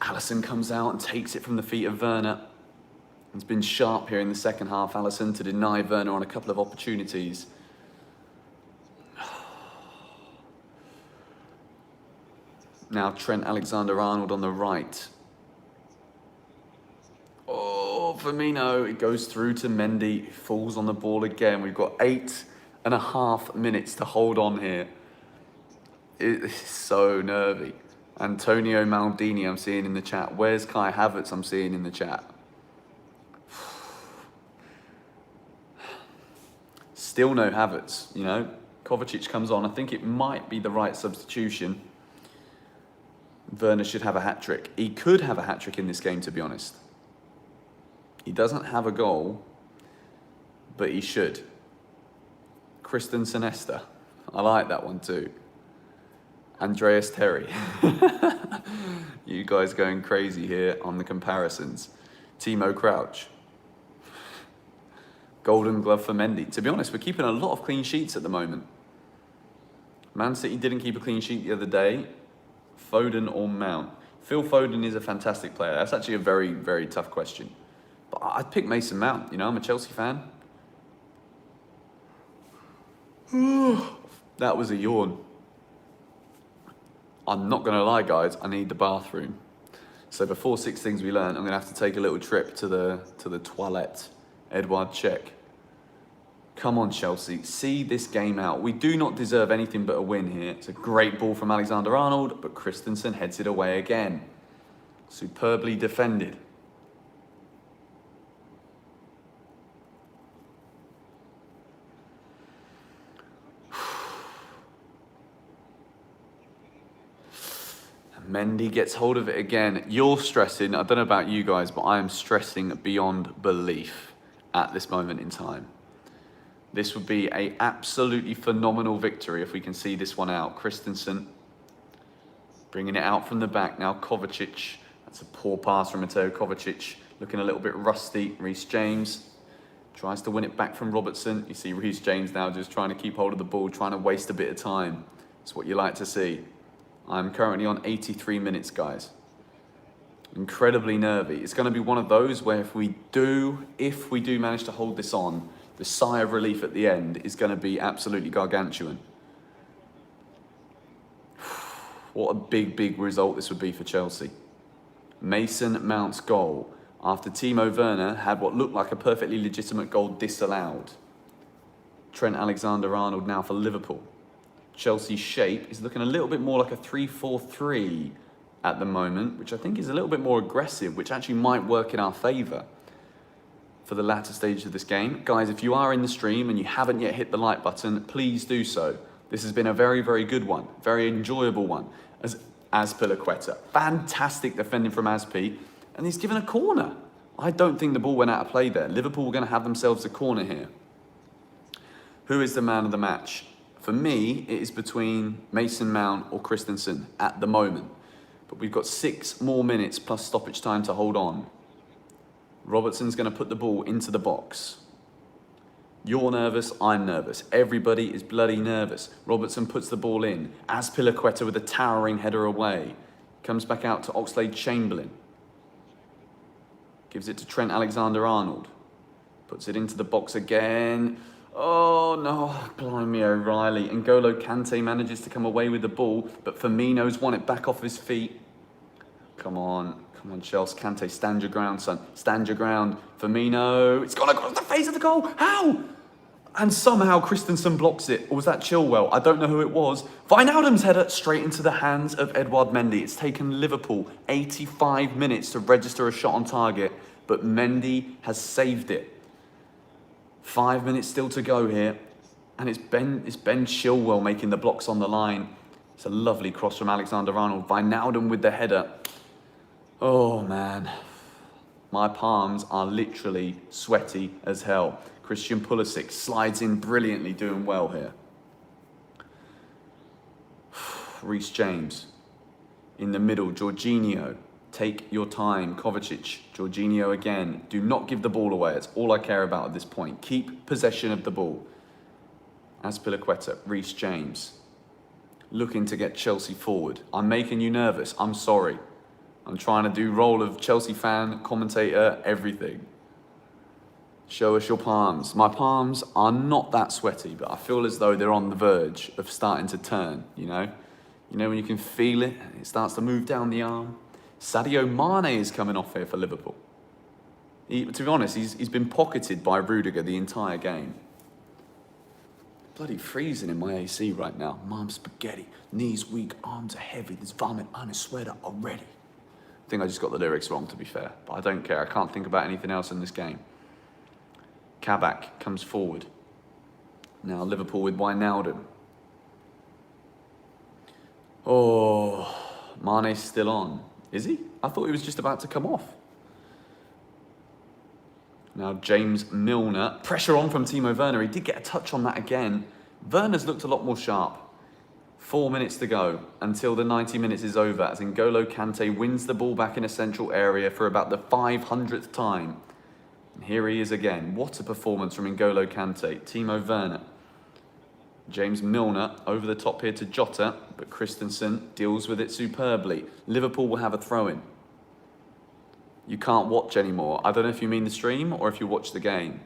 Alisson comes out and takes it from the feet of Werner. It's been sharp here in the second half, Alisson, to deny Werner on a couple of opportunities. Now Trent Alexander-Arnold on the right. Oh, Firmino, it goes through to Mendy, falls on the ball again. We've got 8.5 minutes to hold on here. It's so nervy. Antonio Maldini, I'm seeing in the chat. Where's Kai Havertz, I'm seeing in the chat. Still no Havertz, you know. Kovacic comes on. I think it might be the right substitution. Werner should have a hat-trick. He could have a hat-trick in this game, to be honest. He doesn't have a goal, but he should. Christensen Esther. I like that one too. Andreas Terry. You guys going crazy here on the comparisons. Timo Crouch. Golden glove for Mendy. To be honest, we're keeping a lot of clean sheets at the moment. Man City didn't keep a clean sheet the other day. Foden or Mount? Phil Foden is a fantastic player. That's actually a very, very tough question. But I'd pick Mason Mount. You know, I'm a Chelsea fan. That was a yawn. I'm not going to lie, guys, I need the bathroom. So before 6 things we learn, I'm going to have to take a little trip to the toilet. Edouard check. Come on, Chelsea, see this game out. We do not deserve anything but a win here. It's a great ball from Alexander-Arnold, but Christensen heads it away again. Superbly defended. Mendy gets hold of it again. You're stressing. I don't know about you guys, but I am stressing beyond belief at this moment in time. This would be an absolutely phenomenal victory if we can see this one out. Christensen bringing it out from the back now. Kovacic. That's a poor pass from Mateo Kovacic. Looking a little bit rusty. Reece James tries to win it back from Robertson. You see Reece James now just trying to keep hold of the ball, trying to waste a bit of time. It's what you like to see. I'm currently on 83 minutes, guys. Incredibly nervy. It's going to be one of those where if we do manage to hold this on, the sigh of relief at the end is going to be absolutely gargantuan. What a big result this would be for Chelsea. Mason Mount's goal after Timo Werner had what looked like a perfectly legitimate goal disallowed. Trent Alexander-Arnold now for Liverpool. Chelsea's shape is looking a little bit more like a 3-4-3 at the moment, which I think is a little bit more aggressive, which actually might work in our favour for the latter stage of this game. Guys, if you are in the stream and you haven't yet hit the like button, please do so. This has been a very good one, very enjoyable one. As Azpilicueta, fantastic defending from Azpi, and he's given a corner. I don't think the ball went out of play there. Liverpool are going to have themselves a corner here. Who is the man of the match? For me, it is between Mason Mount or Christensen at the moment. But we've got 6 more minutes plus stoppage time to hold on. Robertson's going to put the ball into the box. You're nervous, I'm nervous. Everybody is bloody nervous. Robertson puts the ball in. Azpilicueta with a towering header away. Comes back out to Oxlade-Chamberlain. Gives it to Trent Alexander-Arnold. Puts it into the box again. Oh no, blimey O'Reilly. N'Golo Kante manages to come away with the ball, but Firmino's won it back off his feet. Come on, Chelsea. Kante, stand your ground, son. Stand your ground. Firmino, it's gone across the face of the goal. How? And somehow Christensen blocks it. Or was that Chilwell? I don't know who it was. Wijnaldum's header straight into the hands of Edouard Mendy. It's taken Liverpool 85 minutes to register a shot on target, but Mendy has saved it. 5 minutes still to go here, and it's Ben Chilwell making the blocks on the line. It's a lovely cross from Alexander-Arnold. Wijnaldum with the header. Oh man, my palms are literally sweaty as hell. Christian Pulisic slides in brilliantly, doing well here. Reece James in the middle. Jorginho. Take your time. Kovacic, Jorginho again. Do not give the ball away. That's all I care about at this point. Keep possession of the ball. Azpilicueta, Reece James. Looking to get Chelsea forward. I'm making you nervous. I'm sorry. I'm trying to do role of Chelsea fan, commentator, everything. Show us your palms. My palms are not that sweaty, but I feel as though they're on the verge of starting to turn, you know? You know when you can feel it, it starts to move down the arm. Sadio Mane is coming off here for Liverpool. To be honest, he's been pocketed by Rudiger the entire game. Bloody freezing in my AC right now. Mom's spaghetti, knees weak, arms are heavy, there's vomit on his sweater already. I think I just got the lyrics wrong, to be fair, but I don't care. I can't think about anything else in this game. Kabak comes forward. Now Liverpool with Wijnaldum. Oh, Mane's still on. Is he? I thought he was just about to come off. Now James Milner. Pressure on from Timo Werner. He did get a touch on that again. Werner's looked a lot more sharp. 4 minutes to go until the 90 minutes is over as N'Golo Kante wins the ball back in a central area for about the 500th time. And here he is again. What a performance from N'Golo Kante. Timo Werner. James Milner over the top here to Jota, but Christensen deals with it superbly. Liverpool will have a throw-in. You can't watch anymore. I don't know if you mean the stream or if you watch the game.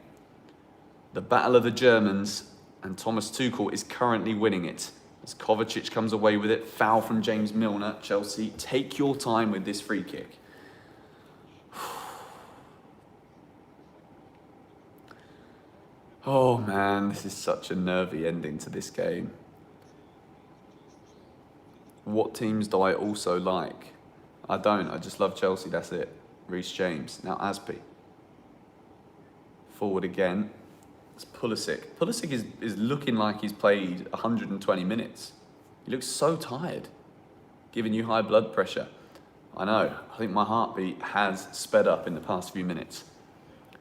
The battle of the Germans, and Thomas Tuchel is currently winning it. As Kovacic comes away with it, foul from James Milner. Chelsea, take your time with this free kick. Oh man, this is such a nervy ending to this game. What teams do I also like? I don't, I just love Chelsea, that's it. Reece James, now Aspi. Forward again, it's Pulisic. Pulisic is looking like he's played 120 minutes. He looks so tired, giving you high blood pressure. I know, I think my heartbeat has sped up in the past few minutes.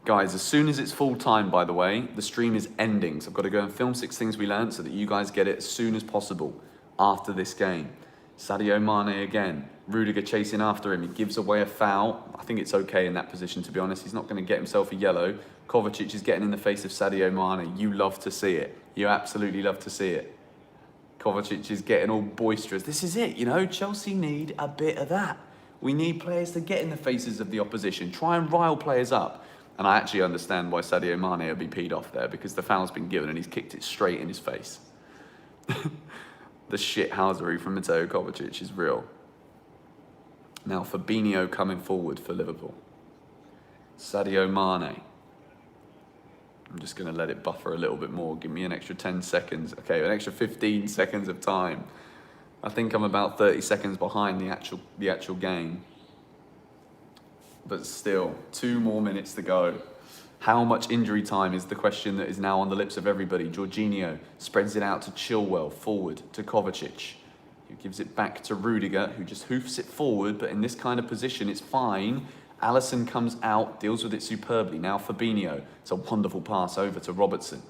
Guys, as soon as it's full time, by the way, the stream is ending. So I've got to go and film 6 things we learned so that you guys get it as soon as possible after this game. Sadio Mane again. Rudiger chasing after him. He gives away a foul. I think it's okay in that position, to be honest. He's not going to get himself a yellow. Kovacic is getting in the face of Sadio Mane. You love to see it. You absolutely love to see it. Kovacic is getting all boisterous. This is it, you know. Chelsea need a bit of that. We need players to get in the faces of the opposition. Try and rile players up. And I actually understand why Sadio Mane would be peed off there, because the foul's been given and he's kicked it straight in his face. The shithousery from Mateo Kovacic is real. Now Fabinho coming forward for Liverpool. Sadio Mane. I'm just going to let it buffer a little bit more. Give me an extra 10 seconds. Okay, an extra 15 seconds of time. I think I'm about 30 seconds behind the actual game. But still, 2 more minutes to go. How much injury time is the question that is now on the lips of everybody. Jorginho spreads it out to Chilwell, forward to Kovacic, who gives it back to Rudiger, who just hoofs it forward, but in this kind of position, it's fine. Alisson comes out, deals with it superbly. Now Fabinho, it's a wonderful pass over to Robertson.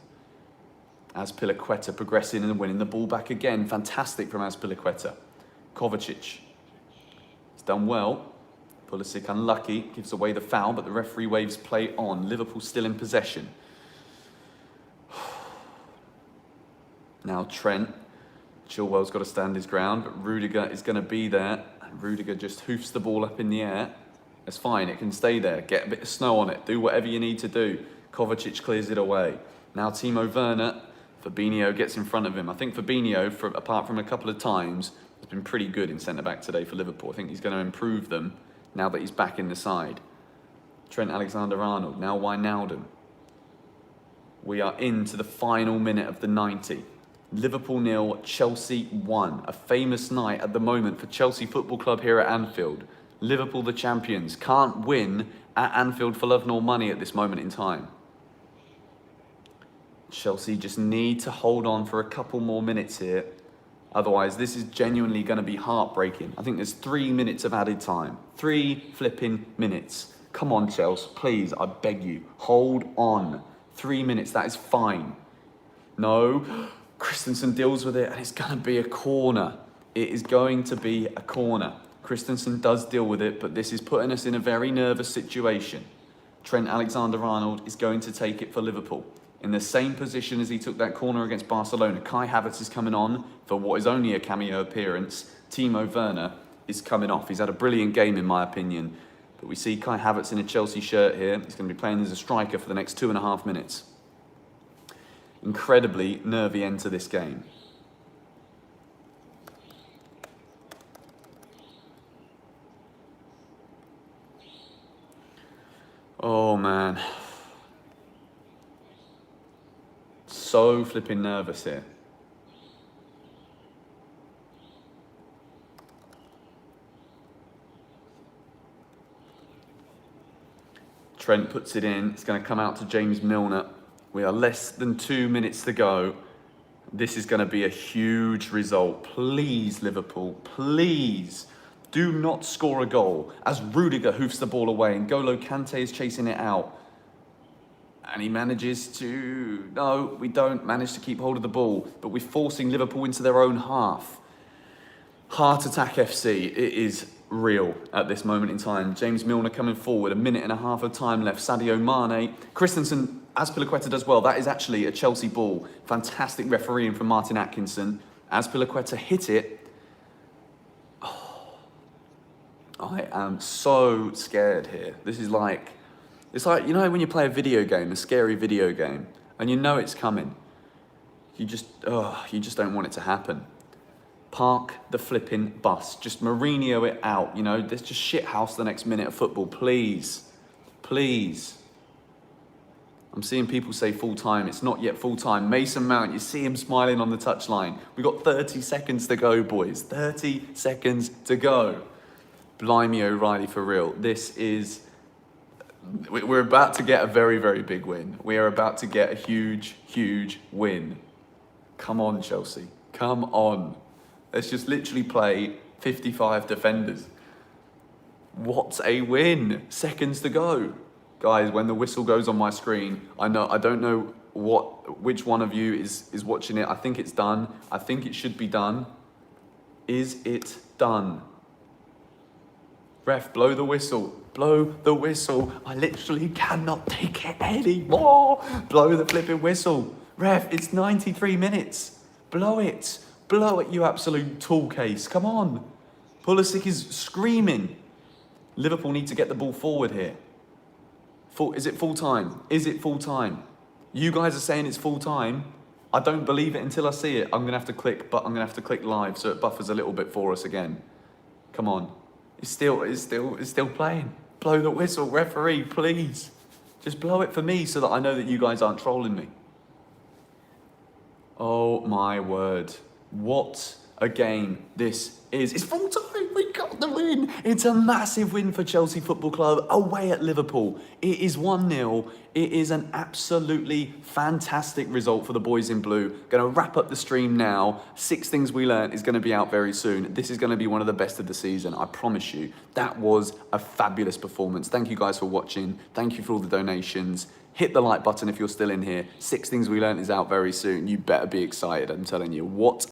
Azpilicueta progressing and winning the ball back again. Fantastic from Azpilicueta. Kovacic, he's done well. Pulisic unlucky, gives away the foul, but the referee waves play on. Liverpool still in possession. Now Trent. Chilwell's got to stand his ground, but Rudiger is going to be there. And Rudiger just hoofs the ball up in the air. That's fine, it can stay there. Get a bit of snow on it. Do whatever you need to do. Kovacic clears it away. Now Timo Werner. Fabinho gets in front of him. I think Fabinho, apart from a couple of times, has been pretty good in centre-back today for Liverpool. I think he's going to improve them now that he's back in the side. Trent Alexander-Arnold, now Wijnaldum. We are into the final minute of the 90. Liverpool 0, Chelsea 1. A famous night at the moment for Chelsea Football Club here at Anfield. Liverpool, the champions, can't win at Anfield for love nor money at this moment in time. Chelsea just need to hold on for a couple more minutes here. Otherwise, this is genuinely going to be heartbreaking. I think there's 3 minutes of added time. 3 flipping minutes. Come on, Chelsea. Please, I beg you. Hold on. 3 minutes. That is fine. No. Christensen deals with it, and it's going to be a corner. It is going to be a corner. Christensen does deal with it, but this is putting us in a very nervous situation. Trent Alexander-Arnold is going to take it for Liverpool. In the same position as he took that corner against Barcelona. Kai Havertz is coming on for what is only a cameo appearance. Timo Werner is coming off. He's had a brilliant game in my opinion. But we see Kai Havertz in a Chelsea shirt here. He's going to be playing as a striker for the next 2.5 minutes. Incredibly nervy end to this game. Oh man. So flipping nervous here. Trent puts it in. It's going to come out to James Milner. We are less than 2 minutes to go. This is going to be a huge result. Please, Liverpool, please do not score a goal as Rudiger hoofs the ball away and N'Golo Kante is chasing it out. And he manages to... No, we don't manage to keep hold of the ball, but we're forcing Liverpool into their own half. Heart Attack FC, it is real at this moment in time. James Milner coming forward, 1.5 minutes of time left. Sadio Mane. Christensen, Azpilicueta does well. That is actually a Chelsea ball. Fantastic refereeing from Martin Atkinson. Azpilicueta hit it. Oh, I am so scared here. This is like... It's like, you know when you play a video game, a scary video game, and you know it's coming. You just don't want it to happen. Park the flipping bus. Just Mourinho it out, you know. Let's just shithouse the next minute of football, please. Please. I'm seeing people say full time. It's not yet full time. Mason Mount, you see him smiling on the touchline. We've got 30 seconds to go, boys. 30 seconds to go. Blimey O'Reilly, for real. This is... We're about to get a very, very big win. We are about to get a huge, huge win. Come on, Chelsea. Come on. Let's just literally play 55 defenders. What a win. Seconds to go. Guys, when the whistle goes on my screen, I don't know which one of you is watching it. I think it's done. I think it should be done. Is it done? Ref, blow the whistle. Blow the whistle. I literally cannot take it anymore. Blow the flipping whistle. Ref, it's 93 minutes. Blow it. Blow it, you absolute tool case. Come on. Pulisic is screaming. Liverpool need to get the ball forward here. Is it full time? Is it full time? You guys are saying it's full time. I don't believe it until I see it. I'm gonna have to click live so it buffers a little bit for us again. Come on. It's still playing. Blow the whistle, referee, please. Just blow it for me so that I know that you guys aren't trolling me. Oh my word. What a game this is. It's full time. We got the win. It's a massive win for Chelsea Football Club away at Liverpool. It is 1-0. It is an absolutely fantastic result for the boys in blue. Going to wrap up the stream now. 6 Things We Learned is going to be out very soon. This is going to be one of the best of the season. I promise you. That was a fabulous performance. Thank you guys for watching. Thank you for all the donations. Hit the like button if you're still in here. 6 Things We Learned is out very soon. You better be excited. I'm telling you. What